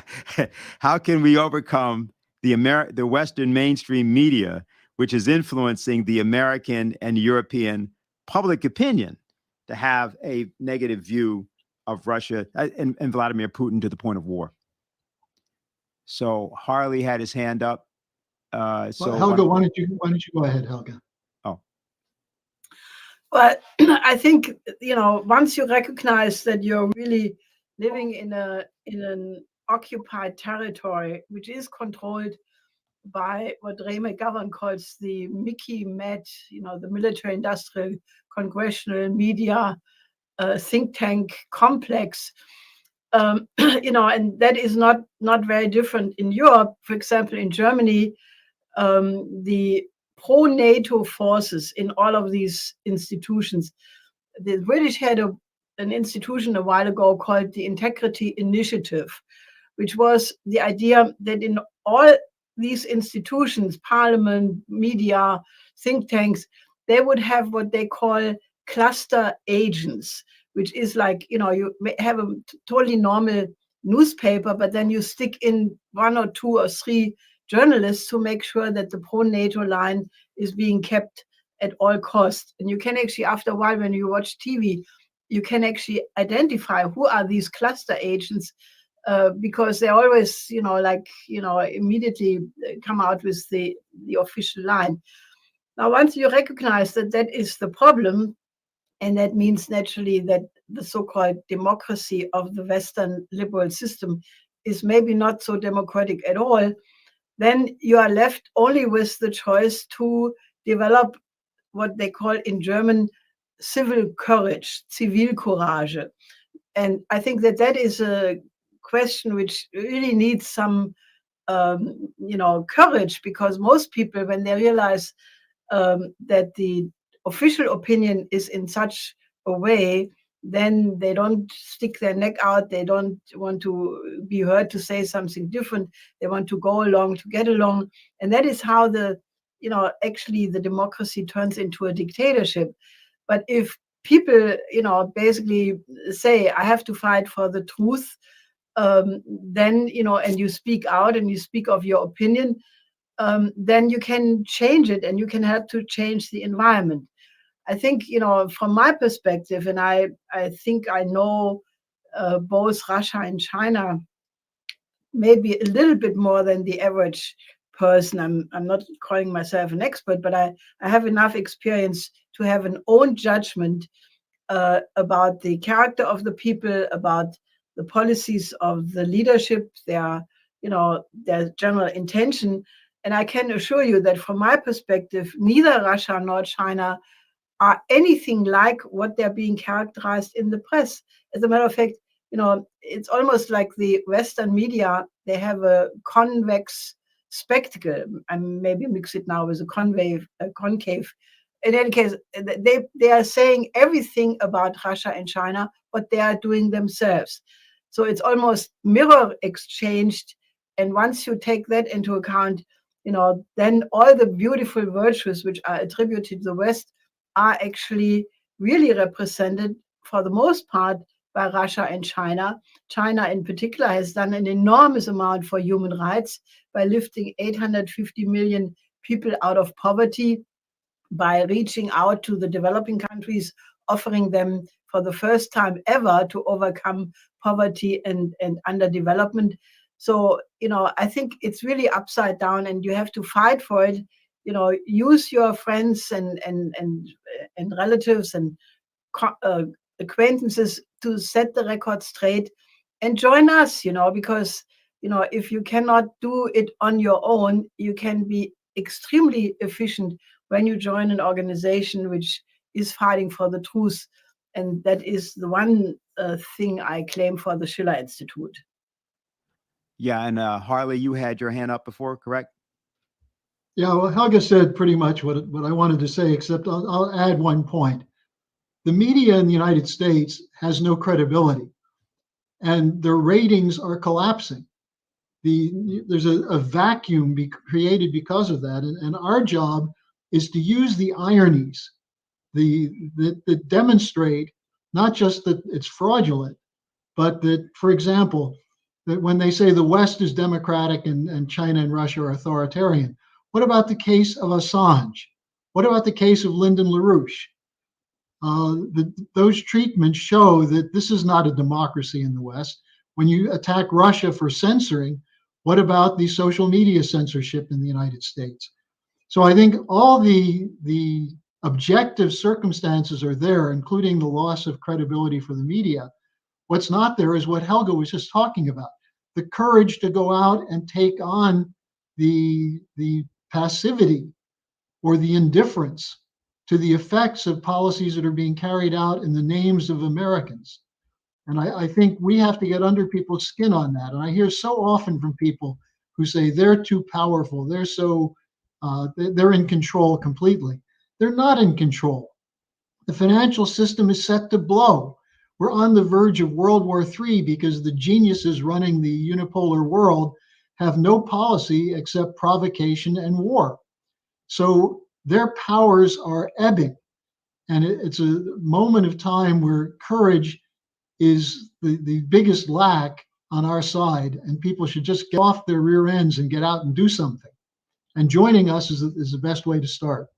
How can we overcome the Western mainstream media, which is influencing the American and European public opinion to have a negative view of Russia and Vladimir Putin to the point of war? So Harley had his hand up. So Helga, why don't you go ahead, Helga? Oh. Well, I think, once you recognize that you're really living in an occupied territory, which is controlled by what Ray McGovern calls the Mickey Med, the military industrial congressional media think tank complex, and that is not very different in Europe. For example, in Germany, the pro-NATO forces in all of these institutions. The British had an institution a while ago called the Integrity Initiative, which was the idea that in all these institutions, parliament, media, think tanks, they would have what they call cluster agents, which is like, you have a totally normal newspaper, but then you stick in 1 or 2 or 3 journalists to make sure that the pro-NATO line is being kept at all costs. And you can actually, after a while, when you watch TV, you can actually identify who are these cluster agents, because they always, immediately come out with the official line. Now, once you recognize that that is the problem, and that means naturally that the so-called democracy of the Western liberal system is maybe not so democratic at all, then you are left only with the choice to develop what they call in German civil courage, Zivilcourage. And I think that is a question which really needs some, courage, because most people, when they realize that the official opinion is in such a way, then they don't stick their neck out. They don't want to be heard to say something different. They want to go along to get along. And that is how actually the democracy turns into a dictatorship. But if people, basically say, I have to fight for the truth, then, and you speak out and you speak of your opinion, then you can change it and you can help to change the environment. I think, from my perspective, and I think I know both Russia and China maybe a little bit more than the average person. I'm not calling myself an expert, but I have enough experience to have an own judgment about the character of the people, about the policies of the leadership, their general intention. And I can assure you that from my perspective, neither Russia nor China are anything like what they're being characterized in the press. As a matter of fact, it's almost like the Western media, they have a convex spectacle. I maybe mix it now with a concave. In any case, they are saying everything about Russia and China, what they are doing themselves. So it's almost mirror exchanged. And once you take that into account, then all the beautiful virtues which are attributed to the West are actually really represented for the most part by Russia and China. China in particular has done an enormous amount for human rights by lifting 850 million people out of poverty, by reaching out to the developing countries, offering them for the first time ever to overcome poverty and underdevelopment. So, I think it's really upside down, and you have to fight for it. Use your friends and relatives and acquaintances to set the record straight and join us, because, if you cannot do it on your own, you can be extremely efficient when you join an organization which is fighting for the truth. And that is the one thing I claim for the Schiller Institute. Yeah, and Harley, you had your hand up before, correct? Yeah, well, Helga said pretty much what I wanted to say, except I'll add one point. The media in the United States has no credibility, and their ratings are collapsing. There's a vacuum created because of that, and our job is to use the ironies that demonstrate not just that it's fraudulent, but that, for example, that when they say the West is democratic and China and Russia are authoritarian, what about the case of Assange? What about the case of Lyndon LaRouche? Those treatments show that this is not a democracy in the West. When you attack Russia for censoring, what about the social media censorship in the United States? So I think all the objective circumstances are there, including the loss of credibility for the media. What's not there is what Helga was just talking about, the courage to go out and take on the passivity or the indifference to the effects of policies that are being carried out in the names of Americans. And I think we have to get under people's skin on that. And I hear so often from people who say they're too powerful, they're in control completely. They're not in control. The financial system is set to blow. We're on the verge of World War III because the geniuses running the unipolar world have no policy except provocation and war. So their powers are ebbing. And it's a moment of time where courage is the biggest lack on our side, and people should just get off their rear ends and get out and do something. And joining us is the best way to start.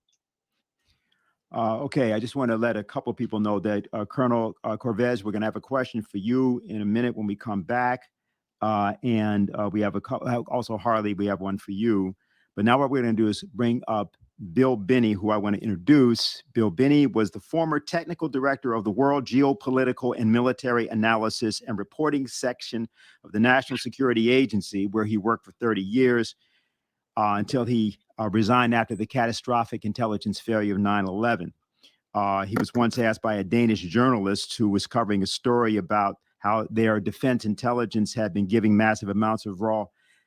Okay, I just want to let a couple people know that Colonel Corvez, we're going to have a question for you in a minute when we come back. And we have also Harley, we have one for you. But now what we're going to do is bring up Bill Binney, who I want to introduce. Bill Binney was the former technical director of the World Geopolitical and Military Analysis and Reporting Section of the National Security Agency, where he worked for 30 years until he resigned after the catastrophic intelligence failure of 9/11. He was once asked by a Danish journalist who was covering a story about how their defense intelligence had been giving massive amounts of raw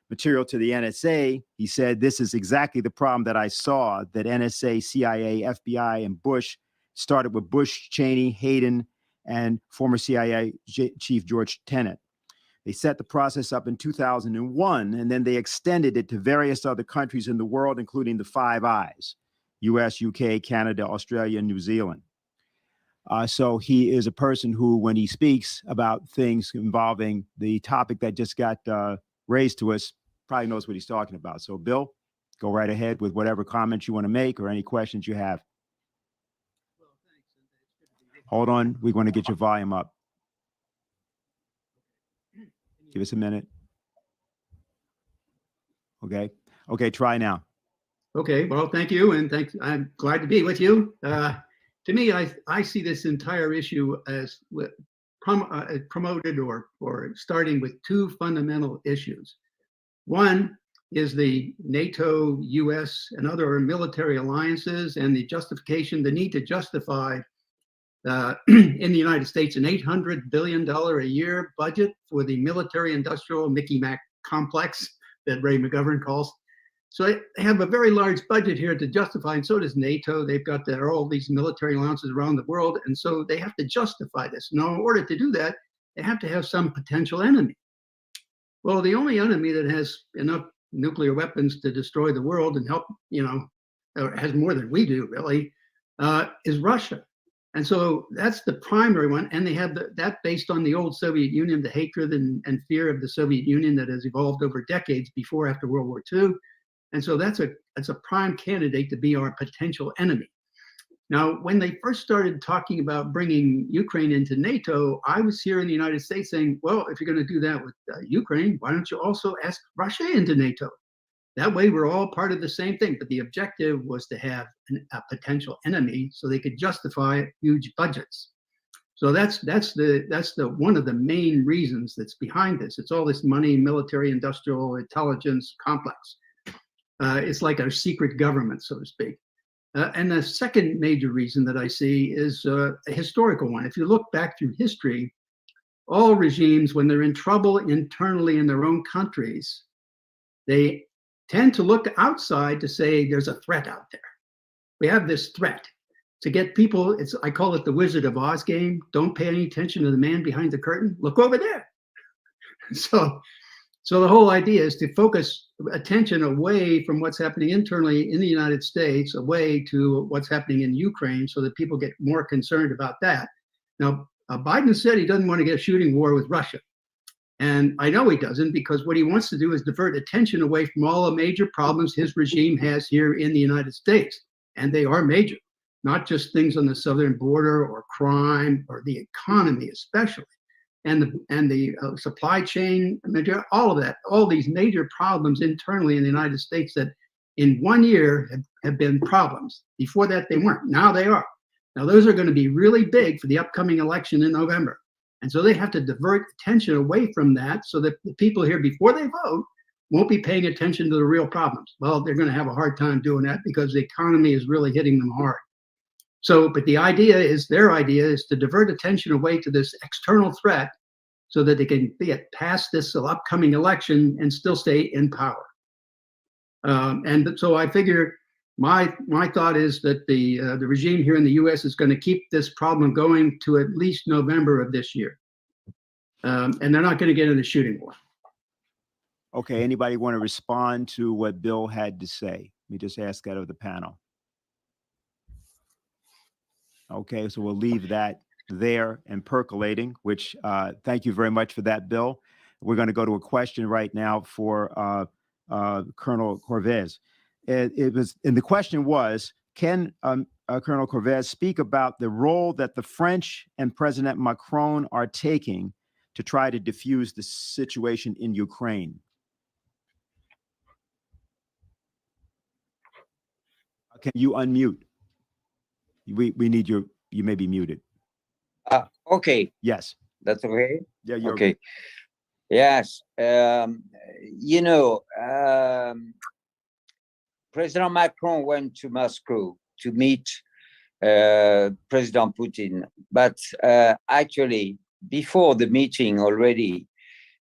material to the NSA. He said, "This is exactly the problem that I saw, that NSA, CIA, FBI, and Bush started with Bush, Cheney, Hayden, and former CIA Chief George Tenet. They set the process up in 2001, and then they extended it to various other countries in the world, including the Five Eyes, US, UK, Canada, Australia, and New Zealand." So he is a person who, when he speaks about things involving the topic that just got raised to us, probably knows what he's talking about. So Bill, go right ahead with whatever comments you want to make or any questions you have. Hold on, we want to get your volume up. Give us a minute. Okay. Okay, try now. Okay, well, thank you, and thanks. I'm glad to be with you. To me, I see this entire issue as promoted or starting with two fundamental issues. One is the NATO, US, and other military alliances and the justification, the need to justify in the United States an $800 billion a year budget for the military-industrial Mickey Mac complex that Ray McGovern calls. So they have a very large budget here to justify, and so does NATO. They've got all these military alliances around the world, and so they have to justify this. Now, in order to do that, they have to have some potential enemy. Well, the only enemy that has enough nuclear weapons to destroy the world and help, or has more than we do, really, is Russia. And so that's the primary one. And they have that based on the old Soviet Union, the hatred and fear of the Soviet Union that has evolved over decades before, after World War II. And so that's a prime candidate to be our potential enemy. Now, when they first started talking about bringing Ukraine into NATO, I was here in the United States saying, well, if you're going to do that with Ukraine, why don't you also ask Russia into NATO? That way we're all part of the same thing. But the objective was to have a potential enemy so they could justify huge budgets. So that's the one of the main reasons that's behind this. It's all this money, military, industrial, intelligence complex. It's like our secret government, so to speak. And the second major reason that I see is a historical one. If you look back through history, all regimes, when they're in trouble internally in their own countries, they tend to look outside to say there's a threat out there. We have this threat to get people. I call it the Wizard of Oz game. Don't pay any attention to the man behind the curtain. Look over there. So the whole idea is to focus attention away from what's happening internally in the United States, away to what's happening in Ukraine, so that people get more concerned about that. Now, Biden said he doesn't want to get a shooting war with Russia. And I know he doesn't, because what he wants to do is divert attention away from all the major problems his regime has here in the United States. And they are major, not just things on the southern border or crime or the economy especially. And the supply chain, all of that, all these major problems internally in the United States that in 1 year have been problems. Before that, they weren't. Now they are. Now those are going to be really big for the upcoming election in November. And so they have to divert attention away from that so that the people here, before they vote, won't be paying attention to the real problems. Well, they're going to have a hard time doing that because the economy is really hitting them hard. So, but their idea is to divert attention away to this external threat so that they can get past this upcoming election and still stay in power. And so I figure my thought is that the regime here in the U.S. is going to keep this problem going to at least November of this year. And they're not going to get in a shooting war. Okay, anybody want to respond to what Bill had to say? Let me just ask that of the panel. Okay, so we'll leave that there and percolating, which thank you very much for that, Bill. We're going to go to a question right now for Colonel Corvez. And the question was, can Colonel Corvez speak about the role that the French and President Macron are taking to try to diffuse the situation in Ukraine? Can you unmute? We need you may be muted. Okay. Yes. That's okay? Yeah, you're okay. Yes. President Macron went to Moscow to meet President Putin. But actually, before the meeting already,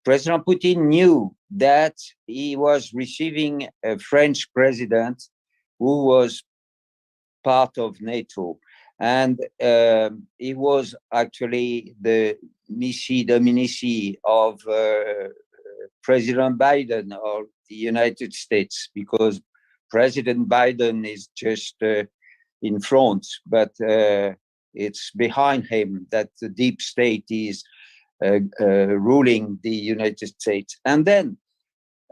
President Putin knew that he was receiving a French president who was part of NATO. And he was actually the Nisi Dominici of President Biden of the United States, because President Biden is just in front, but it's behind him that the deep state is ruling the United States. And then,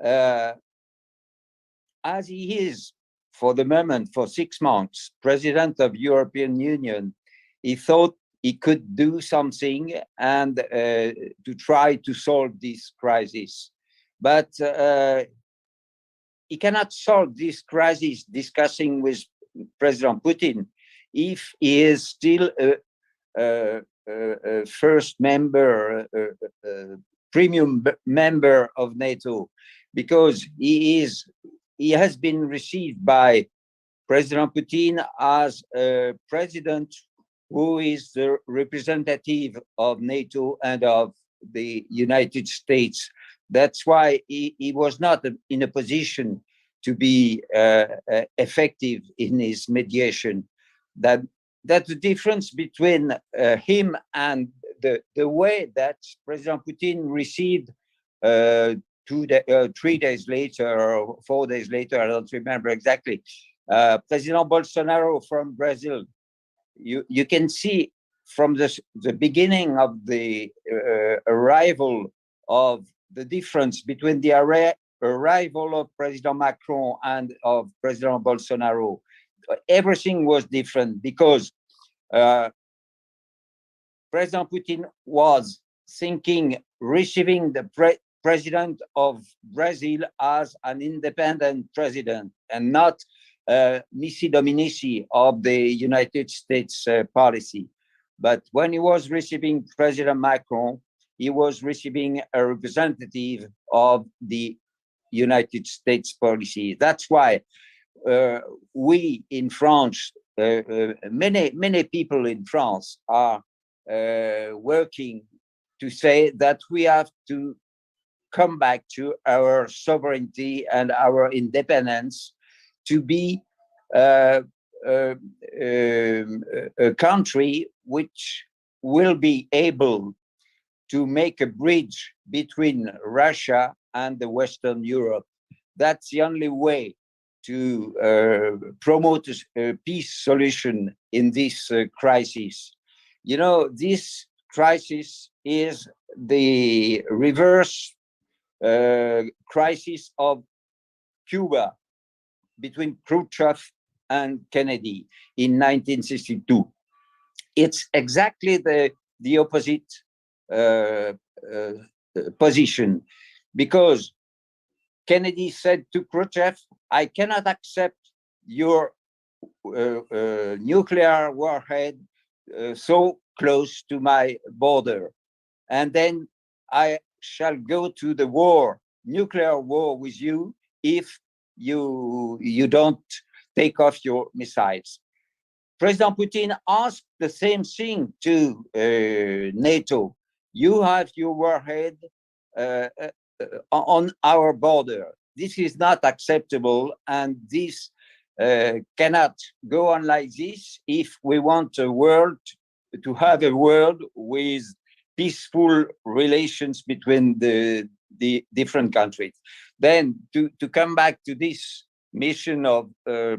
as he is, for the moment, for 6 months, president of European Union, he thought he could do something and to try to solve this crisis. But he cannot solve this crisis discussing with President Putin if he is still a first member, premium member of NATO, because he has been received by President Putin as a president who is the representative of NATO and of the United States. That's why he was not in a position to be effective in his mediation. That's the difference between him and the way that President Putin received 3 days later or 4 days later, I don't remember exactly, President Bolsonaro from Brazil. You can see from the beginning of the arrival of the difference between the arrival of President Macron and of President Bolsonaro. Everything was different because President Putin was thinking receiving the president of Brazil as an independent president and not nisi dominici of the United States policy. But when he was receiving President Macron, he was receiving a representative of the United States policy. That's why we in France, many people in France are working to say that we have to come back to our sovereignty and our independence, to be a country which will be able to make a bridge between Russia and the Western Europe. That's the only way to promote a peace solution in this crisis. You know, this crisis is the reverse crisis of Cuba between Khrushchev and Kennedy in 1962. It's exactly the opposite position, because Kennedy said to Khrushchev, I cannot accept your nuclear warhead so close to my border. And then I shall go to the war, nuclear war with you, if you don't take off your missiles. President Putin asked the same thing to NATO. You have your warhead on our border. This is not acceptable, and this cannot go on like this if we want a world to have a world with peaceful relations between the different countries. Then to come back to this mission of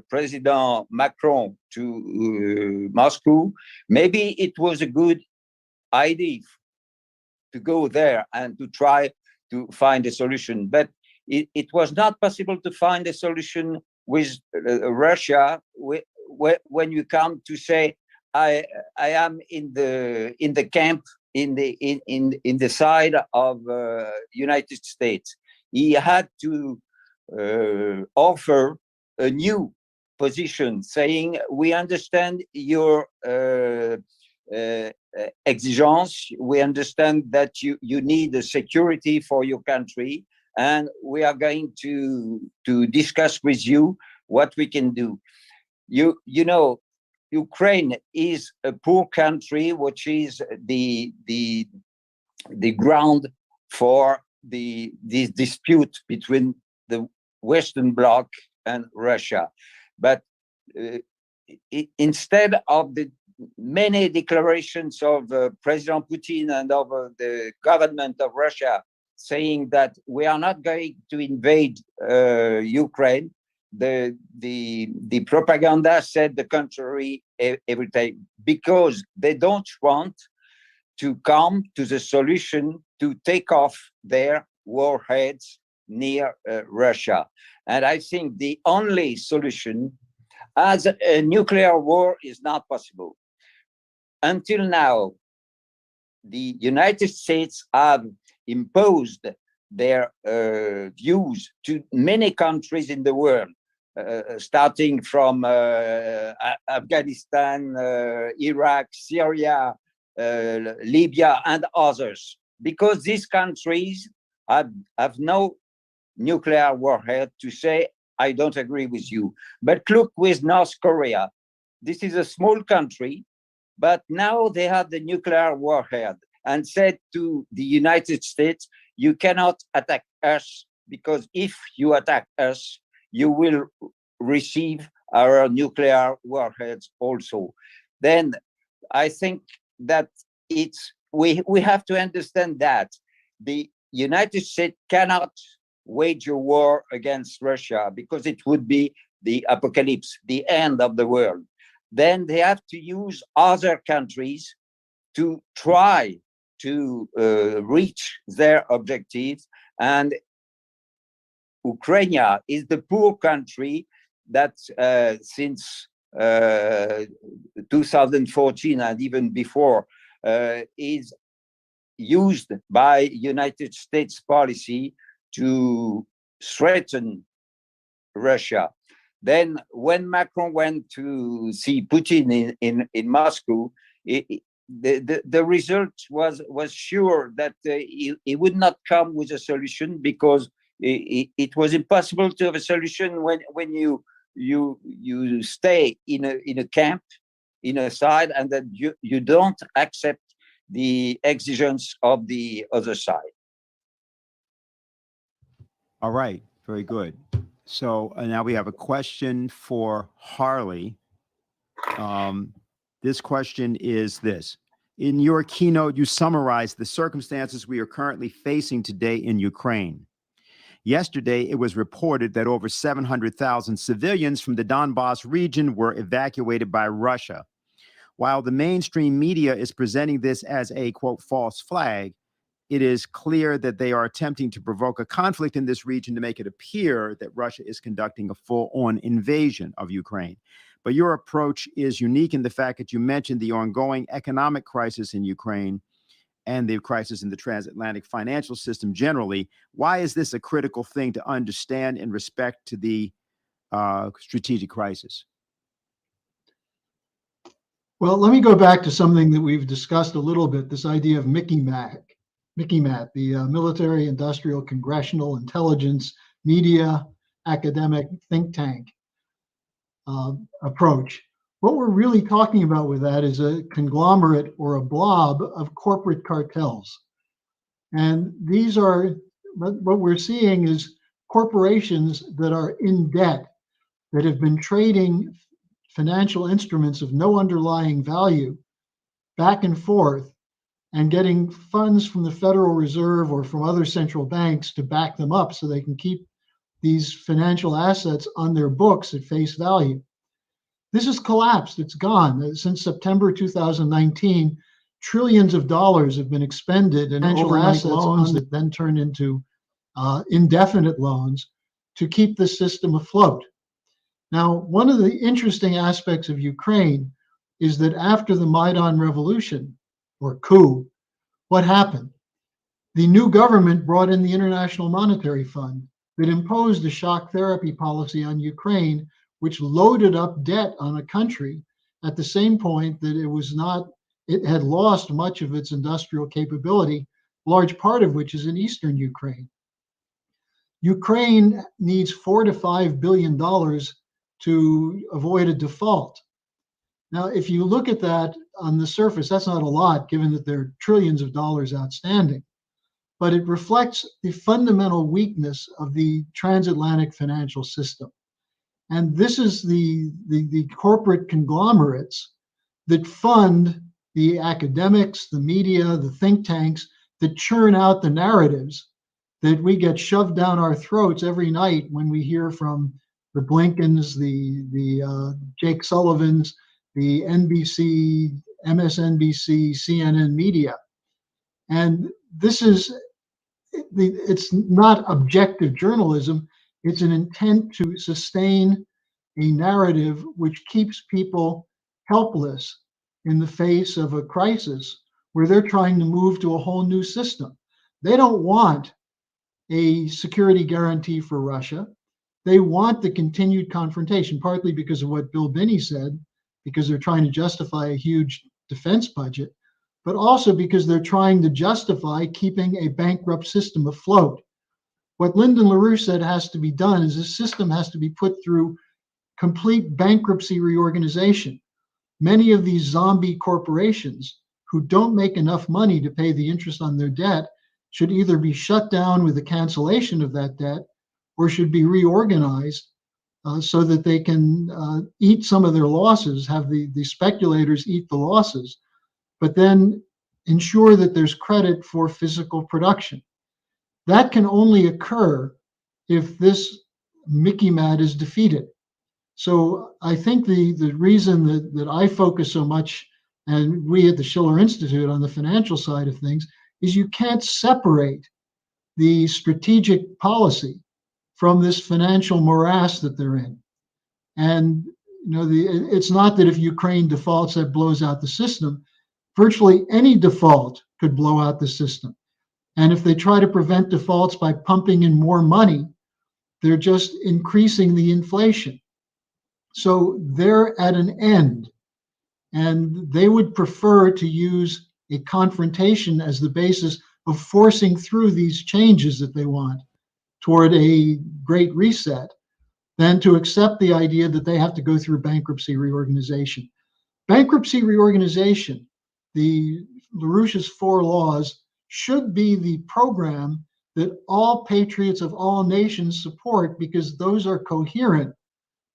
President Macron to Moscow, maybe it was a good idea to go there and to try to find a solution, but it was not possible to find a solution with Russia when you come to say I am in the camp in the side of United States. He had to offer a new position, saying we understand your exigence, we understand that you need a security for your country, and we are going to discuss with you what we can do. You know, Ukraine is a poor country, which is the ground for this dispute between the Western Bloc and Russia. But instead of the many declarations of President Putin and of the government of Russia saying that we are not going to invade Ukraine, the propaganda said the contrary every time, because they don't want to come to the solution to take off their warheads near Russia. And I think the only solution, as a nuclear war is not possible. Until now, the United States have imposed their views to many countries in the world, starting from Afghanistan, Iraq, Syria, Libya, and others, because these countries have no nuclear warhead to say, I don't agree with you. But look with North Korea. This is a small country, but now they have the nuclear warhead and said to the United States, you cannot attack us, because if you attack us, you will receive our nuclear warheads also. Then I think that we have to understand that the United States cannot wage a war against Russia, because it would be the apocalypse, the end of the world. Then they have to use other countries to try to reach their objectives. And Ukraine is the poor country that since 2014 and even before is used by United States policy to threaten Russia. Then when Macron went to see Putin in Moscow, the result was sure that he would not come with a solution, because it was impossible to have a solution when you stay in a camp, in a side, and that you don't accept the exigence of the other side. All right, very good. So now we have a question for Harley. This question is this. In your keynote, you summarized the circumstances we are currently facing today in Ukraine. Yesterday, it was reported that over 700,000 civilians from the Donbas region were evacuated by Russia. While the mainstream media is presenting this as a, quote, false flag, it is clear that they are attempting to provoke a conflict in this region to make it appear that Russia is conducting a full-on invasion of Ukraine. But your approach is unique in the fact that you mentioned the ongoing economic crisis in Ukraine and the crisis in the transatlantic financial system generally. Why is this a critical thing to understand in respect to the strategic crisis? Well, let me go back to something that we've discussed a little bit, this idea of MICMAT, the military, industrial, congressional, intelligence, media, academic think tank approach. What we're really talking about with that is a conglomerate or a blob of corporate cartels. And these are, what we're seeing is corporations that are in debt, that have been trading financial instruments of no underlying value back and forth, and getting funds from the Federal Reserve or from other central banks to back them up so they can keep these financial assets on their books at face value. This has collapsed. It's gone. Since September 2019, trillions of dollars have been expended in financial assets loans that then turn into indefinite loans to keep the system afloat. Now, one of the interesting aspects of Ukraine is that after the Maidan revolution, or coup, what happened? The new government brought in the International Monetary Fund that imposed a shock therapy policy on Ukraine, which loaded up debt on a country at the same point that it had lost much of its industrial capability, large part of which is in eastern Ukraine. Ukraine needs $4 to $5 billion to avoid a default. Now, if you look at that on the surface, that's not a lot, given that there are trillions of dollars outstanding. But it reflects the fundamental weakness of the transatlantic financial system. And this is the corporate conglomerates that fund the academics, the media, the think tanks that churn out the narratives that we get shoved down our throats every night when we hear from the Blinkens, the Jake Sullivans, the NBC, MSNBC, CNN media. And this is, it's not objective journalism. It's an intent to sustain a narrative which keeps people helpless in the face of a crisis where they're trying to move to a whole new system. They don't want a security guarantee for Russia. They want the continued confrontation, partly because of what Bill Binney said, because they're trying to justify a huge defense budget, but also because they're trying to justify keeping a bankrupt system afloat. What Lyndon LaRouche said has to be done is the system has to be put through complete bankruptcy reorganization. Many of these zombie corporations who don't make enough money to pay the interest on their debt should either be shut down with the cancellation of that debt or should be reorganized so that they can eat some of their losses, have the speculators eat the losses, but then ensure that there's credit for physical production. That can only occur if this Mickey Mad is defeated. So I think the reason that I focus so much, and we at the Schiller Institute on the financial side of things, is you can't separate the strategic policy from this financial morass that they're in. And it's not that if Ukraine defaults, that blows out the system. Virtually any default could blow out the system. And if they try to prevent defaults by pumping in more money, they're just increasing the inflation. So they're at an end, and they would prefer to use a confrontation as the basis of forcing through these changes that they want toward a great reset than to accept the idea that they have to go through bankruptcy reorganization. Bankruptcy reorganization, the LaRouche's 4 laws, should be the program that all patriots of all nations support, because those are coherent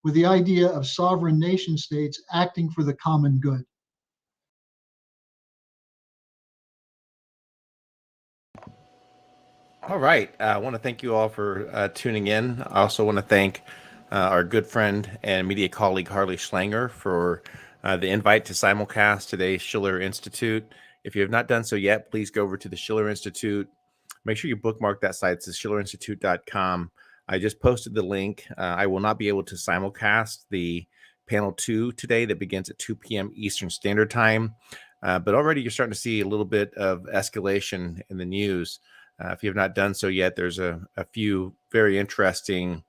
with the idea of sovereign nation states acting for the common good. All right. I want to thank you all for tuning in. I also want to thank our good friend and media colleague Harley Schlanger for the invite to simulcast today's Schiller Institute. If you have not done so yet, please go over to the Schiller Institute. Make sure you bookmark that site. It's schillerinstitute.com. I just posted the link. I will not be able to simulcast the panel 2 today that begins at 2 p.m. Eastern Standard Time. But already you're starting to see a little bit of escalation in the news. If you have not done so yet, there's a few very interesting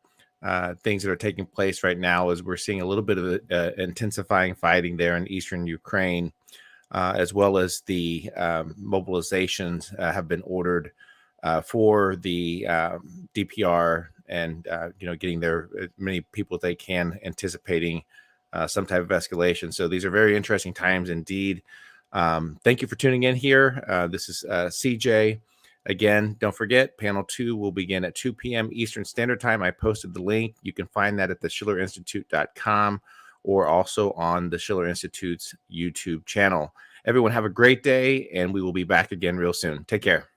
things that are taking place right now, as we're seeing a little bit of intensifying fighting there in eastern Ukraine, as well as the mobilizations have been ordered for the DPR and getting there as many people as they can, anticipating some type of escalation. So these are very interesting times indeed. Thank you for tuning in here. This is CJ. Again, don't forget, panel 2 will begin at 2 p.m. Eastern Standard Time. I posted the link. You can find that at the schillerinstitute.com or also on the Schiller Institute's YouTube channel. Everyone have a great day, and we will be back again real soon. Take care.